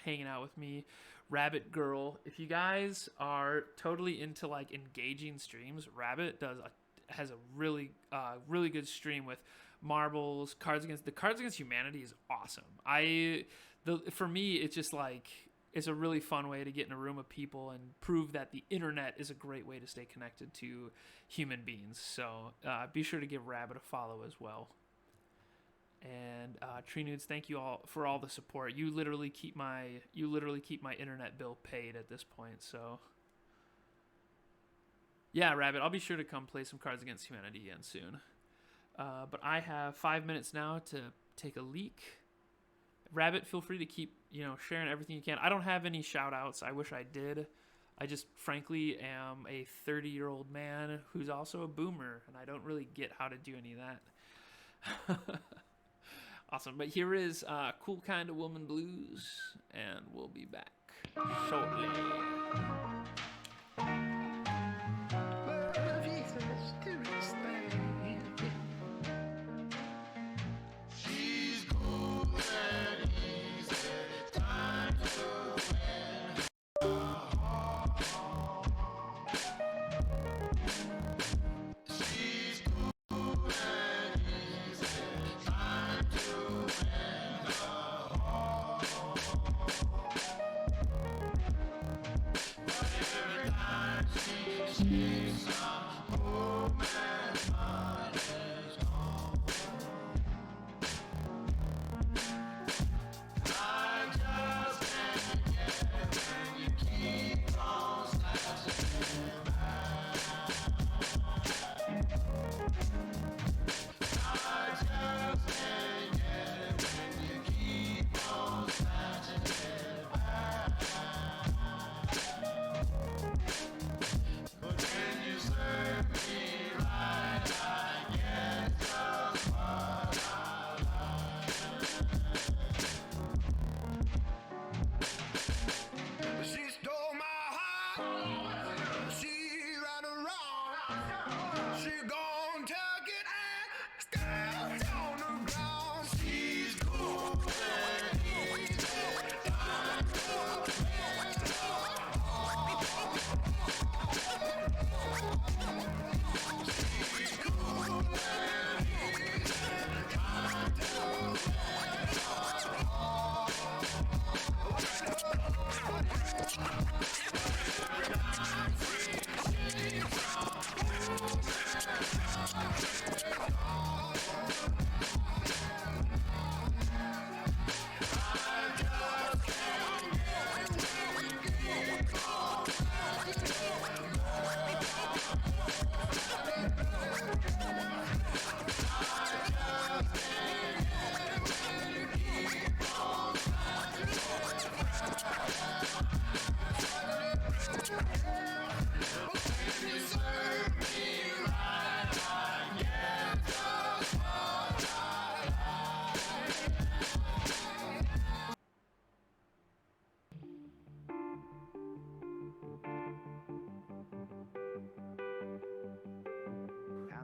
hanging out with me. Rabbit Girl, if you guys are totally into like engaging streams, Rabbit has a really good stream with marbles, Cards Against Humanity is awesome. For me, it's just like it's a really fun way to get in a room of people and prove that the internet is a great way to stay connected to human beings. So be sure to give Rabbit a follow as well. And Tree Nudes, thank you all for all the support. You literally keep my internet bill paid at this point. So yeah, Rabbit, I'll be sure to come play some Cards Against Humanity again soon. But I have 5 minutes now to take a leak. Rabbit, feel free to keep sharing everything you can. I don't have any shout outs. I wish I did. I just frankly am a 30-year-old man who's also a boomer, and I don't really get how to do any of that. Awesome. But here is Cool Kind of Woman Blues, and we'll be back shortly.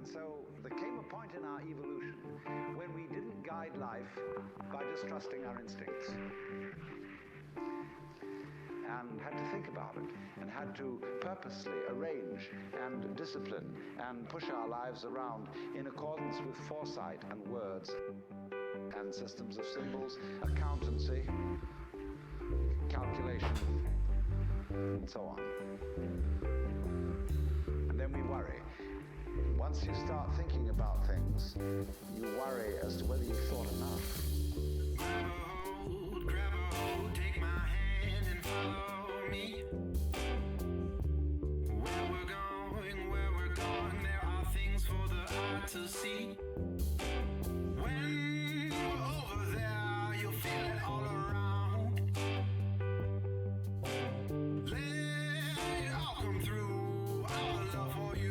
And so there came a point in our evolution when we didn't guide life by distrusting our instincts, and had to think about it, and had to purposely arrange and discipline and push our lives around in accordance with foresight and words and systems of symbols, accountancy, calculation, and so on. And then we worry. Once you start thinking about things, you worry as to whether you've thought enough.
Grab a hold, take my hand and follow me. Where we're going, there are things for the eye to see. When we're over there, you'll feel it all around. Let it all come through, our love for you.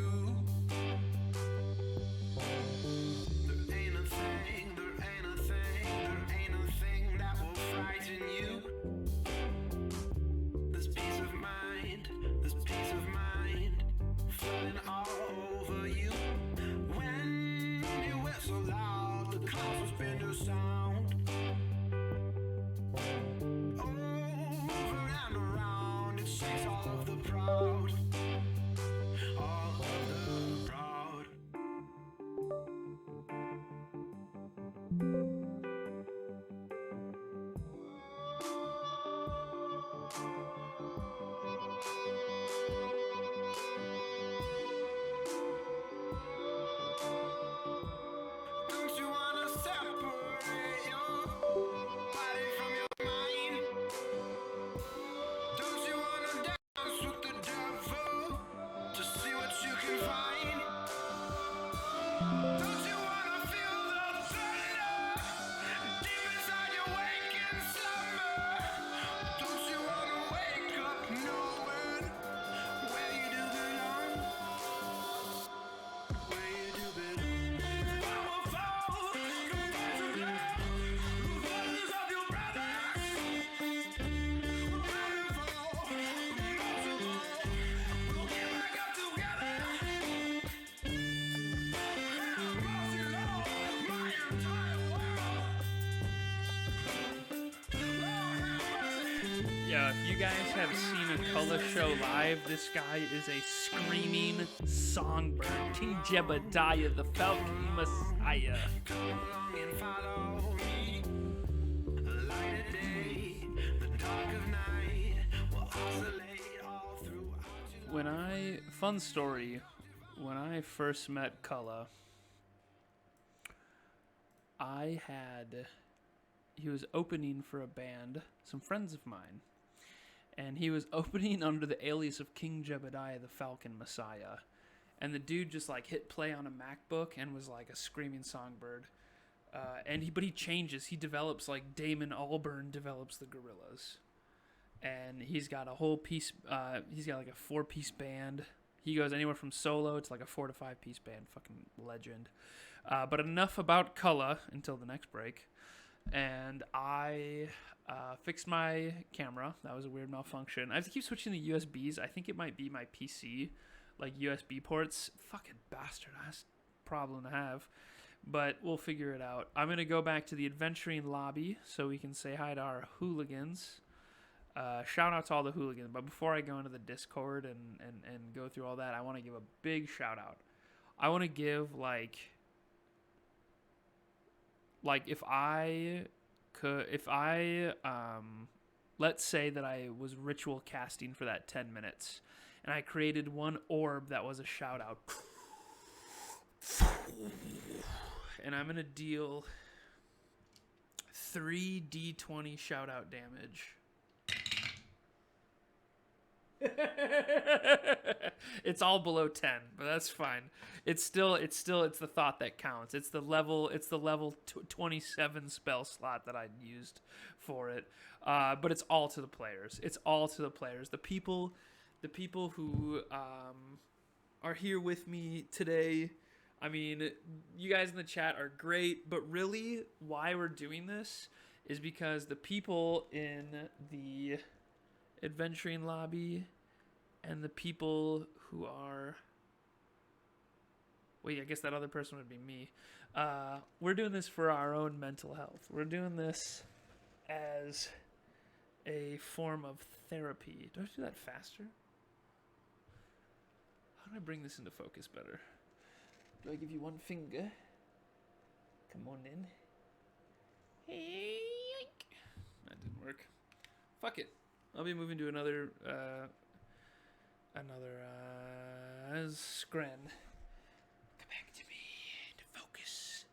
out. All of the proud. Don't you wanna separate your body from your mind? Don't you wanna dance with the devil to see what you can find? Don't you wanna feel the thunder deep inside your waking slumber? Don't you wanna wake up knowing where you do belong? Where you do belong? Powerful, compassionate, the voices of your brothers. We'll get back up together. Have mercy, Lord, my entire world. Lord, have mercy.
Yeah, if you guys have seen a color show live, this guy is a screaming songbird. King Jebediah, the Falcon Messiah.
Come along and follow me. The light of day, the dark of night will oscillate all throughout your
Fun story, when I first met Cullen, he was opening for a band, some friends of mine, and he was opening under the alias of King Jebediah, the Falcon Messiah, and the dude just like hit play on a MacBook and was like a screaming songbird, but he changes, he develops like Damon Albarn develops the Gorillaz, and he's got a whole piece, he's got like a 4-piece band. He goes anywhere from solo to like a 4 to 5-piece band, fucking legend. But enough about Cullen until the next break. And I fixed my camera. That was a weird malfunction. I have to keep switching the USBs. I think it might be my PC, like USB ports. Fucking bastard. That's a problem to have. But we'll figure it out. I'm going to go back to the adventuring lobby so we can say hi to our hooligans. Shout out to all the hooligans. But before I go into the Discord and go through all that, I want to give a big shout out. I want to give like if I let's say that I was ritual casting for that 10 minutes and I created one orb that was a shout out, and I'm gonna deal 3d20 shout out damage. It's all below 10, but that's fine. It's the thought that counts. It's the level 27 spell slot that I used for it. But it's all to the players. It's all to the players. The people who are here with me today. I mean, you guys in the chat are great, but really why we're doing this is because the people in the adventuring lobby and the people who are I guess that other person would be me. We're doing this for our own mental health. We're doing this as a form of therapy. Do I have to do that faster? How do I bring this into focus better? Do I give you one finger? Come on in. Hey, yoink. That didn't work. Fuck it. I'll be moving to another scren. Come back to me to focus.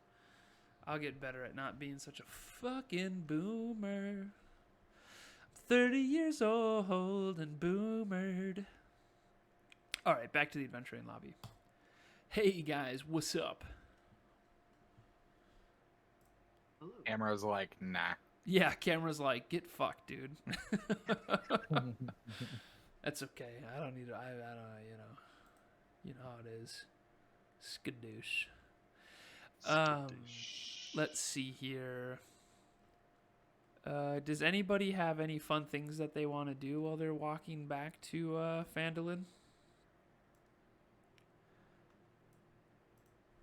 I'll get better at not being such a fucking boomer. I'm 30 years old and boomered. Alright, back to the adventuring lobby. Hey guys, what's up?
Hello.
Camera's like, nah.
Yeah, camera's like, get fucked, dude. That's okay. I don't need to, I don't, you know how it is. Skadoosh. Let's see here. Does anybody have any fun things that they want to do while they're walking back to Phandalin?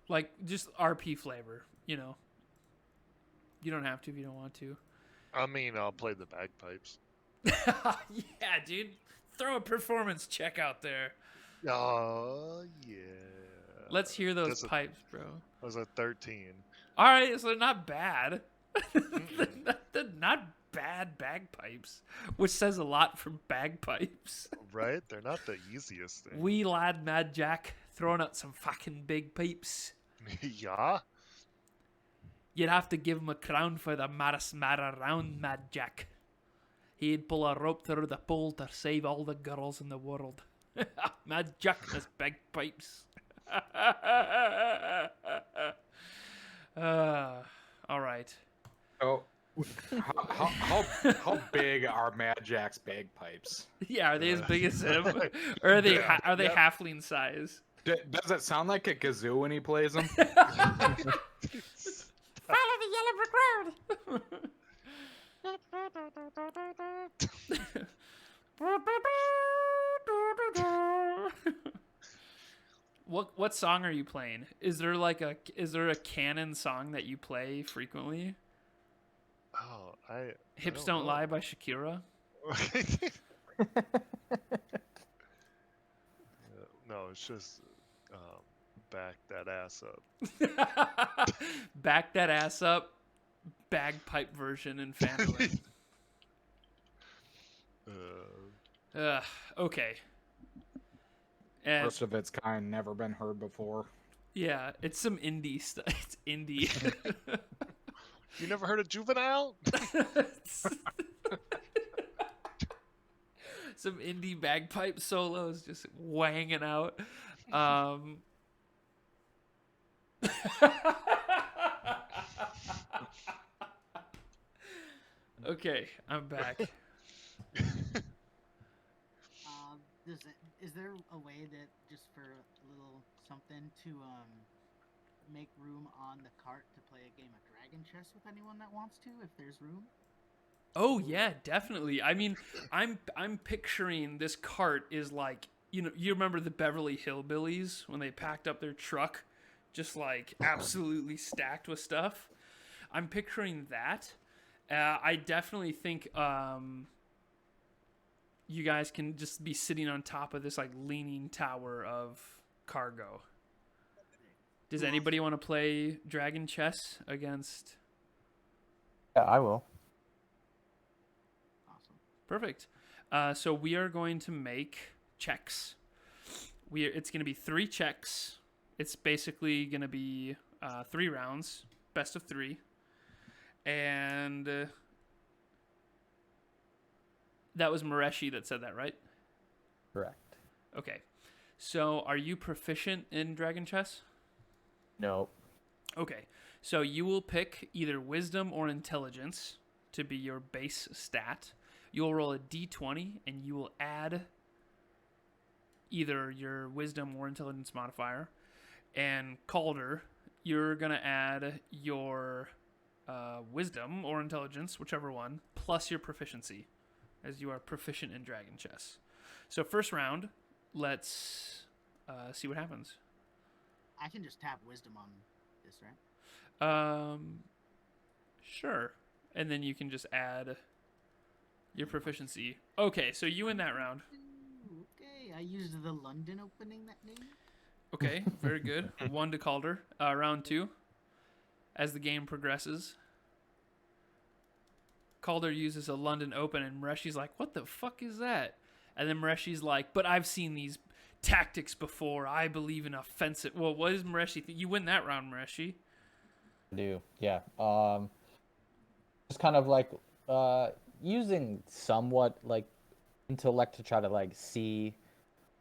Like, just RP flavor, you know. You don't have to if you don't want to.
I mean, I'll play the bagpipes.
Yeah, dude. Throw a performance check out there.
Oh yeah.
Let's hear those
That's a-
pipes, bro.
That was a 13.
All right, so they're not bad. They're not bad bagpipes, which says a lot for bagpipes.
Right? They're not the easiest thing.
Wee lad, Mad Jack, throwing out some fucking big pipes.
Yeah.
You'd have to give him a crown for the maddest man around, Mad Jack. He'd pull a rope through the pole to save all the girls in the world. Mad Jack and his bagpipes. All right.
Oh, how big are Mad Jack's bagpipes?
Yeah, are they as big as him, or are they
Yeah.
are they halfling size?
Does it sound like a kazoo when he plays them?
Follow the yellow brick road. What song are you playing? Is there a canon song that you play frequently?
Oh, I
Hips Don't Lie by Shakira?
No, it's just back that ass up.
Back that ass up, bagpipe version in Phandelver. Okay. And
First of its kind, never been heard before.
yeah, it's some indie stuff. It's indie.
You never heard of Juvenile?
Some indie bagpipe solos just wanging out. Okay, I'm back.
Is there a way that just for a little something to make room on the cart to play a game of Dragon Chess with anyone that wants to, if there's room?
Oh yeah, definitely. I mean, I'm picturing this cart is like, you remember the Beverly Hillbillies when they packed up their truck, just like absolutely stacked with stuff. I'm picturing that. I definitely think you guys can just be sitting on top of this like leaning tower of cargo. Does anybody want to play Dragon Chess against?
Yeah, I will.
Awesome.
Perfect. So we are going to make checks. It's going to be 3 checks. It's basically going to be 3 rounds, best of 3. And that was Mireshi that said that, right?
Correct.
Okay. So are you proficient in Dragon Chess?
No.
Okay. So you will pick either Wisdom or Intelligence to be your base stat. You'll roll a d20 and you will add either your Wisdom or Intelligence modifier. And Caulder, you're going to add your Wisdom or Intelligence, whichever one, plus your proficiency, as you are proficient in Dragon Chess. So first round, let's see what happens.
I can just tap Wisdom on this, right?
Sure. And then you can just add your proficiency. Okay, so you win that round.
Ooh, okay, I used the London opening that name.
Okay, very good. 1 to Caulder. Round 2. As the game progresses, Caulder uses a London Open, and Mireshi's like, "What the fuck is that?" And then Mireshi's like, "But I've seen these tactics before. I believe in offensive." Well, what does Mireshi think? You win that round, Mireshi.
I do. Yeah. Just kind of like using somewhat like intellect to try to like see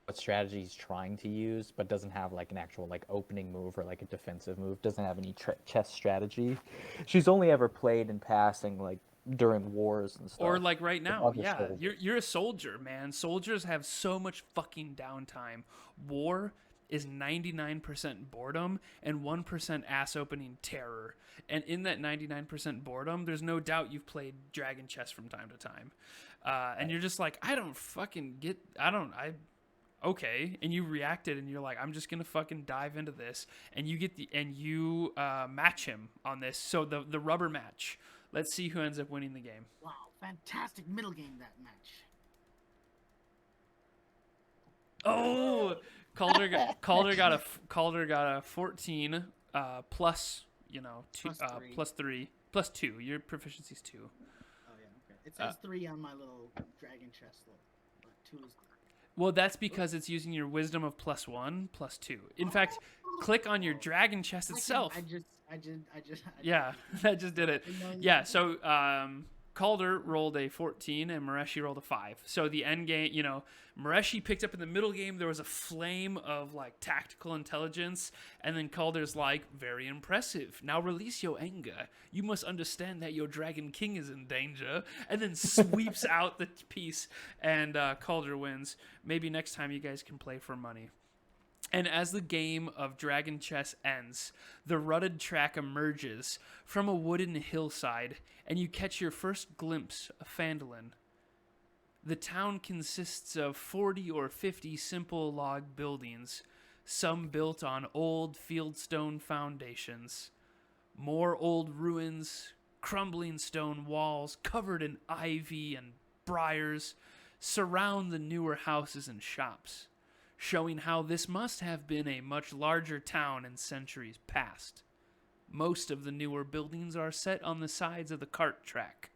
what strategy he's trying to use, but doesn't have like an actual like opening move or like a defensive move. Doesn't have any chess strategy. She's only ever played in passing like during wars and stuff.
Or like right now,
other
yeah.
soldiers.
You're a soldier, man. Soldiers have so much fucking downtime. War is 99% boredom and 1% ass-opening terror. And in that 99% boredom, there's no doubt you've played Dragon Chess from time to time. And you're just like, I don't fucking get... Okay. And you reacted and you're like, I'm just going to fucking dive into this. And you get you match him on this. So the rubber match. Let's see who ends up winning the game.
Wow, fantastic middle game that match.
Oh, Calder got a 14 plus, two,
Plus 3.
plus 2. Your proficiency's 2.
Oh yeah, okay. It says 3 on my little dragon chest though, but 2 is.
Well, that's because it's using your wisdom of plus 1, plus 2. In fact, click on your dragon chest itself.
I just.
Yeah, that just did it. Yeah, so Calder rolled a 14 and Mireshi rolled a 5. So the end game, Mireshi picked up in the middle game. There was a flame of like tactical intelligence, and then Calder's like, very impressive. Now release your anger. You must understand that your Dragon King is in danger, and then sweeps out the piece, and Calder wins. Maybe next time you guys can play for money. And as the game of Dragon Chess ends, the rutted track emerges from a wooden hillside, and you catch your first glimpse of Phandalin. The town consists of 40 or 50 simple log buildings, some built on old fieldstone foundations. More old ruins, crumbling stone walls covered in ivy and briars surround the newer houses and shops, showing how this must have been a much larger town in centuries past. Most of the newer buildings are set on the sides of the cart track,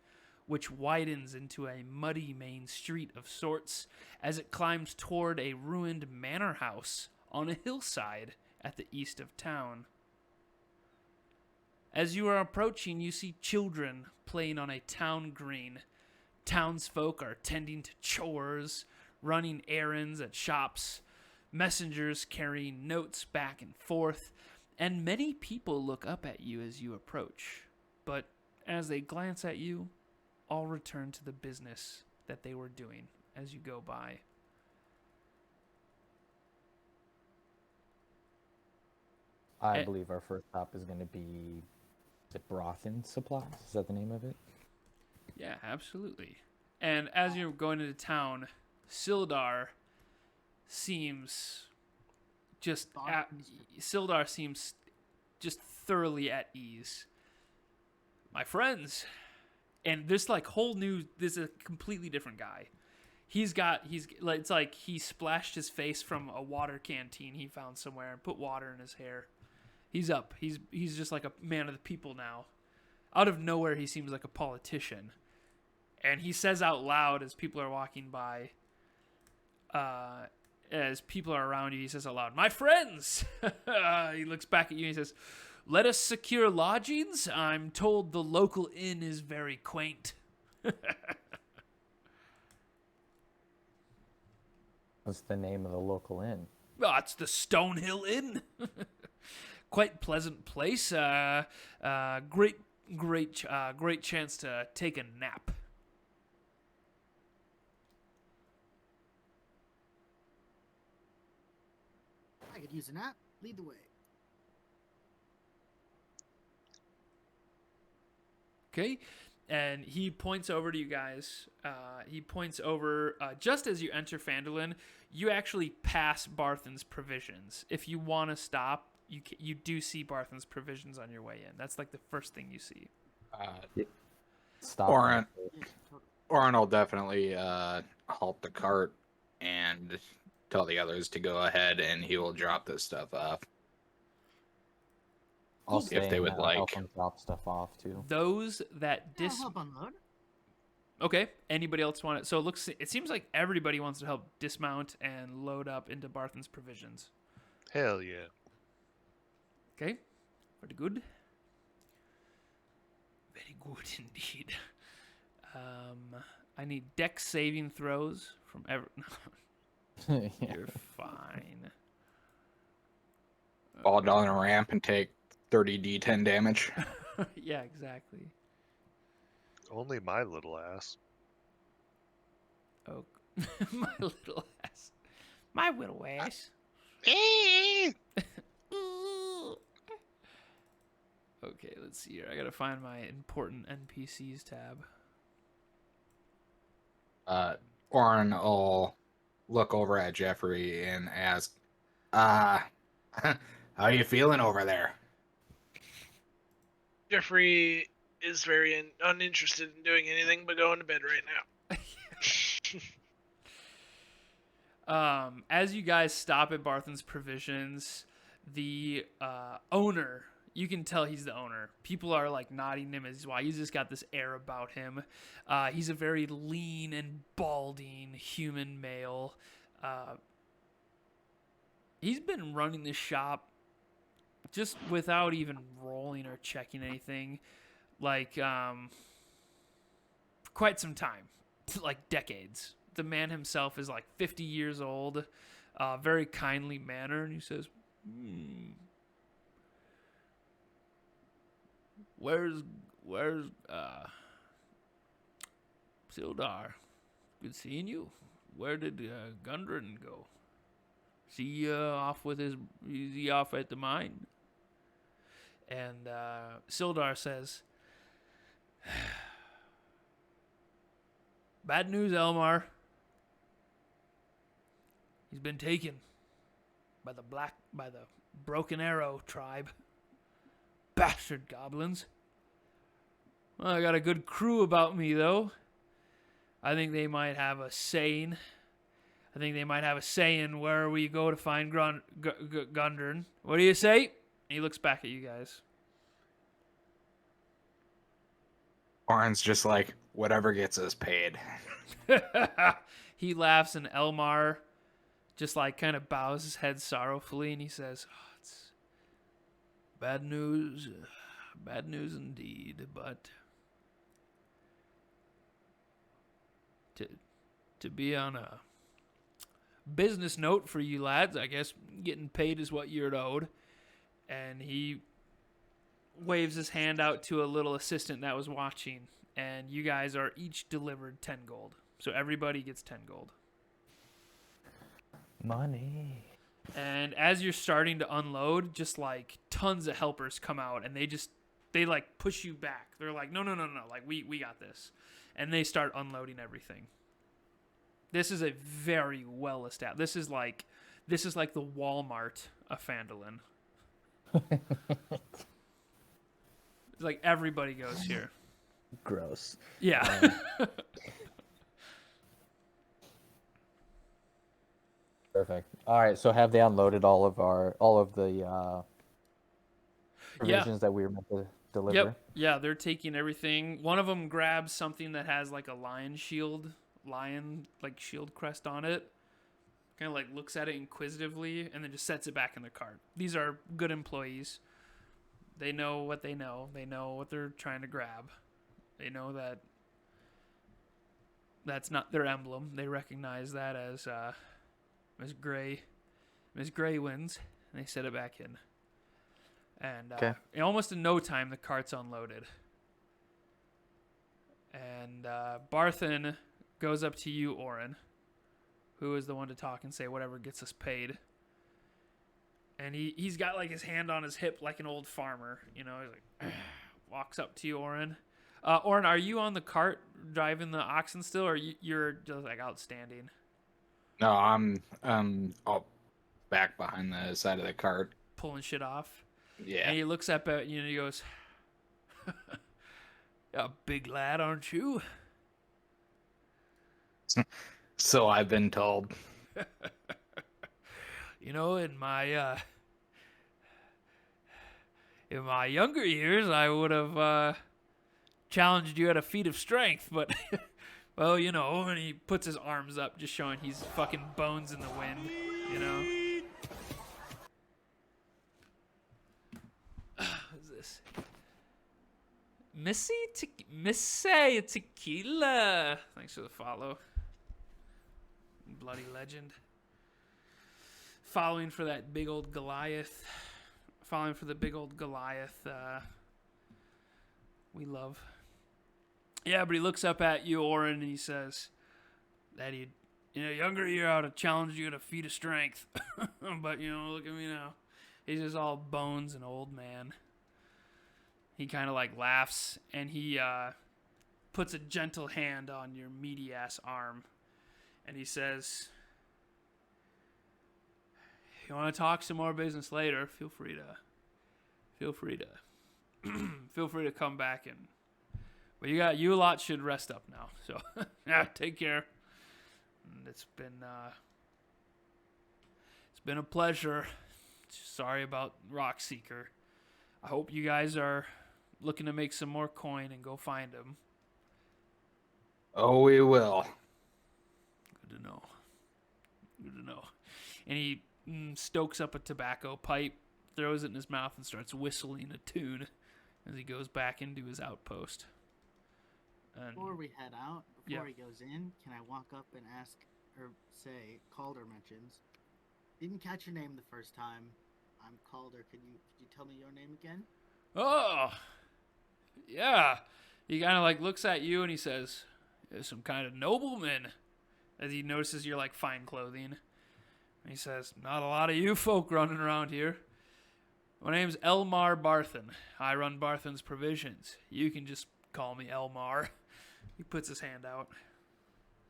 which widens into a muddy main street of sorts as it climbs toward a ruined manor house on a hillside at the east of town. As you are approaching, you see children playing on a town green. Townsfolk are tending to chores, running errands at shops, messengers carrying notes back and forth, and many people look up at you as you approach. But as they glance at you, all return to the business that they were doing as you go by.
I believe our first stop is going to be the Brothen Supplies. Is that the name of it?
Yeah, absolutely. And as you're going into town, Sildar seems just thoroughly at ease. My friends, and this this is a completely different guy. It's like he splashed his face from a water canteen he found somewhere and put water in his hair. He's up. He's just like a man of the people now. Out of nowhere, he seems like a politician. And he says out loud as people are walking by, as people are around you, he says out loud, "My friends!" He looks back at you and he says, "Let us secure lodgings. I'm told the local inn is very quaint."
What's the name of the local inn?
Oh, it's the Stonehill Inn. Quite pleasant place. Great chance to take a nap.
I could use a nap. Lead the way.
Okay, and he points over to you guys. He points over just as you enter Phandalin. You actually pass Barthen's provisions. If you want to stop, you do see Barthen's provisions on your way in. That's like the first thing you see.
Stop.
Orin will definitely halt the cart and tell the others to go ahead, and he will drop this stuff off.
I'll stay
if they would
and
like.
help them drop stuff off too.
Those that
I'll help unload.
Okay. Anybody else want it? So it seems like everybody wants to help dismount and load up into Barthen's provisions.
Hell yeah.
Okay. Very good. Very good indeed. I need dex saving throws from
Yeah.
You're fine.
Fall down a ramp and take 30 d10 damage.
Yeah, exactly.
Only my little ass.
Oh, my little ass. My little ass. Okay, let's see here. I gotta find my important NPCs tab.
Orin will look over at Jeffery and ask, how you feeling over there?
Jeffrey is very uninterested in doing anything but going to bed right now.
As you guys stop at Barthen's Provisions, the owner, you can tell he's the owner. People are like nodding him as why. He's just got this air about him. He's a very lean and balding human male. He's been running the shop just without even rolling or checking anything, like quite some time, like decades. The man himself is like 50 years old, very kindly manner, and he says, Where's Sildar? Good seeing you. Where did Gundren go? Is he off with his? Is he off at the mine? And Sildar says, "Bad news, Elmar. He's been taken by the Broken Arrow tribe. Bastard goblins. Well, I got a good crew about me, though. I think they might have a saying. Where we go to find Gundren. What do you say?" And he looks back at you guys.
Orin's just like, whatever gets us paid.
He laughs, and Elmar just like kind of bows his head sorrowfully, and he says, "It's bad news indeed, but to be on a business note for you lads, I guess getting paid is what you're owed." And he waves his hand out to a little assistant that was watching, and you guys are each delivered 10 gold. So everybody gets 10 gold.
Money.
And as you're starting to unload, just like tons of helpers come out, and they like push you back. They're like, no, like we got this. And they start unloading everything. This is a very well established. This is like the Walmart of Phandalin. It's like everybody goes here.
Gross.
Yeah.
Perfect. All right. So have they unloaded all of the provisions that we were meant to deliver?
Yep. Yeah, they're taking everything. One of them grabs something that has like a lion shield crest on it. Kind of like looks at it inquisitively and then just sets it back in the cart. These are good employees. They know what they know. They know what they're trying to grab. They know that that's not their emblem. They recognize that as Miss Gray wins. And they set it back in. And almost in no time, the cart's unloaded. And Barthen goes up to you, Orin, who is the one to talk and say whatever gets us paid. And he's got like his hand on his hip like an old farmer, you know. He's like, walks up to you, Orin. Orin, are you on the cart driving the oxen still, or you're just like outstanding?
No, I'm back behind the side of the cart,
pulling shit off.
Yeah.
And he looks up at you and he goes, "A big lad, aren't you?"
So I've been told.
You know, in my younger years, I would have challenged you at a feat of strength, but well, you know. And he puts his arms up, just showing he's fucking bones in the wind, you know. Who's this? Missy Tequila. Thanks for the follow. Bloody legend. Following for that big old Goliath. We love. Yeah, but he looks up at you, Orin, and he says that younger year I would have challenged you at a feat of strength. But, you know, look at me now. He's just all bones and old man. He kind of like laughs, and he puts a gentle hand on your meaty ass arm, and he says, "You want to talk some more business later? Feel free to come back but you lot should rest up now. So yeah, take care. And it's been It's been a pleasure. Sorry about Rockseeker. I hope you guys are looking to make some more coin and go find him.
Oh, we will.
Good to know. Good to know. And he stokes up a tobacco pipe, throws it in his mouth, and starts whistling a tune as he goes back into his outpost. And
Before we head out, before
Yeah.
he goes in, can I walk up and ask, or say, Calder mentions, didn't catch your name the first time. I'm Calder. Could you tell me your name again?
Oh, yeah. He kind of like looks at you and he says, "You're some kind of nobleman," as he notices you're like fine clothing. And he says, "Not a lot of you folk running around here. My name's Elmar Barthen. I run Barthen's Provisions. You can just call me Elmar." He puts his hand out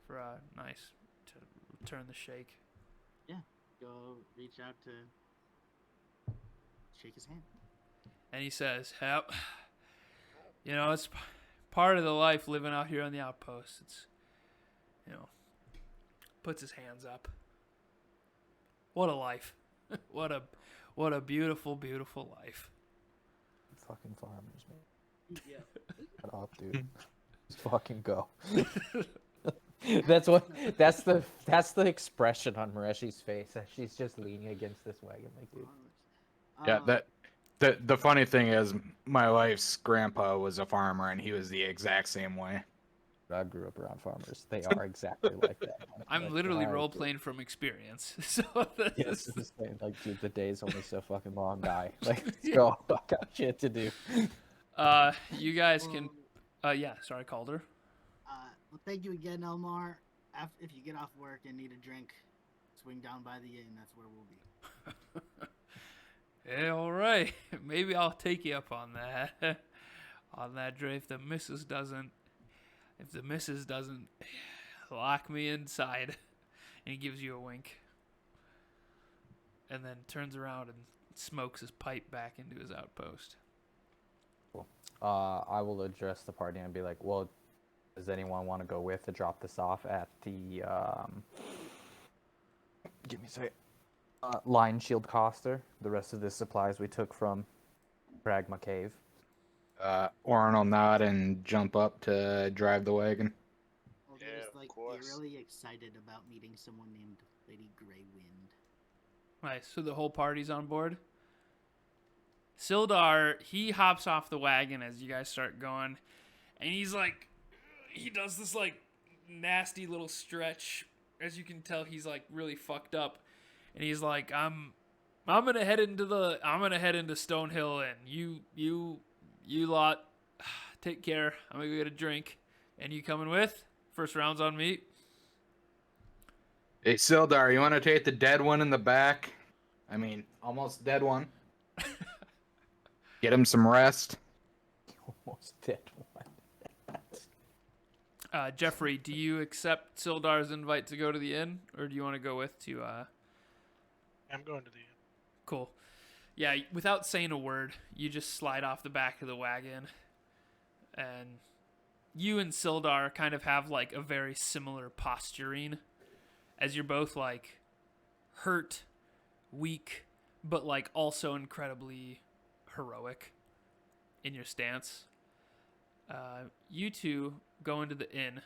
for a nice to return the shake.
Go reach out to shake his hand.
And he says, "Yep, you know, it's part of the life living out here on the outpost. It's, you know," puts his hands up. What a life. What a beautiful, beautiful life.
Fucking farmers, man.
Yeah.
Shut up, dude. Just fucking go. That's the expression on Mireshi's face as she's just leaning against this wagon, like, dude.
Yeah, the funny thing is, my wife's grandpa was a farmer, and he was the exact same way.
I grew up around farmers. They are exactly like that.
I'm
Like,
literally
alright,
role
dude.
playing from experience. So this
Yes,
is-
just saying, like, dude, the day's only so fucking long, guy. Like, let's go. I got shit to do.
you guys can. Yeah. Sorry, Calder.
Well, thank you again, Elmar. If you get off work and need a drink, swing down by the inn. That's where we'll be.
Yeah, all right. Maybe I'll take you up on that. On that, Dre. If the missus doesn't lock me inside, and he gives you a wink, and then turns around and smokes his pipe back into his outpost.
I will address the party and be like, well, does anyone want to go with to drop this off at the, give me a second, Line Shield Coster? The rest of the supplies we took from Pragma Cave.
Orin will nod and jump up to drive the wagon.
Well,
Yeah,
just
of
like
course.
eerily excited about meeting someone named Lady Greywind.
Nice. So the whole party's on board. Sildar, he hops off the wagon as you guys start going, and he does this like nasty little stretch. As you can tell, he's like really fucked up, and he's like, I'm gonna head into Stonehill, and you lot take care. I'm gonna go get a drink, and you coming with? First round's on me.
Hey, Sildar, you want to take the dead one in the back? I mean, almost dead one. Get him some rest.
Almost dead one.
Jeffrey, do you accept Sildar's invite to go to the inn, or do you want to go with to?
I'm going to the inn.
Cool. Yeah, without saying a word, you just slide off the back of the wagon, and you and Sildar kind of have like a very similar posturing, as you're both like hurt, weak, but like also incredibly heroic in your stance. You two go into the inn,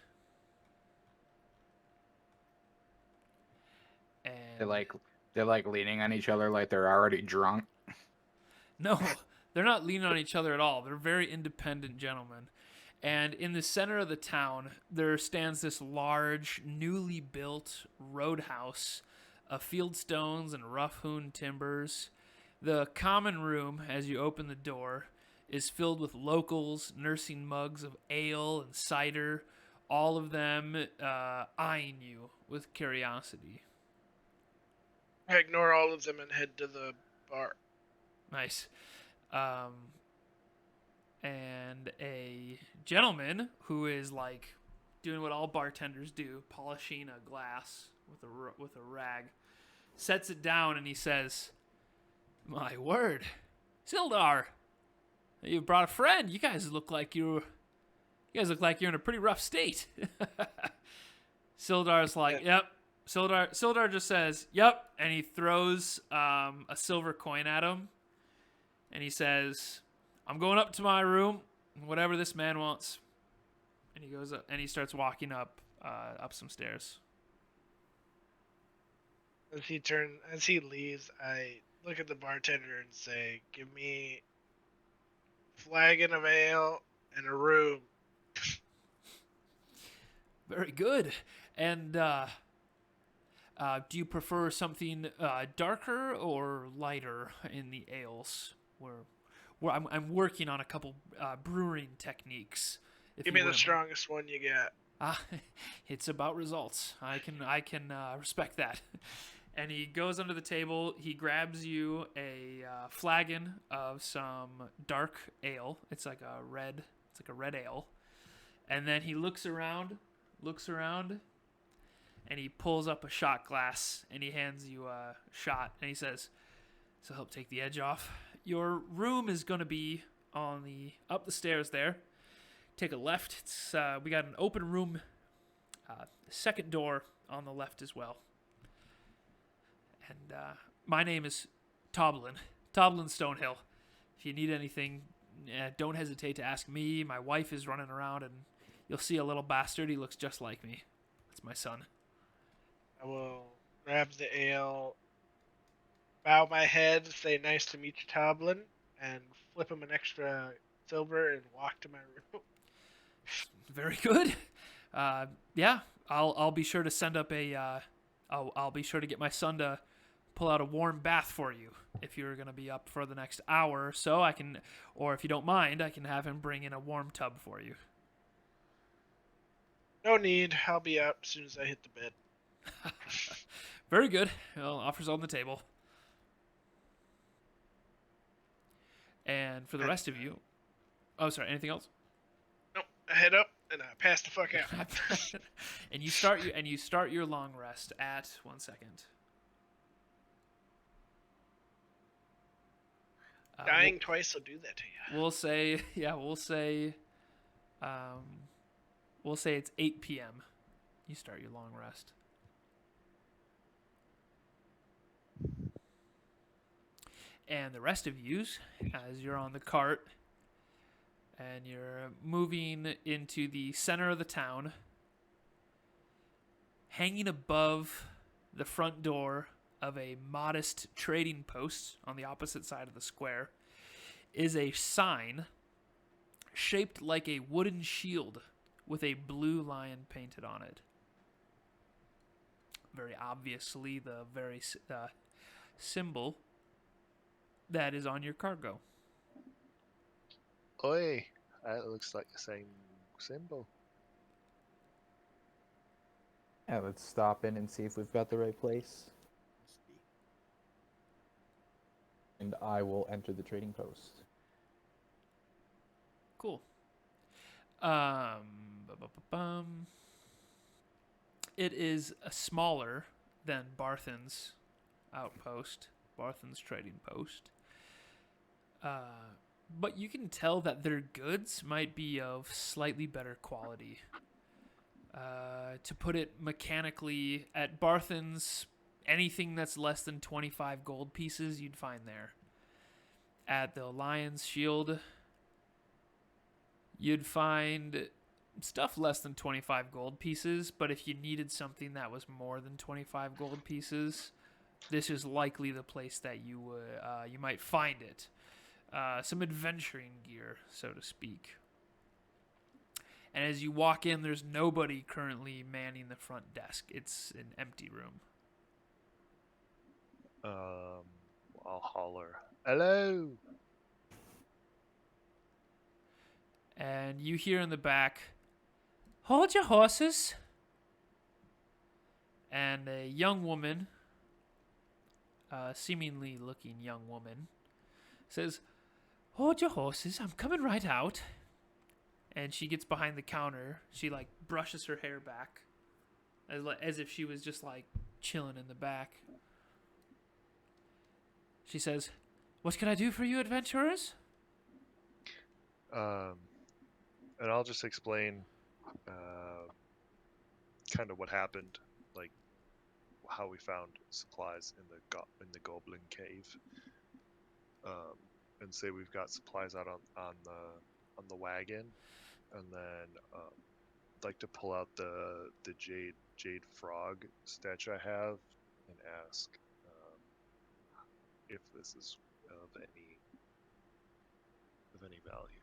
and
They're like leaning on each other like they're already drunk.
no, they're not leaning on each other at all. They're very independent gentlemen. And in the center of the town, there stands this large, newly built roadhouse of fieldstones and rough-hewn timbers. The common room, as you open the door, is filled with locals nursing mugs of ale and cider, all of them eyeing you with curiosity.
I ignore all of them and head to the bar.
Nice. And a gentleman who is like doing what all bartenders do, polishing a glass with a rag, sets it down and he says, "My word, Sildar, you brought a friend. You guys look like you're in a pretty rough state." Sildar's like, "Yep, Sildar just says, "Yep," and he throws a silver coin at him, and he says, "I'm going up to my room, whatever this man wants." And he goes up, and he starts walking up some stairs.
As he leaves, I look at the bartender and say, "Give me a flagon of ale and a room."
Very good. And do you prefer something darker or lighter in the ales? I'm working on a couple brewing techniques.
Give me the strongest one you got.
It's about results. I can respect that. And he goes under the table. He grabs you a flagon of some dark ale. It's like a red ale. And then he looks around, and he pulls up a shot glass and he hands you a shot. And he says, "This will help take the edge off. Your room is gonna be up the stairs there. Take a left. It's we got an open room, second door on the left as well. And my name is Phadalin Stonehill. If you need anything, don't hesitate to ask me. My wife is running around, and you'll see a little bastard. He looks just like me. That's my son."
I will grab the ale, bow my head, say "Nice to meet you, Toblin," and flip him an extra silver and walk to my room.
Very good. Yeah, I'll be sure to send up I'll be sure to get my son to pull out a warm bath for you if you're gonna be up for the next hour or so. Or if you don't mind, I can have him bring in a warm tub for you.
No need. I'll be up as soon as I hit the bed.
Very good. Well, offers on the table. And for the rest of you, oh, sorry, anything else?
Nope. I head up and I pass the fuck out.
And you start your long rest at 1 second.
Dying twice will do that to you.
We'll say it's 8 p.m. You start your long rest. And the rest of yous, as you're on the cart and you're moving into the center of the town, hanging above the front door of a modest trading post on the opposite side of the square is a sign shaped like a wooden shield with a blue lion painted on it. Very obviously the very symbol that is on your cargo.
Oi, that looks like the same symbol.
Yeah, let's stop in and see if we've got the right place. And I will enter the trading post.
Cool. It is smaller than Barthen's outpost, Barthen's trading post. But you can tell that their goods might be of slightly better quality. To put it mechanically, at Barthen's, anything that's less than 25 gold pieces, you'd find there. At the Lion's Shield, you'd find stuff less than 25 gold pieces, but if you needed something that was more than 25 gold pieces, this is likely the place that you might find it. Some adventuring gear, so to speak. And as you walk in, there's nobody currently manning the front desk. It's an empty room.
I'll holler, "Hello!"
And you hear in the back, "Hold your horses." And a young woman, seemingly looking young woman, says, "Hold your horses, I'm coming right out." And she gets behind the counter. She brushes her hair back as if she was just chilling in the back. She says, "What can I do for you, adventurers?"
And I'll just explain kind of what happened. how we found supplies in the goblin cave, and say we've got supplies out on the wagon, and then I'd like to pull out the jade frog statue I have and ask if this is of any value.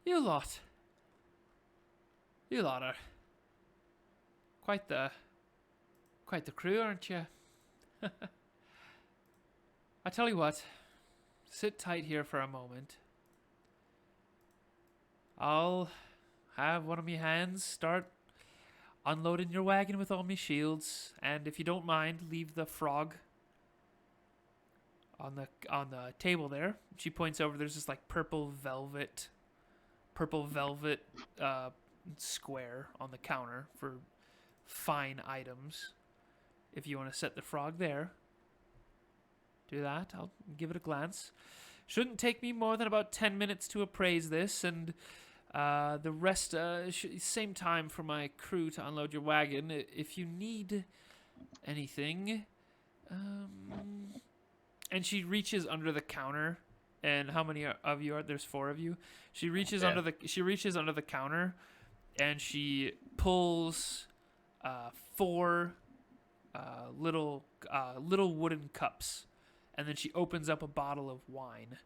You lot. You lot are quite the crew, aren't you? I tell you what, sit tight here for a moment. I'll have one of me hands start unloading your wagon with all me shields, and if you don't mind, leave the frog on the table there. She points over. There's this like purple velvet square on the counter for fine items. If you want to set the frog there, do that. I'll give it a glance. Shouldn't take me more than about 10 minutes to appraise this, and the rest, same time for my crew to unload your wagon. If you need anything, and she reaches under the counter. And how many of you are? There's 4 of you. She reaches under the counter, and she pulls 4 little wooden cups, and then she opens up a bottle of wine,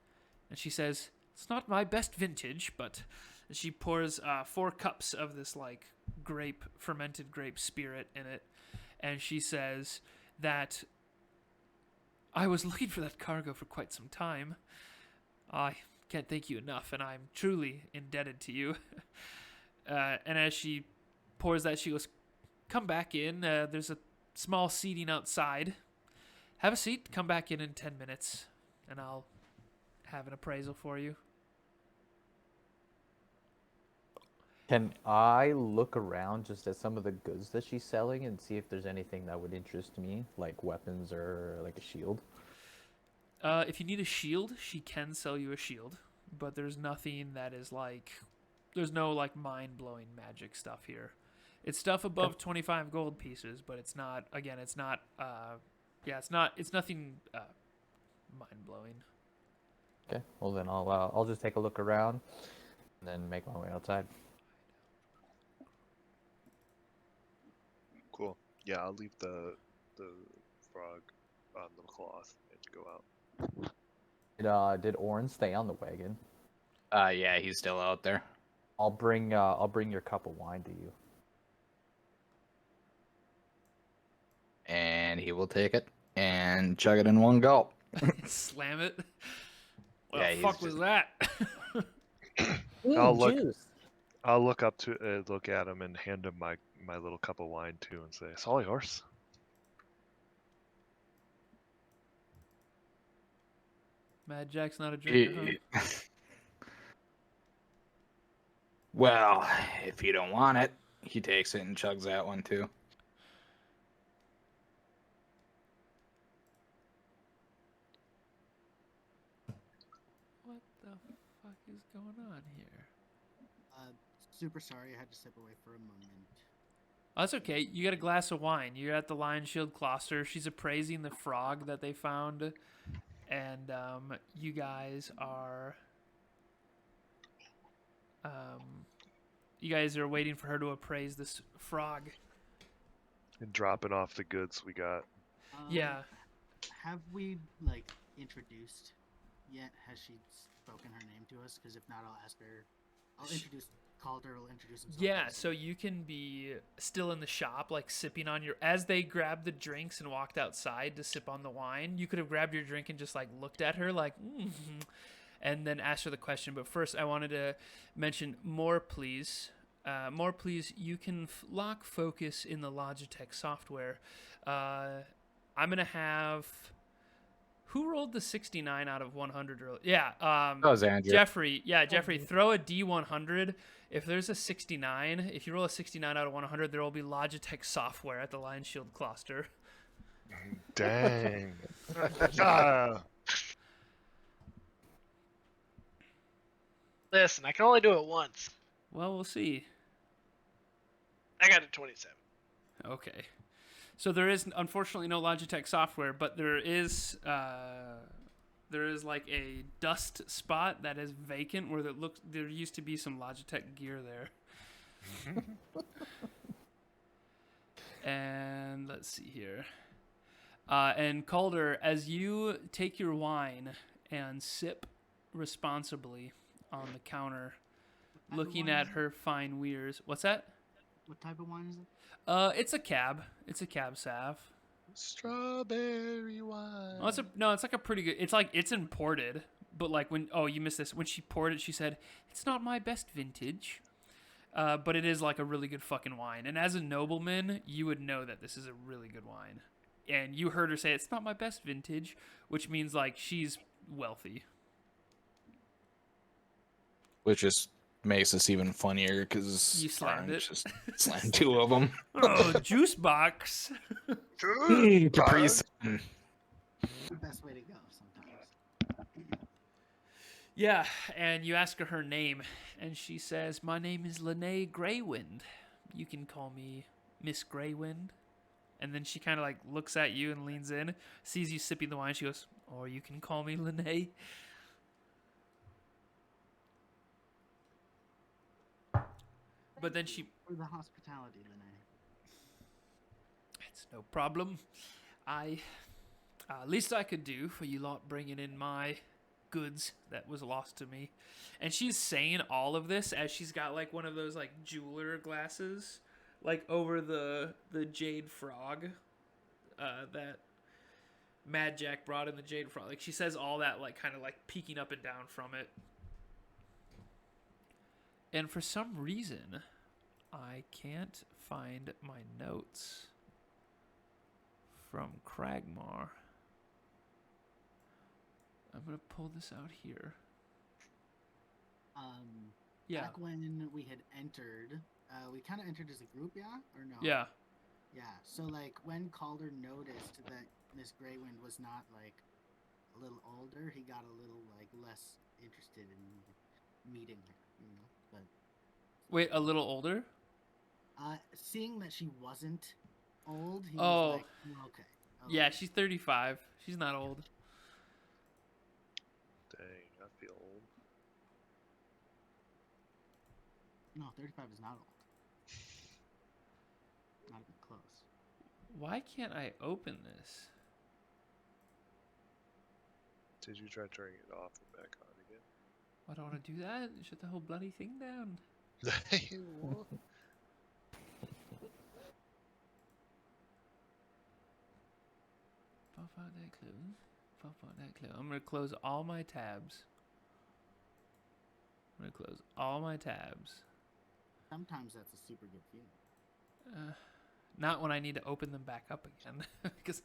and she says, "It's not my best vintage, but." She pours 4 cups of this like fermented grape spirit in it, and she says that I was looking for that cargo for quite some time. I can't thank you enough, and I'm truly indebted to you. And as she pours that, she goes, "Come back in. There's a small seating outside. Have a seat. Come back in 10 minutes, and I'll have an appraisal for you."
Can I look around just at some of the goods that she's selling and see if there's anything that would interest me, like weapons or like a shield?
If you need a shield, she can sell you a shield, but there's nothing that is like, there's no like mind-blowing magic stuff here. It's stuff above 25 gold pieces, but it's not, again, it's not, it's nothing mind-blowing.
Okay, well then I'll just take a look around and then make my way outside.
Cool. Yeah, I'll leave the frog on the cloth and go out.
Did Orin stay on the wagon?
Yeah, he's still out there.
I'll bring your cup of wine to you.
And he will take it and chug it in one gulp.
Slam it. What
Yeah,
the
he's
fuck was that?
I'll look at him and hand him my little cup of wine too, and say, "It's all yours."
Mad Jack's not a drinker, huh?
Well, if you don't want it, he takes it and chugs that one too.
What the fuck is going on here?
Super sorry, I had to step away for a moment.
Oh, that's okay. You got a glass of wine. You're at the Lion Shield Cloister. She's appraising the frog that they found. And you guys are waiting for her to appraise this frog.
And dropping off the goods we got.
Yeah.
Have we like introduced yet? Has she spoken her name to us? Because if not, I'll ask her. I'll introduce Caulder. Will introduce himself.
Yeah. So you can be still in the shop, like sipping on your. As they grabbed the drinks and walked outside to sip on the wine, you could have grabbed your drink and just like looked at her, like, and then asked her the question. But first, I wanted to mention more, please. More, please. You can lock focus in the Logitech software. I'm gonna have. Who rolled the 69 out of 100? Yeah,
that was Andrew.
Jeffrey. Yeah, Jeffrey. Throw a D100. If there's a 69, if you roll a 69 out of 100, there will be Logitech software at the Lion Shield Cloister.
Dang.
Listen, I can only do it once.
Well, we'll see.
I got a 27.
Okay. So there is unfortunately no Logitech software, but there is like a dust spot that is vacant where there used to be some Logitech gear there. And let's see here. And Caulder, as you take your wine and sip responsibly on the counter, looking at her fine weirs. What's that?
What type of wine is it?
It's a cab. It's a cab sav.
Strawberry wine.
Oh, it's like a pretty good. It's imported, but like you missed this. When she poured it, she said it's not my best vintage, but it is like a really good fucking wine. And as a nobleman, you would know that this is a really good wine. And you heard her say it's not my best vintage, which means like she's wealthy.
Which just makes this even funnier because
You slammed it.
Just slammed 2 of them.
Oh, juice box.
Capri Sun.
The best way to go sometimes.
Yeah, and you ask her name, and she says, "My name is Lene Greywind. You can call me Miss Greywind." And then she kind of like looks at you and leans in, sees you sipping the wine. She goes, "Or you can call me Lene." But then she...
For the hospitality, Lene.
It's no problem. Least I could do for you lot bringing in my goods that was lost to me. And she's saying all of this as she's got like one of those like jeweler glasses like over the jade frog that Mad Jack brought in the jade frog. Like she says all that like kind of like peeking up and down from it. And for some reason, I can't find my notes from Cragmar. I'm going to pull this out here. Yeah.
Back when we had entered, we kind of entered as a group, yeah? Or no?
Yeah.
Yeah, so like when Calder noticed that Miss Greywind was not like a little older, he got a little like less interested in meeting her, you know. But
wait, a little older?
Seeing that she wasn't old, he
Oh.
was like, okay.
Yeah, she's 35. She's not old.
Dang, I feel old.
No, 35 is not old. Not even close.
Why can't I open this?
Did you try turning it off and back on again?
I don't want to do that. Shut the whole bloody thing down.
What?
Pop out that close. Pop out that close. I'm going to close all my tabs. I'm going to close all my tabs.
Sometimes that's a super good feeling.
Not when I need to open them back up again. Because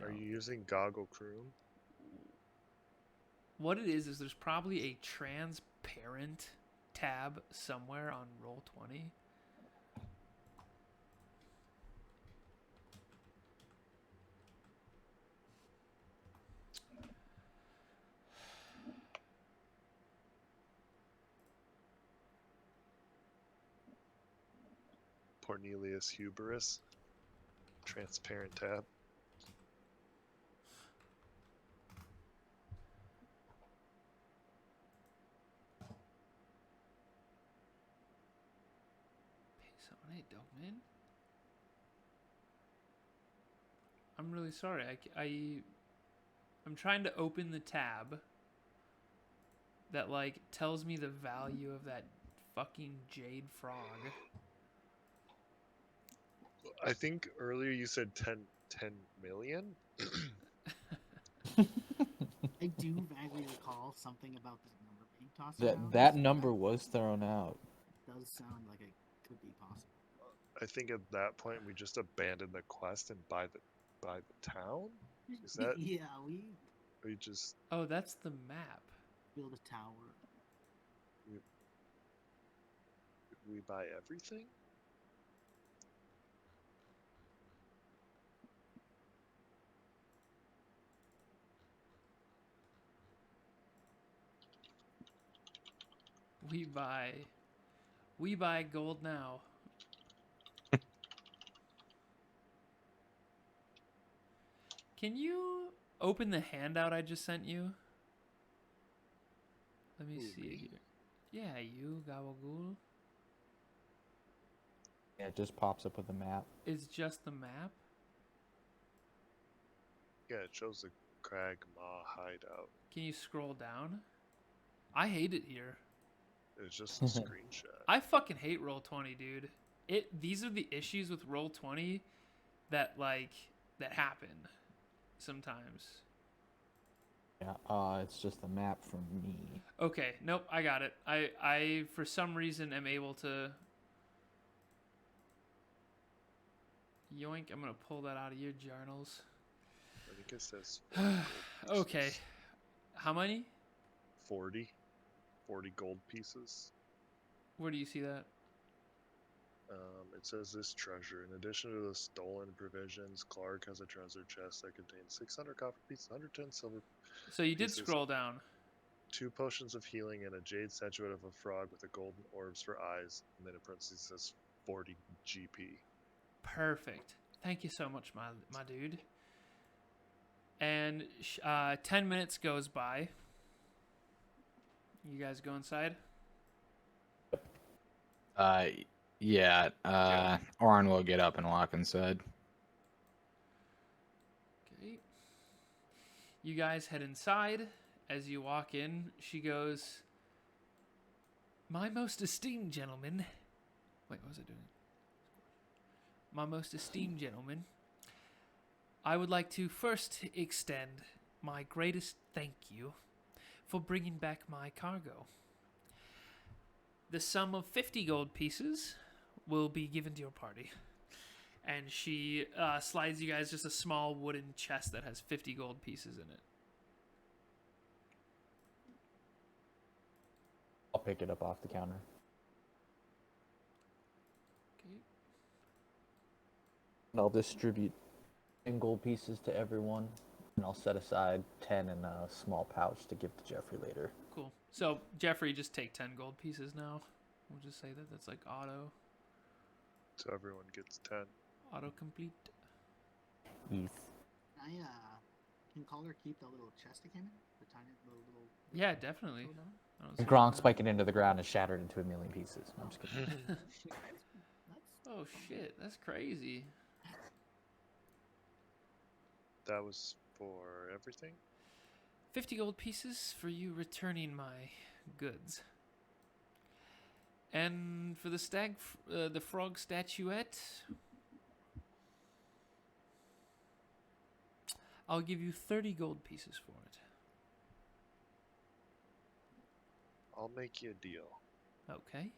Are you using Goggle Croom?
What it is there's probably a transparent tab somewhere on Roll20.
Cornelius Hubris. Transparent tab.
Pace on it, Dogman. I'm really sorry. I'm trying to open the tab that like tells me the value of that fucking jade frog.
I think earlier you said 10 million?
I do vaguely recall something about this number being tossed around.
That number was thrown out.
It does sound like it could be possible.
I think at that point we just abandon the quest and buy the town? Is that
Yeah,
we just
Oh, that's the map.
build a tower.
we buy everything?
We buy gold now. Can you open the handout I just sent you? Let me see it here. Yeah, you, Gabagool.
Yeah, it just pops up with a map.
It's just the map?
Yeah, it shows the Crag Maw hideout.
Can you scroll down? I hate it here.
It's just a screenshot.
I fucking hate Roll20, dude. These are the issues with Roll20 that happen sometimes.
Yeah, it's just the map from me.
Okay, nope, I got it. I for some reason am able to yoink, I'm gonna pull that out of your journals.
I think it says 40 gold
Okay.
pieces.
How many?
40 gold pieces.
Where do you see that?
It says this treasure. In addition to the stolen provisions, Klarg has a treasure chest that contains 600 copper pieces, 110 silver
So you did
pieces,
scroll down.
2 potions of healing, and a jade statuette of a frog with a golden orbs for eyes. And then in parentheses says 40 GP.
Perfect. Thank you so much, my dude. And 10 minutes goes by. You guys go inside?
Yeah. Orin will get up and walk inside.
Okay. You guys head inside. As you walk in, she goes, "My most esteemed gentlemen." Wait, what was I doing? "My most esteemed gentlemen, I would like to first extend my greatest thank you for bringing back my cargo. The sum of 50 gold pieces will be given to your party." And she slides you guys just a small wooden chest that has 50 gold pieces in it.
I'll pick it up off the counter.
Okay.
And I'll distribute 10 gold pieces to everyone, and I'll set aside 10 in a small pouch to give to Jeffrey later.
Cool. So, Jeffrey, just take 10 gold pieces now. We'll just say that. That's like auto
So everyone gets 10.
complete.
Yes.
Can Caulder keep the little chest again? The tiny little.
Yeah, definitely. I don't see
Gronk
why
spiking into the ground and shattered into a million pieces. I'm just kidding.
not. Oh shit, that's crazy.
That was for everything?
50 gold pieces for you returning my goods. And for the the frog statuette, I'll give you 30 gold pieces for it.
I'll make you a deal.
Okay.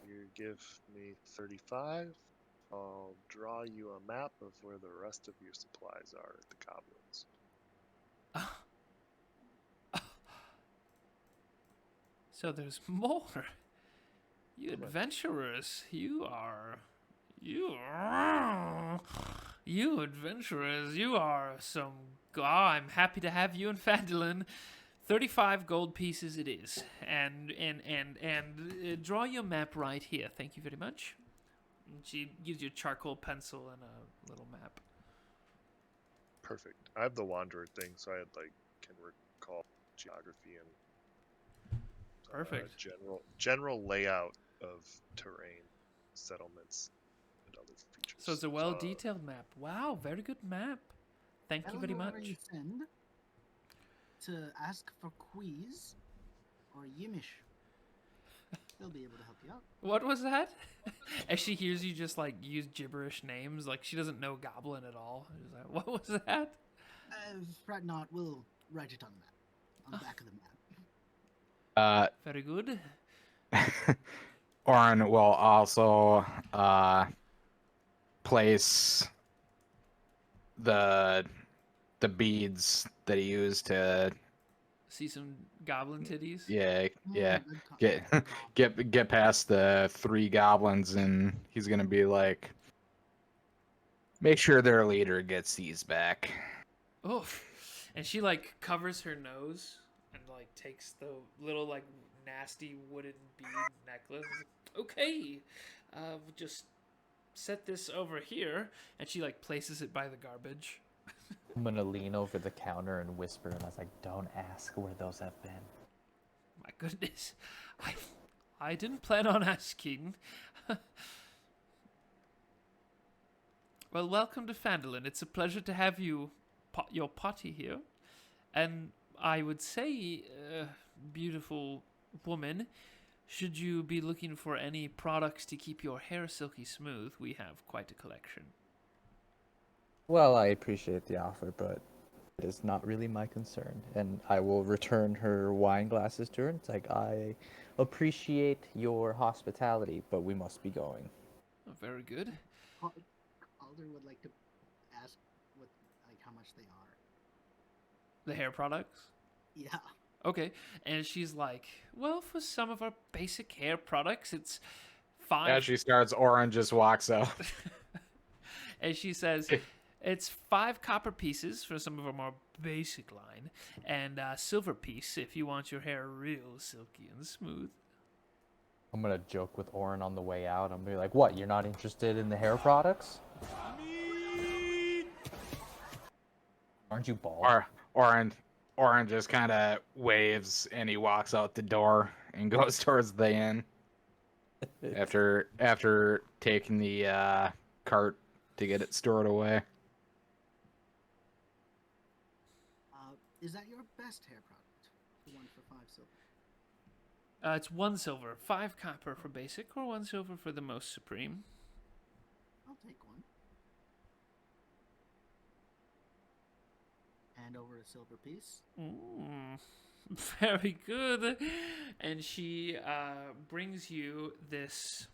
You give me 35. I'll draw you a map of where the rest of your supplies are at the goblins.
So there's more. You adventurers, you adventurers, you are some. I'm happy to have you in Phadalin. 35 gold pieces it is, and draw your map right here. Thank you very much. And she gives you a charcoal pencil and a little map.
Perfect. I have the Wanderer thing, so I can recall geography and
Perfect.
general layout of terrain, settlements, and other features.
So it's a well-detailed map. Wow, very good map. Thank you very much.
You send to ask for quiz or Yeemish. They'll be able to help you out.
What was that? As she hears you just use gibberish names, she doesn't know Goblin at all. She's like, what was that?
Fret not, we'll write it on the map, on the back of the map.
Very good.
Orin will also place the beads that he used to
See some goblin titties?
yeah
Good call.
get past the 3 goblins, and he's gonna be like, make sure their leader gets these back.
Oh, and she covers her nose and takes the little nasty wooden bead necklace. Okay, we'll just set this over here, and she places it by the garbage.
I'm gonna lean over the counter and whisper, and I was like, "Don't ask where those have been."
My goodness, I didn't plan on asking. Well, welcome to Phadalin. It's a pleasure to have you, your potty here. And I would say, beautiful woman, should you be looking for any products to keep your hair silky smooth, we have quite a collection.
Well, I appreciate the offer, but it is not really my concern. And I will return her wine glasses to her. It's like, I appreciate your hospitality, but we must be going.
Oh, very good.
Calder would like to ask what, like, how much they are.
The hair products?
Yeah.
Okay. And she's like, well, for some of our basic hair products, it's 5.
As she starts, Orin just walks out.
And she says, it's 5 copper pieces for some of our more basic line, and a silver piece if you want your hair real silky and smooth.
I'm gonna joke with Orin on the way out. I'm gonna be like, "What? You're not interested in the hair products? Aren't you bald?"
Orin just kind of waves and he walks out the door and goes towards the inn. after taking the cart to get it stored away.
Is that your best hair product? The one for 5 silver.
It's 1 silver, 5 copper for basic, or 1 silver for the most supreme.
I'll take one. Hand over a silver piece.
Very good. And she brings you this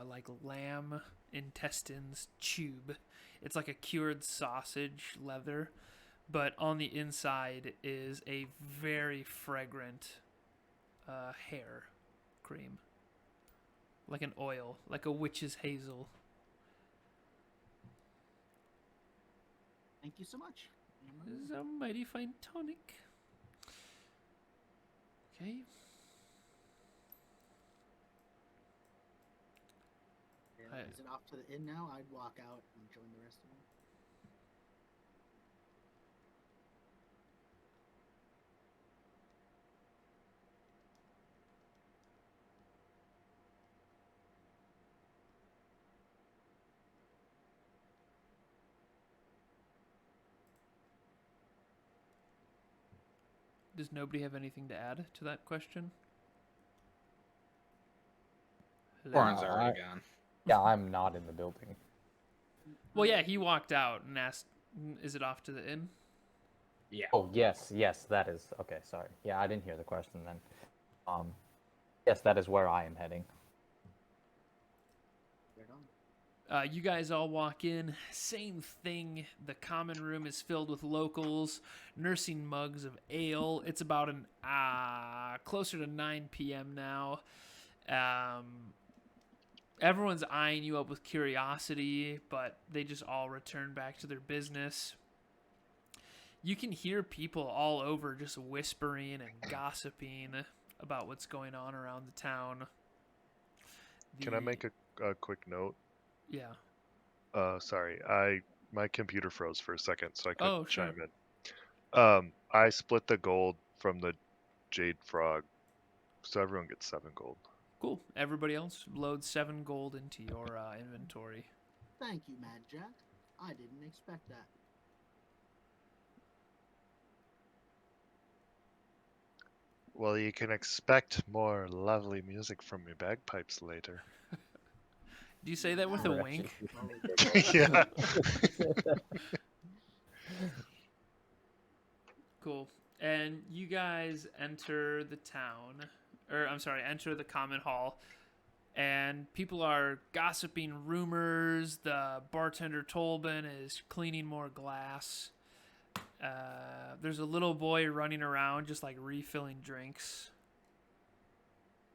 like lamb intestines tube. It's like a cured sausage leather, but on the inside is a very fragrant hair cream. Like an oil, like a witch's hazel.
Thank you so much.
This is a mighty fine tonic. Okay.
Is it off to the inn now? I'd walk out and join the rest of them.
Does nobody have anything to add to that question?
Orin's already gone.
Yeah, I'm not in the building.
Well, yeah, he walked out and asked, is it off to the inn?
Yeah.
Oh, yes, that is... Okay, sorry. Yeah, I didn't hear the question then. Yes, that is where I am heading.
You guys all walk in. Same thing. The common room is filled with locals nursing mugs of ale. It's about closer to 9 p.m. now. Everyone's eyeing you up with curiosity, but they just all return back to their business. You can hear people all over just whispering and gossiping about what's going on around the town.
Can I make a quick note?
Yeah.
Sorry, my computer froze for a second, so I couldn't
sure.
chime in. I split the gold from the Jade Frog, so everyone gets 7 gold.
Cool. Everybody else loads 7 gold into your inventory.
Thank you, Mad Jack. I didn't expect that.
Well, you can expect more lovely music from your bagpipes later.
Do you say that with a wink?
Yeah.
Cool. And you guys enter the town, enter the common hall, and people are gossiping rumors. The bartender Tolbin is cleaning more glass. There's a little boy running around just like refilling drinks.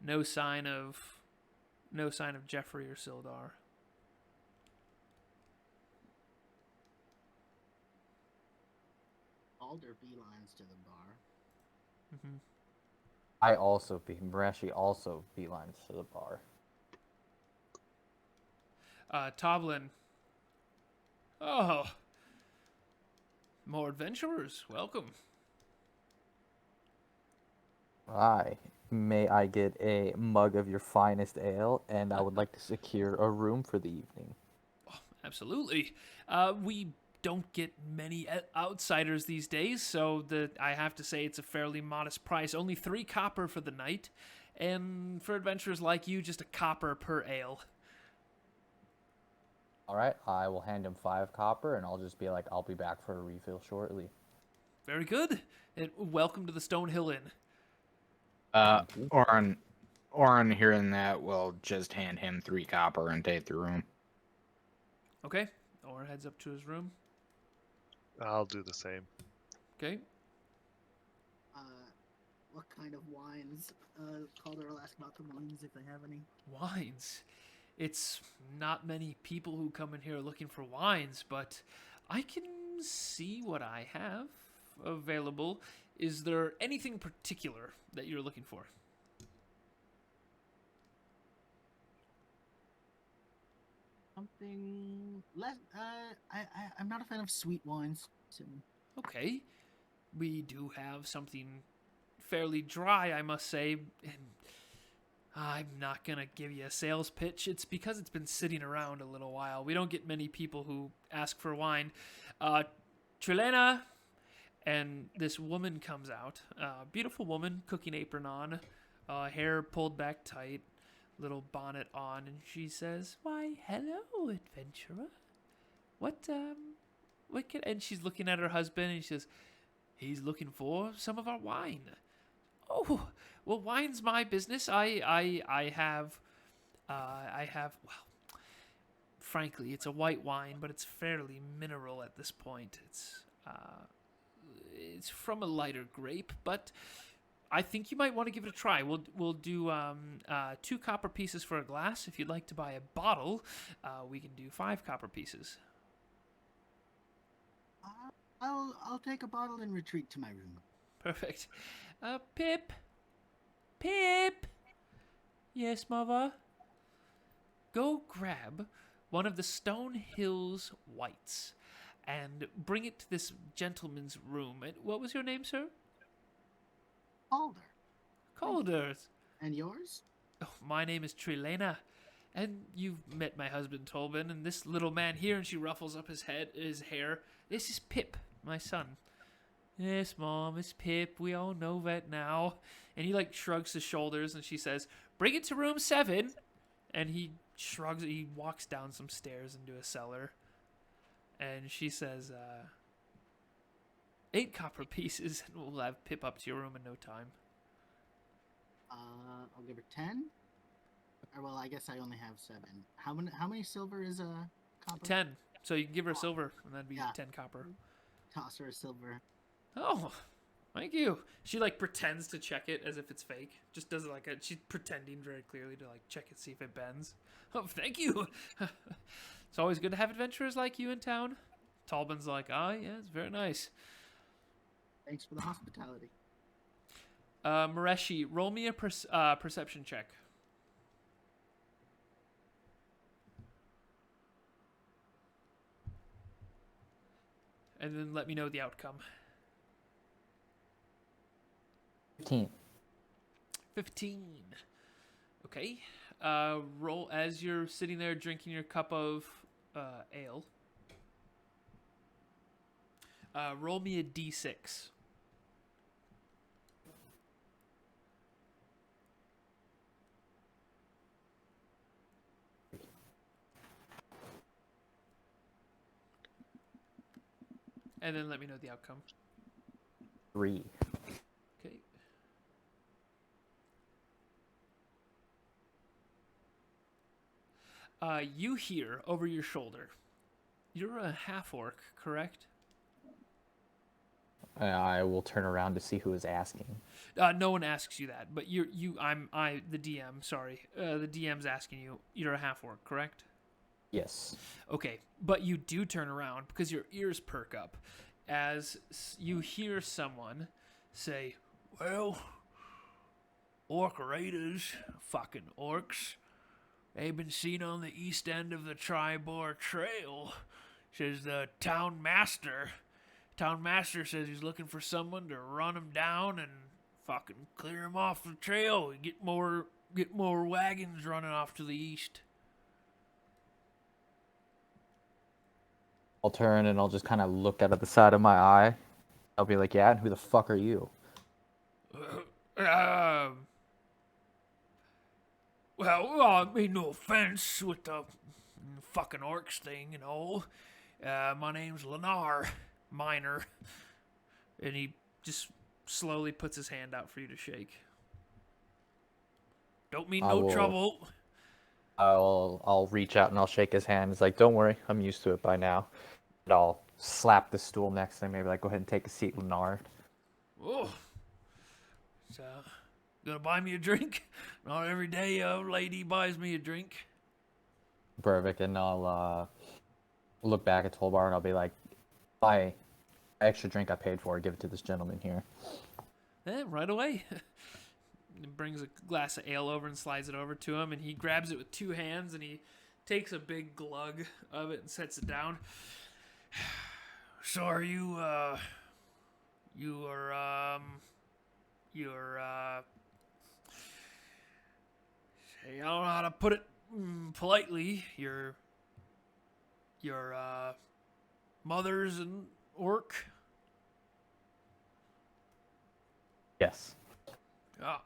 No sign of Jeffery or Sildar.
Caulder beelines to the bar.
Mm-hmm.
Mireshi also beelines to the bar.
Toblin, Oh, more adventurers. Welcome.
Aye. May I get a mug of your finest ale, and I would like to secure a room for the evening.
Absolutely. We don't get many outsiders these days, so I have to say it's a fairly modest price. Only 3 copper for the night, and for adventurers like you, just a copper per ale.
All right, I will hand him 5 copper, and I'll just be like, I'll be back for a refill shortly.
Very good. And welcome to the Stonehill Inn.
Orin, hearing that, will just hand him 3 copper and take the room.
Okay. Orin heads up to his room.
I'll do the same.
Okay.
What kind of wines? Calder will ask about the wines if they have any.
Wines. It's not many people who come in here looking for wines, but I can see what I have available. Is there anything particular that you're looking for?
Something less. I'm not a fan of sweet wines. So.
Okay. We do have something fairly dry, I must say, and I'm not going to give you a sales pitch. It's because it's been sitting around a little while. We don't get many people who ask for wine. Trilena, and this woman comes out. Beautiful woman, cooking apron on, hair pulled back tight, little bonnet on, and she says, "Why, hello, adventurer. What can..." And she's looking at her husband, and she says, "He's looking for some of our wine." "Oh, well, wine's my business. I have, well, frankly, it's a white wine, but it's fairly mineral at this point. It's from a lighter grape, but I think you might want to give it a try. We'll do 2 copper pieces for a glass. If you'd like to buy a bottle, we can do 5 copper pieces."
I'll take a bottle and retreat to my room.
Perfect. Pip. Pip. Yes, mother. Go grab one of the Stonehill's whites and bring it to this gentleman's room. What was your name, sir?
Calder.
Caulder.
And yours?
Oh, my name is Trilena. And you've met my husband, Tolbin, and this little man here, and she ruffles up his hair. This is Pip, my son. Yes, Mom, it's Pip. We all know that now. And he, shrugs his shoulders, and she says, "Bring it to room 7. And he shrugs, he walks down some stairs into a cellar. And she says, 8 copper pieces, and we'll have Pip up to your room in no time.
I'll give her 10. Or, well, I guess I only have 7. How many silver is a copper?
10. So you can give her silver, and that'd be 10 copper.
Toss her a silver.
Oh, thank you. She pretends to check it as if it's fake. Just does it she's pretending very clearly to check it, see if it bends. Oh, thank you. It's always good to have adventurers like you in town. Talbin's like, "Ah, yeah, it's very nice."
Thanks for the hospitality.
Mireshi, roll me a perception check. And then let me know the outcome. 15. Okay. Roll as you're sitting there drinking your cup of ale. Roll me a d6. And then let me know the outcome.
3.
Okay. You hear over your shoulder. You're a half-orc, correct?
I will turn around to see who is asking.
No one asks you that, but the DM. Sorry, the DM's asking you. You're a half-orc, correct?
Yes.
Okay, but you do turn around because your ears perk up as you hear someone say, "Well, orc raiders, fucking orcs, they've been seen on the east end of the Tribor Trail Says the town master. Town master says he's looking for someone to run him down and fucking clear him off the trail. Get more wagons running off to the east.
I'll turn and I'll just kind of look out of the side of my eye. I'll be like, yeah, and who the fuck are you?
Well, I mean, no offense with the fucking orcs thing, you know. My name's Lenar, Miner. And he just slowly puts his hand out for you to shake. Don't mean no trouble.
I'll reach out and I'll shake his hand. It's like, don't worry, I'm used to it by now. And I'll slap the stool next to him, maybe like, go ahead and take a seat, Lenar.
Oh. So, gonna buy me a drink? Not every day a lady buys me a drink.
Perfect, and I'll look back at Tolbar and I'll be like, buy extra drink I paid for, give it to this gentleman here.
Right away. He brings a glass of ale over and slides it over to him, and he grabs it with two hands and he takes a big glug of it and sets it down. So are you, you're I don't know how to put it politely. Your mother's an orc?
Yes.
Yeah.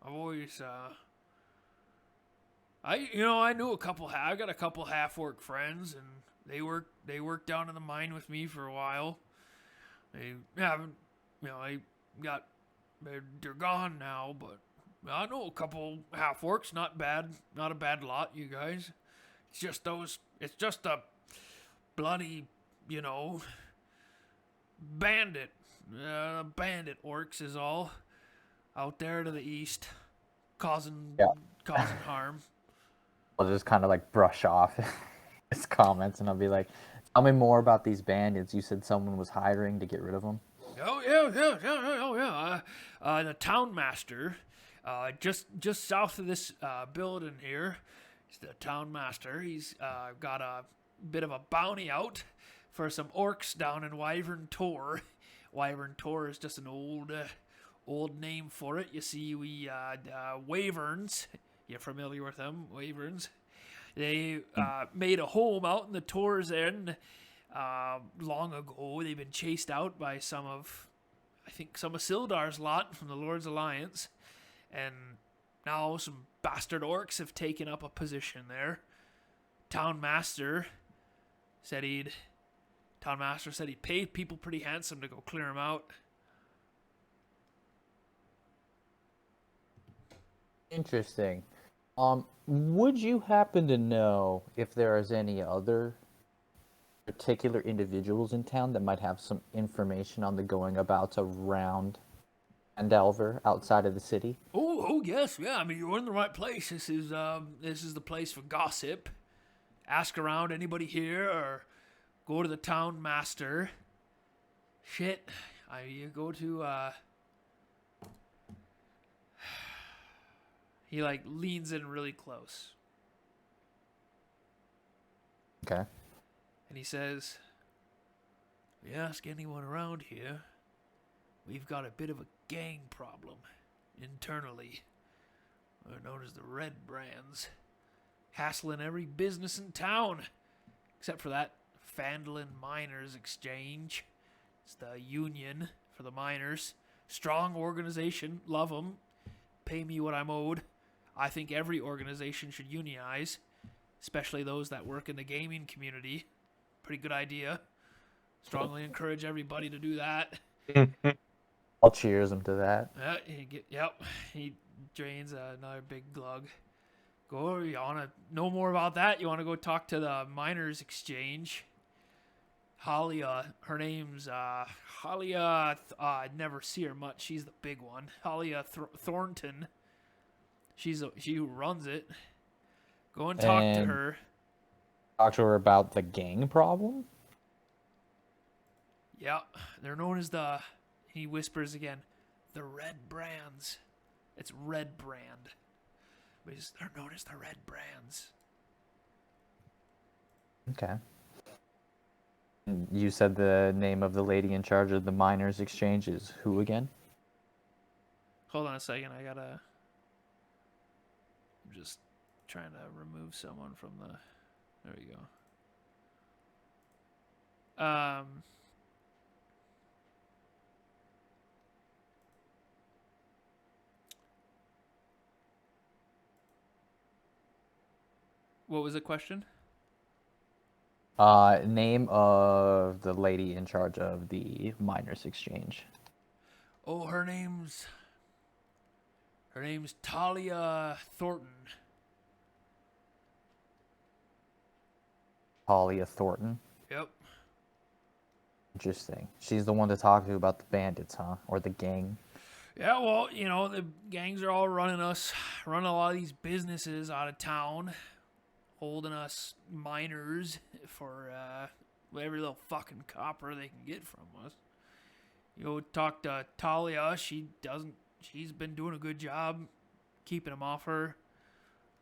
I've always, I knew I got a couple half-orc friends, and they worked down in the mine with me for a while. They haven't, they're gone now, but I know a couple half-orcs, not a bad lot, you guys. It's just a bloody, bandit orcs is all out there to the east, causing harm.
I'll just kind of like brush off his comments and I'll be like, tell me more about these bandits. You said someone was hiring to get rid of them?
Oh yeah. The town master, just south of this building here, is the town master. He's got a bit of a bounty out for some orcs down in Wyvern Tor. Wyvern Tor is just an old name for it. You see, we Wyverns. You're familiar with them, Wyverns. They made a home out in the Tor's End long ago. They've been chased out by some of Sildar's lot from the Lord's Alliance, and now some bastard orcs have taken up a position there. Town master said he'd pay people pretty handsome to go clear him out.
Interesting. Would you happen to know if there is any other particular individuals in town that might have some information on the going abouts around Phandelver outside of the city?
Oh yes, yeah. I mean, you're in the right place. This is the place for gossip. Ask around anybody here, or go to the town master. Shit, you go to He leans in really close.
Okay.
And he says, if you ask anyone around here, we've got a bit of a gang problem internally. They're known as the Red Brands. Hassling every business in town, except for that Phadalin Miners Exchange. It's the union for the miners. Strong organization, love them. Pay me what I'm owed. I think every organization should unionize, especially those that work in the gaming community. Pretty good idea. Strongly encourage everybody to do that.
I'll cheers him to that.
He drains another big glug. You want to know more about that? You want to go talk to the Miners Exchange? Halia, her name's Halia. I never see her much. She's the big one. Halia Thornton. She who runs it. Go and talk to her.
Talk to her about the gang problem?
Yeah, they're known as he whispers again, the Red Brands. It's Red Brand. But they're known as the Red Brands.
Okay.
And you said the name of the lady in charge of the miners' exchange is who again?
Hold on a second. I'm just trying to remove someone from the. There we go. What was the question?
Name of the lady in charge of the miners' exchange.
Oh, her name's Talia Thornton.
Talia Thornton.
Yep.
Interesting. She's the one to talk to about the bandits, huh? Or the gang.
Yeah, well, the gangs are all running a lot of these businesses out of town, holding us miners for every little fucking copper they can get from us. Talk to Talia. She's been doing a good job keeping them off her.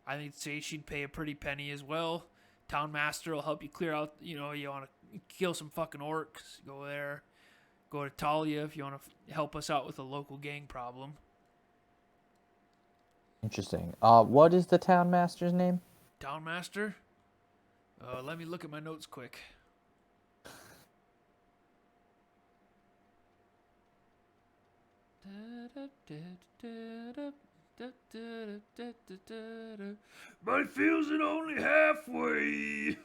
I think say she'd pay a pretty penny as well. Town master will help you clear out. You want to kill some fucking orcs. Go there. Go to Talia if you want to help us out with a local gang problem.
Interesting. What is the town master's name?
Town master? Let me look at my notes quick. My feels it only halfway.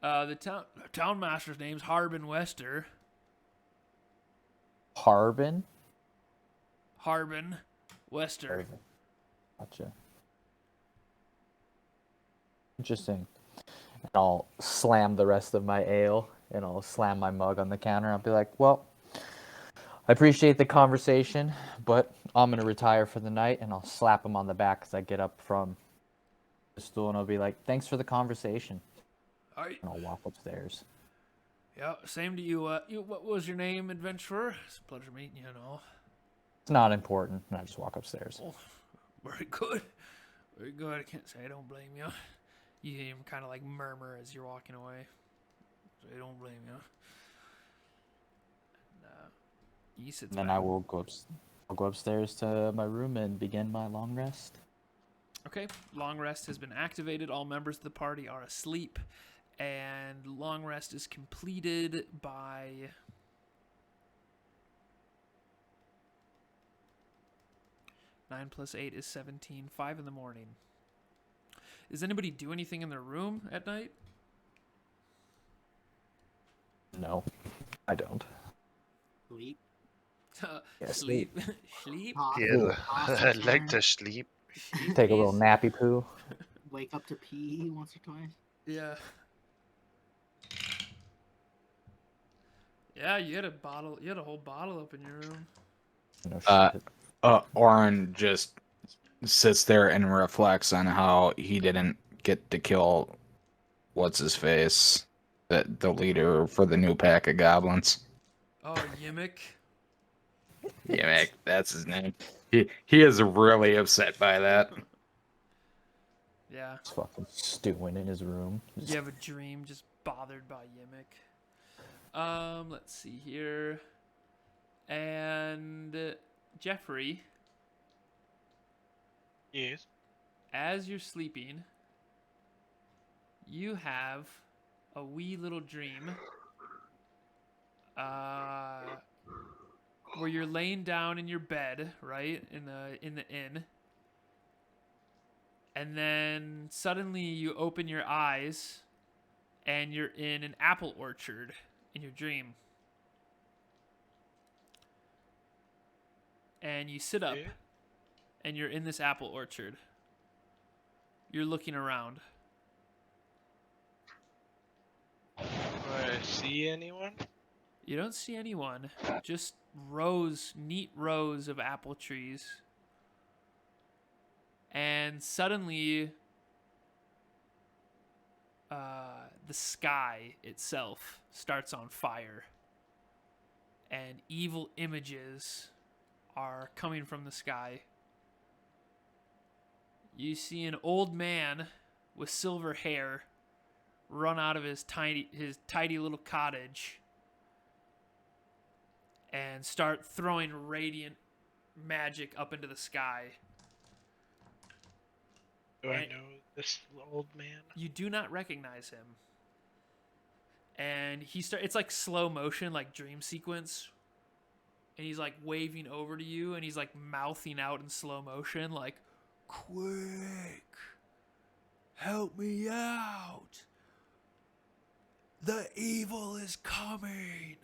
The town master's name's Harbin Wester.
Harbin?
Harbin Wester.
Gotcha. Interesting. And I'll slam the rest of my ale, and I'll slam my mug on the counter. I'll be like, well, I appreciate the conversation, but I'm going to retire for the night, and I'll slap him on the back as I get up from the stool, and I'll be like, thanks for the conversation.
All right.
And I'll walk upstairs.
Yeah, same to you. What was your name, adventurer? It's a pleasure meeting you,
It's not important, and I just walk upstairs.
Oh, very good. Very good. I can't say I don't blame you. You hear him kind of like murmur as you're walking away. So I don't blame you. And, he sits
And then
back.
I'll go upstairs to my room and begin my long rest.
Okay, long rest has been activated. All members of the party are asleep. And long rest is completed by 9 + 8 is 17. 5 in the morning. Does anybody do anything in their room at night?
No, I don't.
Sleep.
Yeah,
Sleep. Sleep.
Yeah, I'd like to sleep.
Take a little nappy poo.
Wake up to pee once or twice.
Yeah. Yeah, you had a whole bottle up in your room.
No shit.
Orin just sits there and reflects on how he didn't get to kill what's his face, the leader for the new pack of goblins.
Oh, Yeemik.
Yeemik, that's his name. He is really upset by that.
Yeah.
He's fucking stewing in his room.
You have a dream just bothered by Yeemik. Let's see here. And Jeffery,
Yes.
as you're sleeping, you have a wee little dream where you're laying down in your bed, right, in the inn, and then suddenly you open your eyes and you're in an apple orchard in your dream. And you sit up
Yeah.
and you're in this apple orchard. You're looking around.
Do I see anyone?
You don't see anyone, just neat rows of apple trees. And suddenly, the sky itself starts on fire. And evil images are coming from the sky. You see an old man with silver hair run out of his tidy little cottage and start throwing radiant magic up into the sky.
Do I
And-
know this old man?
You do not recognize him. And it's like slow motion, like dream sequence. And he's like waving over to you, and he's like mouthing out in slow motion, like, "Quick, help me out. The evil is coming."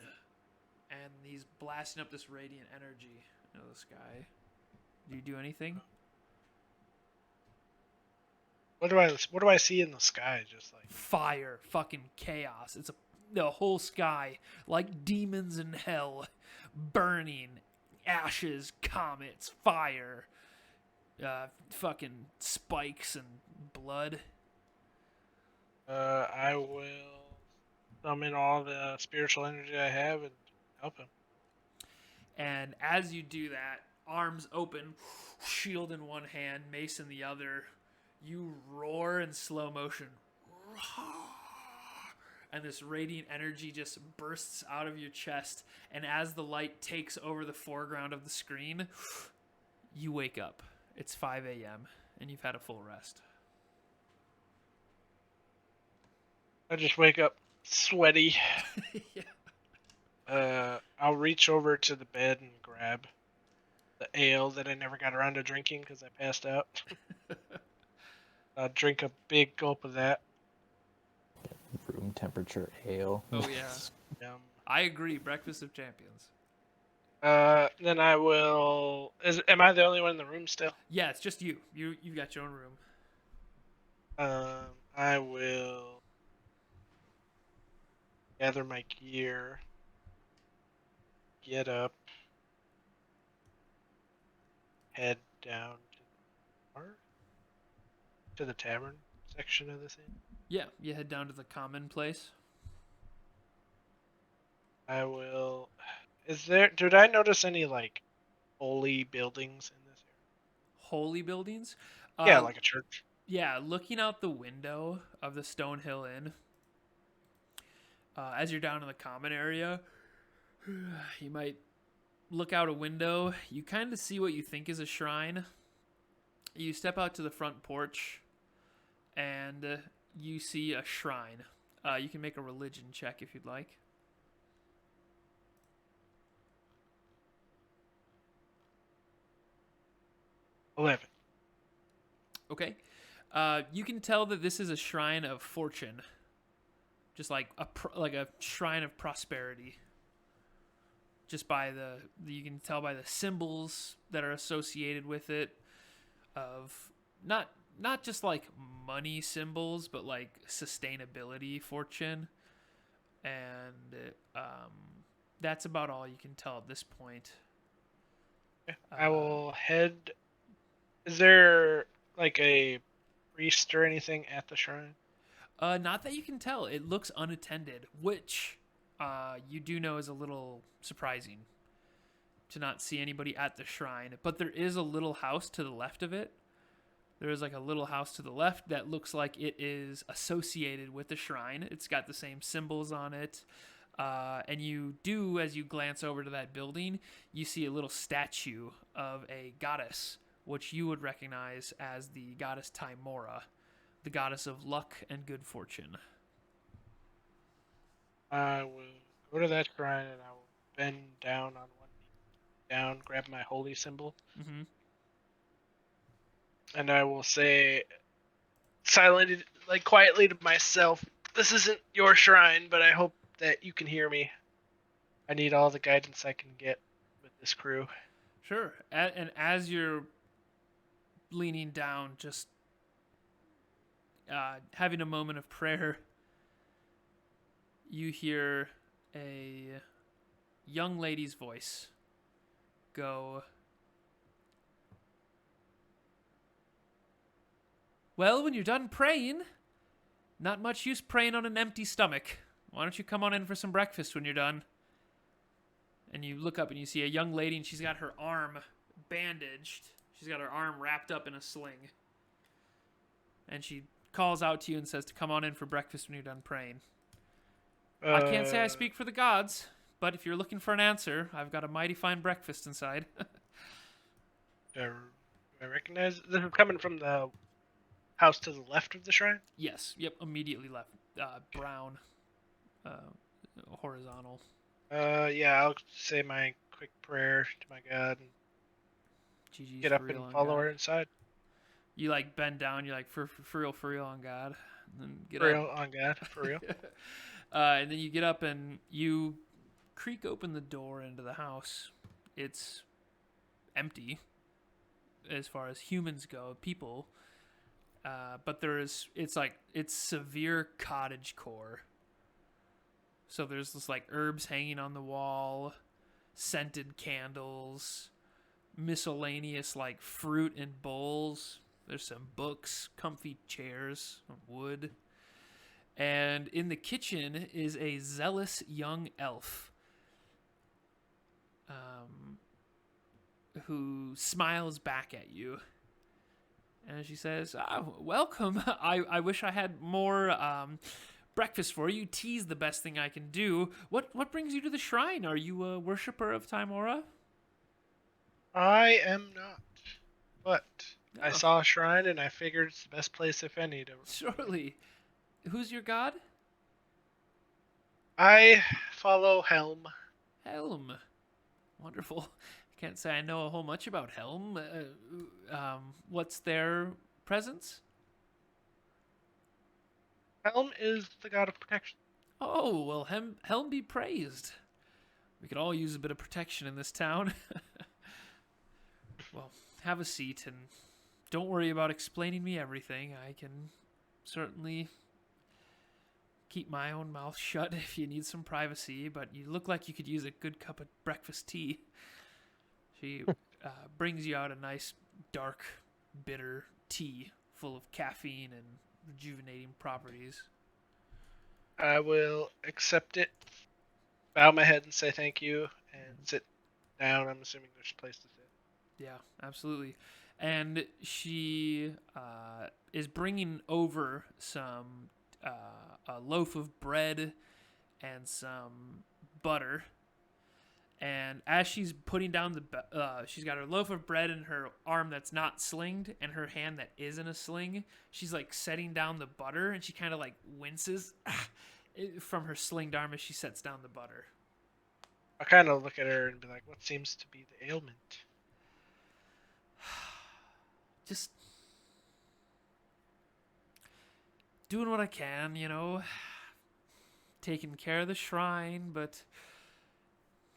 And he's blasting up this radiant energy into the sky. Do you do anything?
What do I see in the sky? Just like
Fire, fucking chaos. It's the whole sky, like demons in hell, burning, ashes, comets, fire, fucking spikes and blood.
I will summon all the spiritual energy I have and help him.
And as you do that, arms open, shield in one hand, mace in the other, you roar in slow motion. And this radiant energy just bursts out of your chest. And as the light takes over the foreground of the screen, you wake up. It's 5 a.m. and you've had a full rest.
I just wake up sweaty.
Yeah.
I'll reach over to the bed and grab the ale that I never got around to drinking because I passed out. I'll drink a big gulp of that.
Room temperature ale.
Oh, yeah. I agree. Breakfast of Champions.
Then I will. Am I the only one in the room still?
Yeah, it's just you. You've got your own room.
I will gather my gear, get up, head down to the bar, to the tavern section of this inn.
Yeah, you head down to the common place.
I will. Did I notice any like holy buildings in this
Holy buildings?
area? Yeah, like a church.
Yeah, looking out the window of the Stonehill Inn, as you're down in the common area, you might look out a window. You kind of see what you think is a shrine. You step out to the front porch, and you see a shrine. You can make a religion check if you'd like.
$11.
Okay. You can tell that this is a shrine of fortune, just like a shrine of prosperity. Just by you can tell by the symbols that are associated with it, of not just like money symbols, but like sustainability fortune, and that's about all you can tell at this point.
I will head. Is there like a priest or anything at the shrine?
Not that you can tell. It looks unattended, which you do know is a little surprising to not see anybody at the shrine. But there is a little house to the left of it. There is like a little house to the left that looks like it is associated with the shrine. It's got the same symbols on it. And you do, as you glance over to that building, you see a little statue of a goddess, which you would recognize as the goddess Timora, the goddess of luck and good fortune.
I will go to that shrine and I will bend down on one knee, down, grab my holy symbol,
Mm-hmm.
and I will say, silently, like quietly to myself, "This isn't your shrine, but I hope that you can hear me. I need all the guidance I can get with this crew."
Sure. And as you're leaning down, just having a moment of prayer, you hear a young lady's voice go, "Well, when you're done praying, not much use praying on an empty stomach. Why don't you come on in for some breakfast when you're done?" And you look up and you see a young lady, and she's got her arm bandaged. She's got her arm wrapped up in a sling. And she calls out to you and says to come on in for breakfast when you're done praying. I can't say I speak for the gods, but if you're looking for an answer, I've got a mighty fine breakfast inside.
Do I recognize this is coming from the house to the left of the shrine?
Yes, yep, immediately left. Brown, horizontal.
Yeah, I'll say my quick prayer to my god and
GG's
get
for
up
real
and
on
follow
God.
her inside.
You like bend down, you're like for real on God, and then get
For
up.
real, on God, for real.
And then you get up and you creak open the door into the house. It's empty as far as humans go, people. But it's severe cottage core. So there's this like herbs hanging on the wall, scented candles, miscellaneous like fruit in bowls. There's some books, comfy chairs, wood. And in the kitchen is a zealous young elf who smiles back at you. And she says, welcome. I wish I had more breakfast for you. Tea's the best thing I can do. What brings you to the shrine? Are you a worshiper of Timora?
I am not, but I
Oh.
saw a shrine and I figured it's the best place, if any, to.
Surely. Who's your god?
I follow Helm.
Helm. Wonderful. Can't say I know a whole much about Helm. What's their presence?
Helm is the god of protection.
Oh, well, Helm be praised. We could all use a bit of protection in this town. Well, have a seat, and don't worry about explaining me everything. I can certainly keep my own mouth shut if you need some privacy, but you look like you could use a good cup of breakfast tea. She brings you out a nice, dark, bitter tea full of caffeine and rejuvenating properties.
I will accept it, bow my head and say thank you, and sit down. I'm assuming there's a place to sit.
Yeah, absolutely. And she is bringing over some a loaf of bread and some butter. And as she's putting down she's got her loaf of bread in her arm that's not slinged and her hand that is in a sling. She's like setting down the butter, and she kind of like winces from her slinged arm as she sets down the butter.
I kind of look at her and be like, what seems to be the ailment?
Just doing what I can, taking care of the shrine, but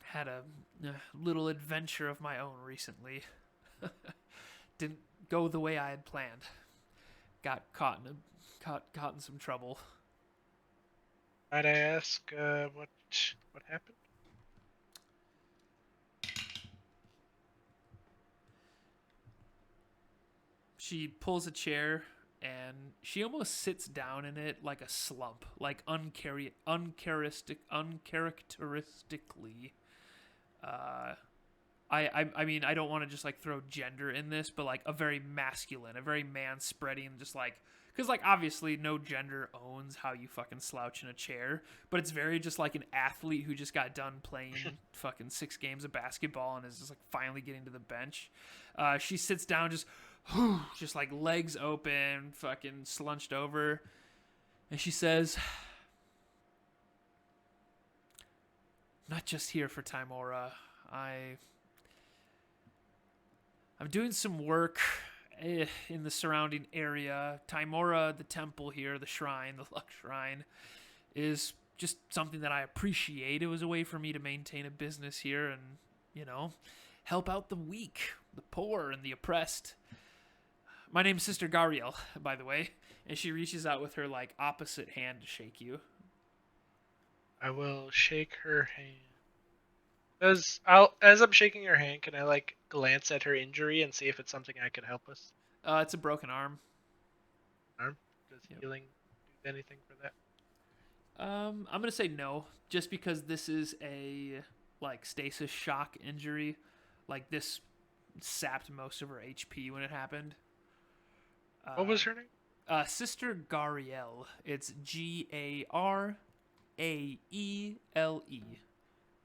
had a little adventure of my own recently. Didn't go the way I had planned. Got caught in some trouble.
Might I ask what happened?
She pulls a chair and she almost sits down in it like a slump, like uncharacteristically. I mean, I don't want to just like throw gender in this, but like a very masculine, a very man-spreading, just like, because like obviously no gender owns how you fucking slouch in a chair, but it's very just like an athlete who just got done playing fucking 6 games of basketball and is just like finally getting to the bench. She sits down just like legs open, fucking slunched over, and she says, "Not just here for Timora. I'm doing some work in the surrounding area. Timora, the temple here, the shrine, the Luck Shrine, is just something that I appreciate. It was a way for me to maintain a business here and, help out the weak, the poor, and the oppressed. My name's Sister Gariel, by the way." And she reaches out with her, like, opposite hand to shake you.
I will shake her hand. As I'm shaking her hand, can I like glance at her injury and see if it's something I could help with?
It's a broken arm.
Arm? Does
Yep.
healing do anything for that?
I'm gonna say no, just because this is a like stasis shock injury. Like this sapped most of her HP when it happened.
What was her name?
Sister Gariel. It's Garaele.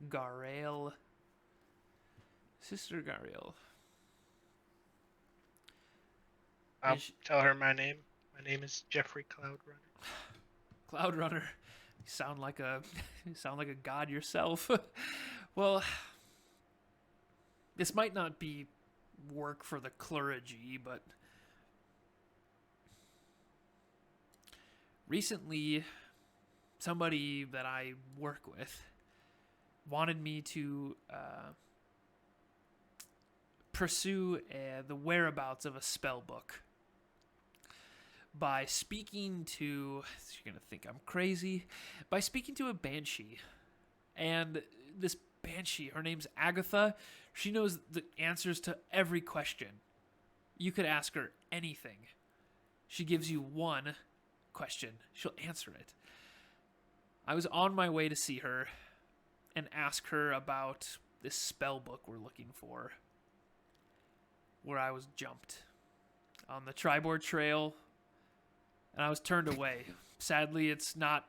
Garael. Sister Gariel.
I'll
And
tell her my name. My name is Jeffery Cloudrunner.
Cloudrunner. You sound like a god yourself. Well, this might not be work for the clergy, but recently somebody that I work with wanted me to pursue the whereabouts of a spell book by speaking to, you're going to think I'm crazy, by speaking to a banshee. And this banshee, her name's Agatha, she knows the answers to every question. You could ask her anything. She gives you one question. She'll answer it. I was on my way to see her and ask her about this spell book we're looking for, where I was jumped on the Tribord Trail, and I was turned away. Sadly, it's not...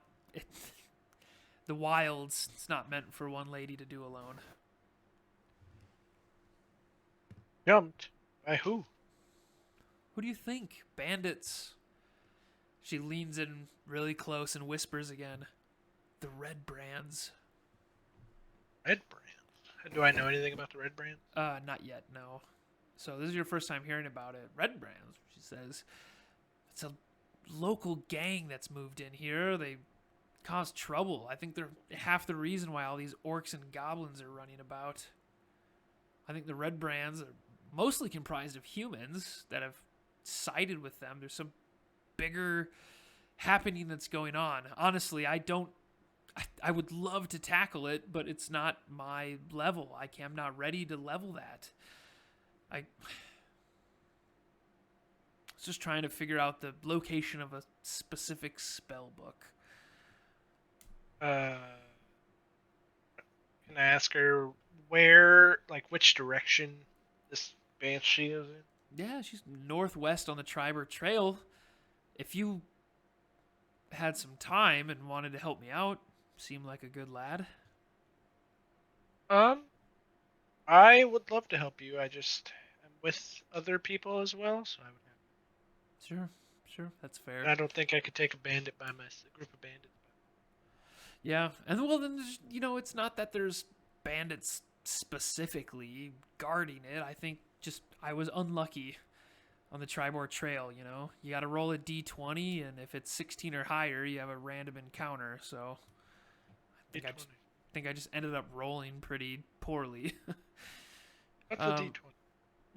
the wilds, it's not meant for one lady to do alone.
Jumped? By who?
Who do you think? Bandits. She leans in really close and whispers again. The Red Brands.
Red Brands? Do I know anything about the Red Brands?
Not yet, no. So this is your first time hearing about it. Red Brands, she says. It's a local gang that's moved in here. They cause trouble. I think they're half the reason why all these orcs and goblins are running about. I think the Red Brands are mostly comprised of humans that have sided with them. There's some bigger happening that's going on. Honestly, I would love to tackle it, but it's not my level. I'm not ready to level that. I was just trying to figure out the location of a specific spell book.
Can I ask her where, like, which direction this banshee is in?
Yeah, she's northwest on the Tribord Trail. If you had some time and wanted to help me out, seemed like a good lad.
I would love to help you. I just am with other people as well, so I would have.
Sure, that's fair.
I don't think I could take a bandit by myself, a group of bandits.
Yeah, and well, then it's not that there's bandits specifically guarding it. I think just I was unlucky on the Tribord Trail. You got to roll a d20, and if it's 16 or higher, you have a random encounter. So I think I just ended up rolling pretty poorly.
What's a d20?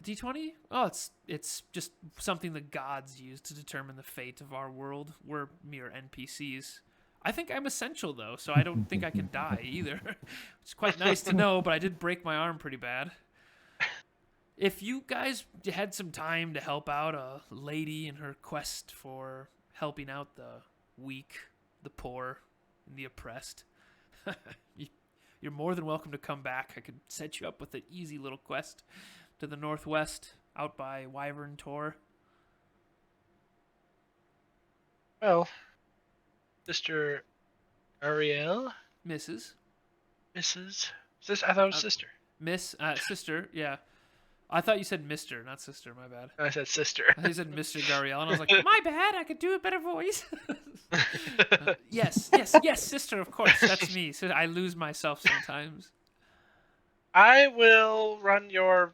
D20? Oh, it's just something the gods use to determine the fate of our world. We're mere NPCs. I think I'm essential, though, so I don't think I can die either. It's quite nice to know, but I did break my arm pretty bad. If you guys had some time to help out a lady in her quest for helping out the weak, the poor, and the oppressed, you're more than welcome to come back. I could set you up with an easy little quest to the northwest, out by Wyvern Tor.
Well, Sister Ariel?
Mrs.
I thought it was sister.
Sister, yeah. I thought you said Mr., not sister, my bad.
I said sister.
I thought you said Mr. Gariel, and I was like, my bad, I could do a better voice. Yes, sister, of course, that's me. So I lose myself sometimes.
I will run your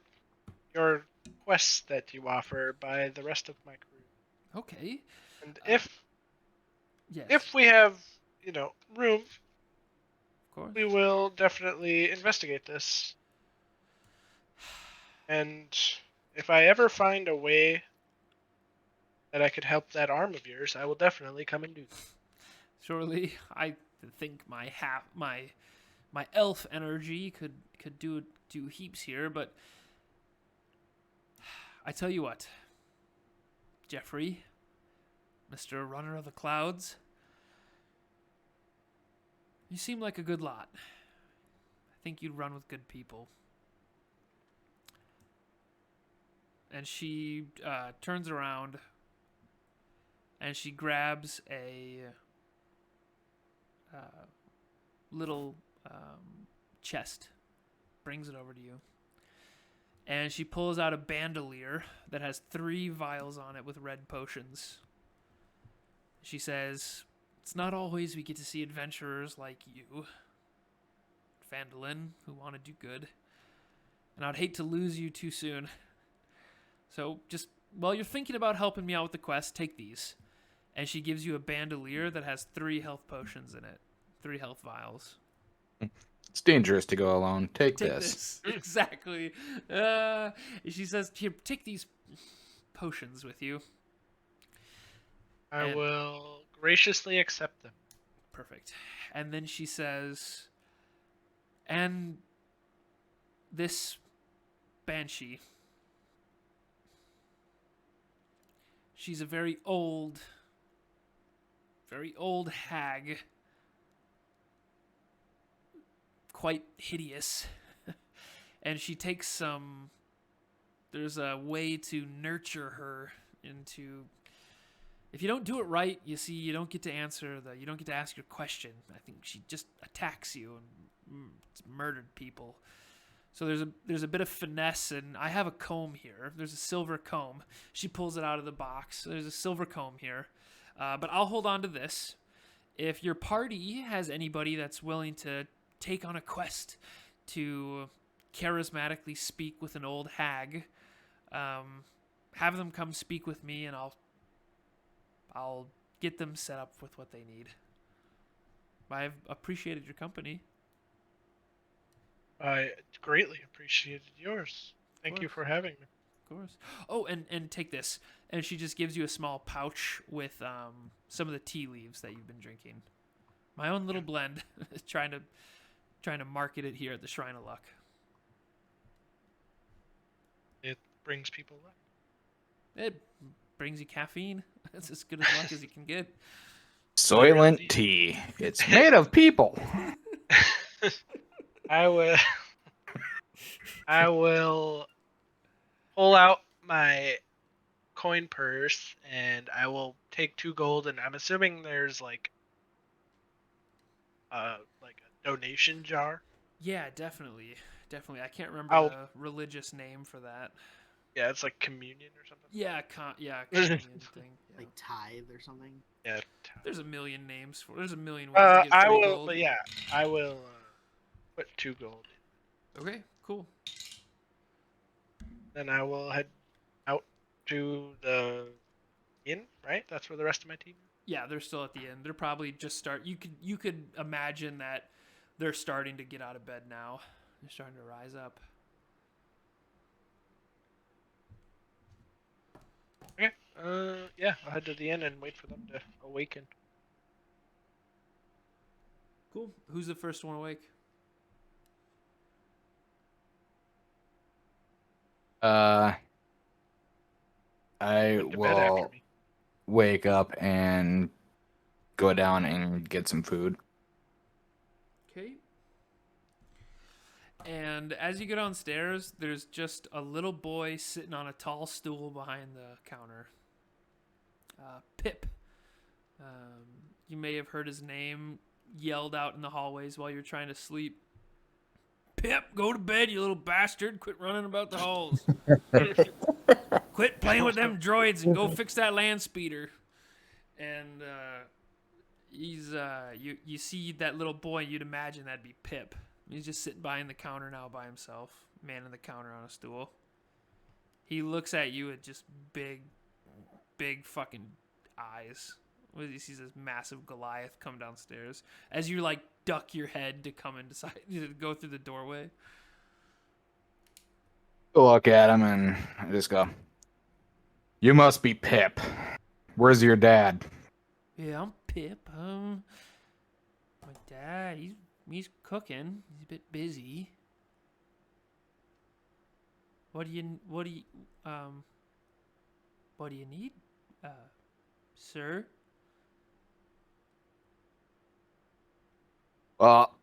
quests that you offer by the rest of my crew.
Okay.
And
Yes.
if we have, room,
Of course.
we will definitely investigate this. And if I ever find a way that I could help that arm of yours, I will definitely come and do that.
Surely, I think my elf energy could do heaps here, but I tell you what, Jeffery, Mr. Runner of the Clouds, you seem like a good lot. I think you'd run with good people. And she turns around and she grabs a little chest, brings it over to you, and she pulls out a bandolier that has 3 vials on it with red potions. She says, "It's not always we get to see adventurers like you, Phadalin, who want to do good, and I'd hate to lose you too soon. So just while you're thinking about helping me out with the quest, take these." And she gives you a bandolier that has 3 health potions in it, 3 health vials.
It's dangerous to go alone. Take
Take
this.
this. Exactly. She says, "Here, take these potions with you."
I
And-
will graciously accept them.
Perfect. And then she says, "And this banshee, she's a very old hag, quite hideous." And she takes some, there's a way to nurture her into, if you don't do it right, you see, you don't get to ask your question. I think she just attacks you and murdered people. So there's a bit of finesse, and I have a comb here. There's a silver comb. She pulls it out of the box. There's a silver comb here. But I'll hold on to this. If your party has anybody that's willing to take on a quest to charismatically speak with an old hag, have them come speak with me, and I'll get them set up with what they need. I've appreciated your company.
I greatly appreciated yours. Thank you for having me.
Of course. Oh, and take this. And she just gives you a small pouch with some of the tea leaves that you've been drinking. My own little blend. trying to market it here at the Shrine of Luck.
It brings people luck.
It brings you caffeine. That's as good as luck as you can get.
Soylent tea. It's made of people.
I will pull out my coin purse and I will take 2 gold, and I'm assuming there's like a donation jar.
Yeah, definitely. I can't remember
I'll-
the religious name for that.
Yeah, it's like communion or something.
Yeah, communion thing. Yeah.
Like tithe or something.
Yeah.
There's a million names for. There's a million ways to get
I
free
will.
gold.
But yeah, I will put 2 gold in.
Okay, cool.
Then I will head out to the inn. Right, that's where the rest of my team is.
Yeah, they're still at the end. They're probably just You could imagine that they're starting to get out of bed now. They're starting to rise up.
Okay. Yeah, I'll head to the inn and wait for them to awaken.
Cool. Who's the first one awake?
I
Went to bed after
will
me.
wake up and go down and get some food.
Okay. And as you go downstairs, there's just a little boy sitting on a tall stool behind the counter. Pip. You may have heard his name yelled out in the hallways while you're trying to sleep. Pip, go to bed, you little bastard. Quit running about the halls. Quit playing with them droids and go fix that land speeder. And he's you see that little boy, you'd imagine that'd be Pip. He's just sitting behind the counter now by himself, manning the counter on a stool. He looks at you with just big fucking eyes. He sees this massive Goliath come downstairs as you like duck your head to come inside, to go through the doorway.
Look at him and I just go, "You must be Pip. Where's your dad?"
Yeah, I'm Pip. My dad, he's cooking. He's a bit busy. What do you need, sir?
Well,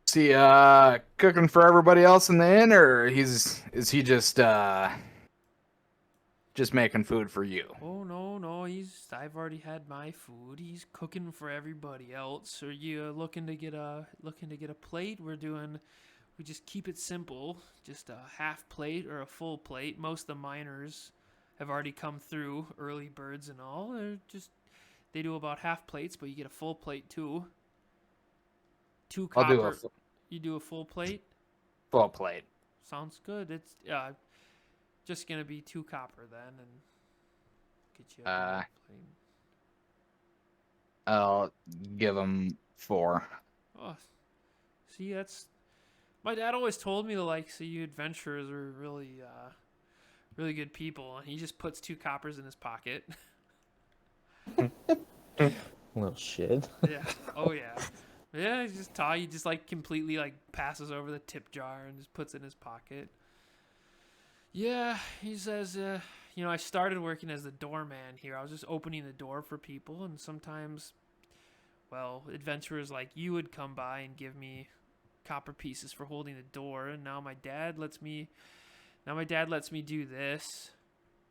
is he cooking for everybody else in the inn, or is he just just making food for you.
Oh no, I've already had my food. He's cooking for everybody else. Are you looking to get a plate? We just keep it simple, just a half plate or a full plate. Most of the miners have already come through, early birds and all. They do about half plates, but you get a full plate too. 2
I'll do
copper.
a
You do a full plate?
full plate.
Sounds good. It's just gonna be 2 copper then, and get you up on that plate.
I'll give him 4.
Oh, see, that's my dad always told me the likes of you adventurers are really, really good people, and he just puts 2 coppers in his pocket.
Little shit.
Yeah. Oh yeah. Yeah. He just like completely like passes over the tip jar and just puts it in his pocket. Yeah. He says, I started working as the doorman here. I was just opening the door for people, and sometimes, well, adventurers like you would come by and give me copper pieces for holding the door, and now my dad lets me do this.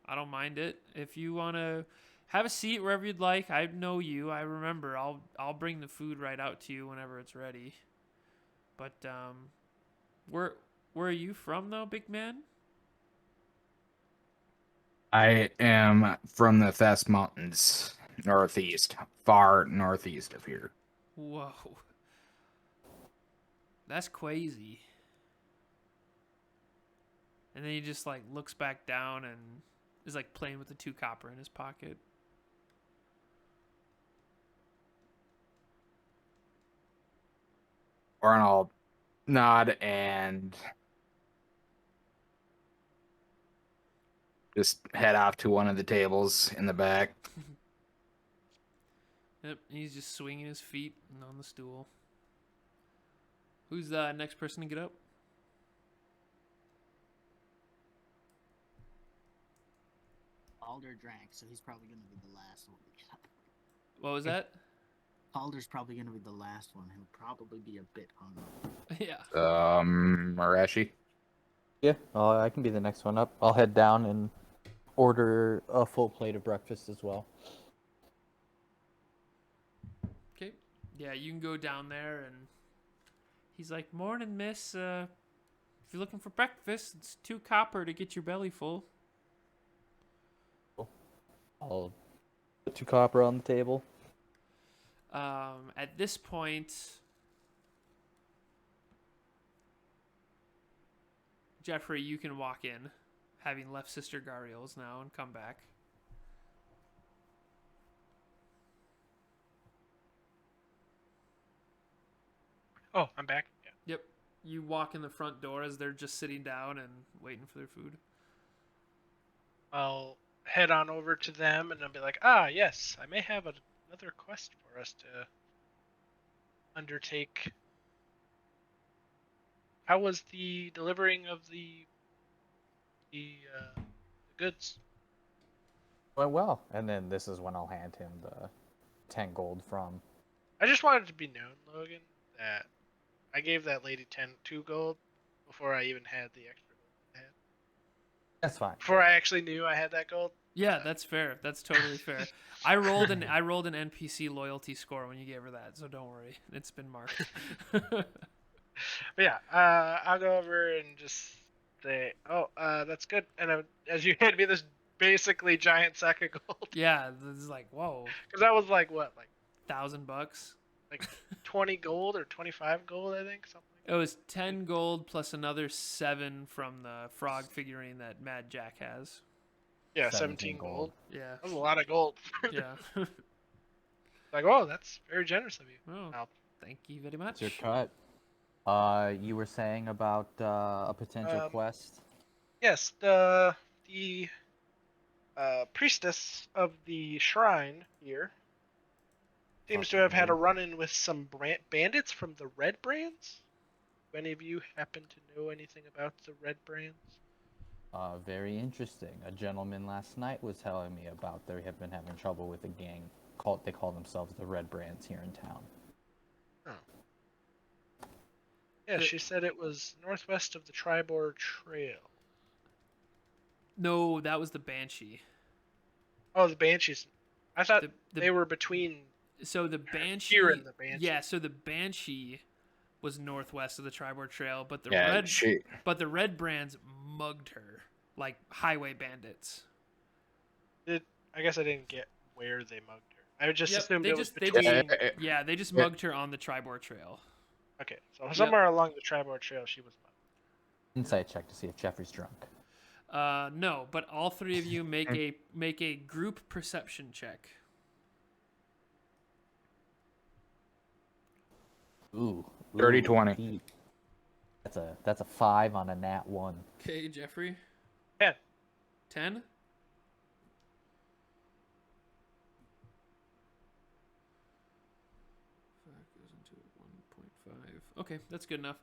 I don't mind it. If you want to have a seat wherever you'd like, I know you. I remember. I'll bring the food right out to you whenever it's ready. But where are you from though, big man?
I am from the Thess Mountains, northeast, far northeast of here.
Whoa. That's crazy. And then he just like looks back down and is like playing with the 2 copper in his pocket.
Or I'll nod and just head off to one of the tables in the back.
Yep, he's just swinging his feet on the stool. Who's the next person to get up?
Caulder drank, so he's probably going to be the last one to get up.
What was that?
Caulder's probably going to be the last one. He'll probably be a bit hungry.
Yeah.
Mireshi?
Yeah, I can be the next one up. I'll head down and order a full plate of breakfast as well.
Okay. Yeah, you can go down there, and he's like, "Morning, miss. If you're looking for breakfast, it's 2 copper to get your belly full."
I'll put 2 copper on the table.
At this point, Jeffrey, you can walk in, having left Sister Gariel's now, and come back.
Oh, I'm back. Yeah.
Yep. You walk in the front door as they're just sitting down and waiting for their food.
I'll head on over to them and I'll be like, yes, I may have another quest for us to undertake. How was the delivering of the goods?
Went well. And then this is when I'll hand him the 10 gold from.
I just wanted to be known, Logan, that I gave that lady 2 gold before I even had the extra gold I had.
That's fine.
Before I actually knew I had that gold.
Yeah, that's fair. That's totally fair. I rolled an NPC loyalty score when you gave her that, so don't worry. It's been marked.
But yeah, I'll go over and just say, that's good. And as you hand me this basically giant sack of gold.
Yeah, this is like, whoa.
Because that was like, what, like
$1,000?
Like 20 gold or 25 gold, I think, something.
It was 10 gold plus another 7 from the frog figurine that Mad Jack has.
Yeah, 17 gold.
Yeah.
That was a lot of gold.
Yeah.
Like, oh, that's very generous of you.
Oh, thank you very much.
It's your cut. You were saying about a potential quest?
Yes, the priestess of the shrine here seems to have had a run-in with some bandits from the Red Brands. Do any of you happen to know anything about the Red Brands?
Very interesting. A gentleman last night was telling me about they have been having trouble with a gang. They call themselves the Red Brands here in town.
Oh. Yeah, she said it was northwest of the Tribor Trail.
No, that was the Banshee.
Oh, the Banshees. I thought
The
they were between.
So the Banshee.
Here in the Banshee.
Yeah, so the Banshee was northwest of the Tribord Trail, but the Red Brands mugged her like highway bandits.
I guess I didn't get where they mugged her. I just assumed
they
it was
just
between.
they just mugged her on the Tribord Trail.
Okay, so somewhere along the Tribord Trail, she was mugged.
Insight check to see if Jeffrey's drunk.
No, but all three of you make a group perception check.
Ooh.
Dirty 20.
That's a 5 on a nat 1.
Okay, Jeffrey.
10.
10? Goes into 1.5. Okay, that's good enough.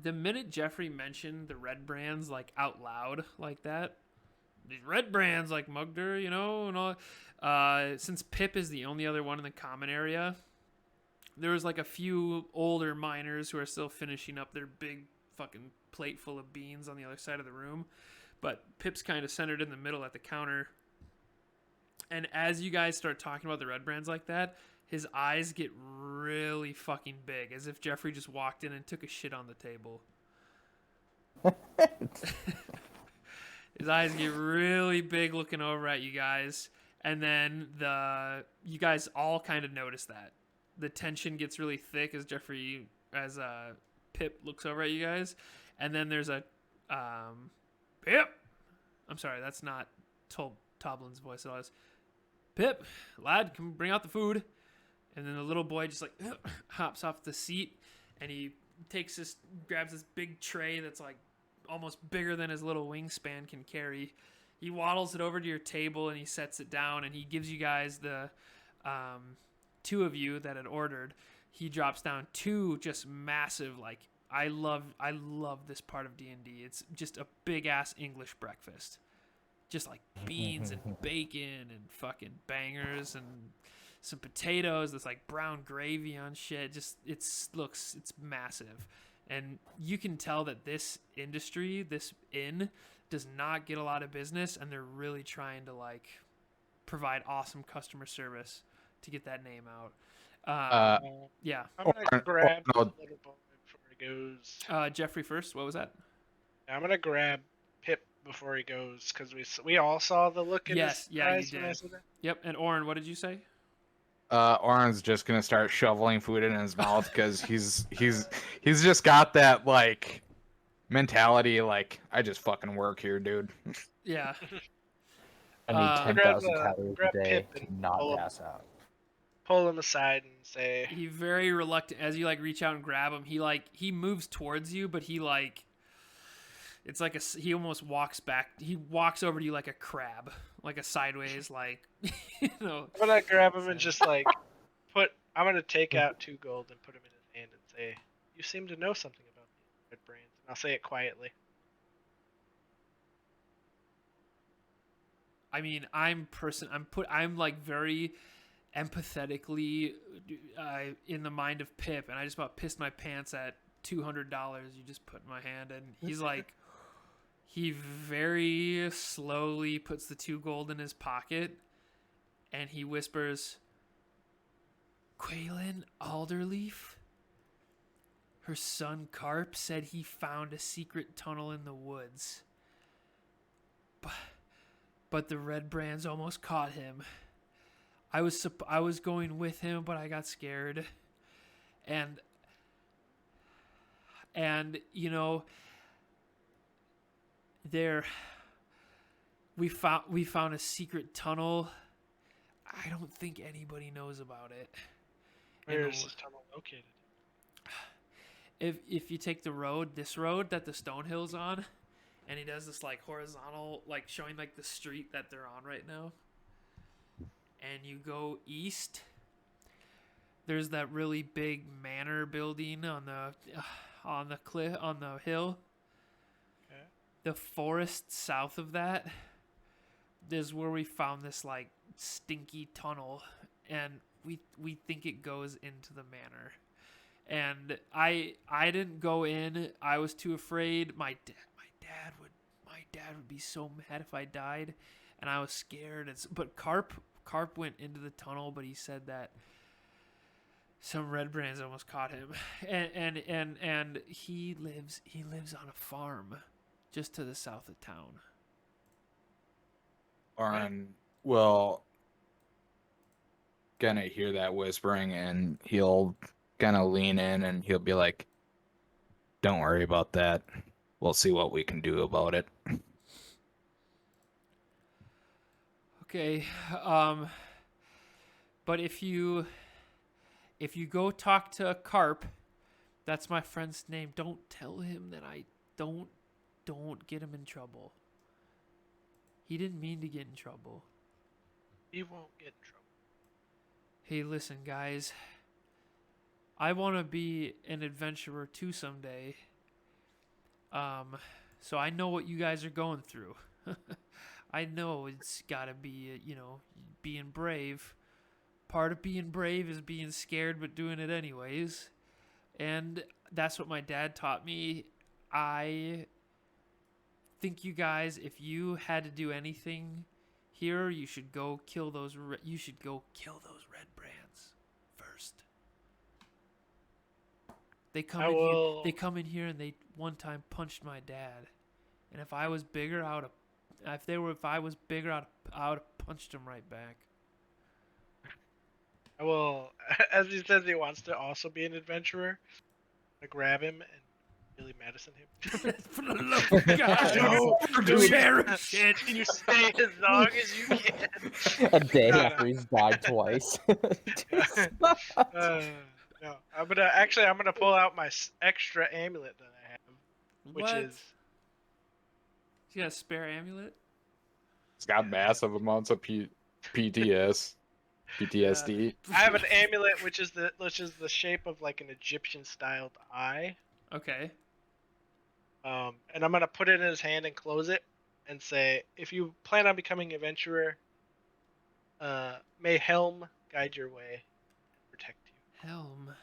The minute Jeffrey mentioned the Red Brands like out loud like that, these Red Brands like mugged her, you know, and all. Since Pip is the only other one in the common area, there was like a few older miners who are still finishing up their big fucking plate full of beans on the other side of the room. But Pip's kind of centered in the middle at the counter. And as you guys start talking about the Red Brands like that, his eyes get really fucking big, as if Jeffrey just walked in and took a shit on the table. His eyes get really big looking over at you guys. And then you guys all kind of notice that. The tension gets really thick as Pip looks over at you guys, and then there's a Pip. I'm sorry, that's not Toblin's voice at all. It's Pip, lad, come bring out the food. And then the little boy just like hops off the seat, and he grabs this big tray that's like almost bigger than his little wingspan can carry. He waddles it over to your table and he sets it down, and he gives you guys the two of you that had ordered. He drops down 2 just massive, like, I love this part of D&D. It's just a big ass English breakfast, just like beans and bacon and fucking bangers and some potatoes. That's like brown gravy on shit. Just it's massive, and you can tell that this industry, this inn, does not get a lot of business, and they're really trying to like provide awesome customer service to get that name out. Yeah.
I'm gonna grab the little boy before he goes.
Jeffrey first. What was that?
I'm gonna grab Pip before he goes, because we all saw the look in his eyes
you
when I
did.
said that.
Yep. And Orin, what did you say?
Orin's just gonna start shoveling food in his mouth because he's just got that like mentality, like, I just fucking work here, dude.
Yeah.
I need 10,000
grab
calories a day
Pip
to
and
not
pull
pass out.
Pull him aside and say,
He very reluctant, as you like reach out and grab him. He moves towards you, but he like, it's like he almost walks back. He walks over to you like a crab, like a sideways, like, you know.
I'm gonna grab him and just like I'm gonna take out 2 gold and put him in his hand and say, "You seem to know something about these Red Brands." And I'll say it quietly.
I mean, I'm like very empathetically in the mind of Pip, and I just about pissed my pants at $200 you just put in my hand, and he's like, he very slowly puts the 2 gold in his pocket, and he whispers, "Quaylin Alderleaf? Her son Carp said he found a secret tunnel in the woods. But the Red Brands almost caught him. I was going with him, but I got scared. And you know, we found a secret tunnel. I don't think anybody knows about it."
Where is this tunnel located?
If you take this road that the Stonehill's on, and he does this like horizontal, like showing like the street that they're on right now, and you go east, there's that really big manor building on the cliff, on the hill.
Okay.
The forest south of that is where we found this like stinky tunnel, and we think it goes into the manor. And I didn't go in. I was too afraid. My dad would be so mad if I died, and I was scared. But Carp went into the tunnel, but he said that some red brands almost caught him, and he lives on a farm just to the south of town.
Orin will gonna hear that whispering, and he'll gonna lean in, and he'll be like, "Don't worry about that. We'll see what we can do about it."
Okay, but if you go talk to Carp, that's my friend's name. Don't tell him that I don't get him in trouble. He didn't mean to get in trouble.
He won't get in trouble.
Hey, listen, guys. I want to be an adventurer too someday. So I know what you guys are going through. I know it's got to be, being brave. Part of being brave is being scared but doing it anyways. And that's what my dad taught me. I think you guys, if you had to do anything here, you should go kill those red brands first. They come in here and they one time punched my dad. And if I was bigger, I would have punched him right back.
I will, as he says he wants to also be an adventurer, I grab him and Billy Madison him.
For the love of God, cherish it.
You stay as long as you can.
A day after he's died twice.
No, I'm gonna pull out my extra amulet that I have, which
What?
is.
You got a spare amulet?
It's got massive amounts of PTSD.
I have an amulet which is the shape of like an Egyptian styled eye.
Okay.
And I'm gonna put it in his hand and close it, and say, if you plan on becoming an adventurer, may Helm guide your way and protect you.
Helm.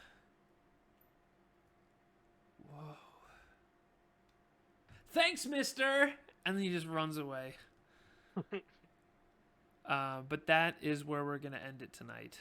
Whoa. Thanks, mister! And then he just runs away. But that is where we're going to end it tonight.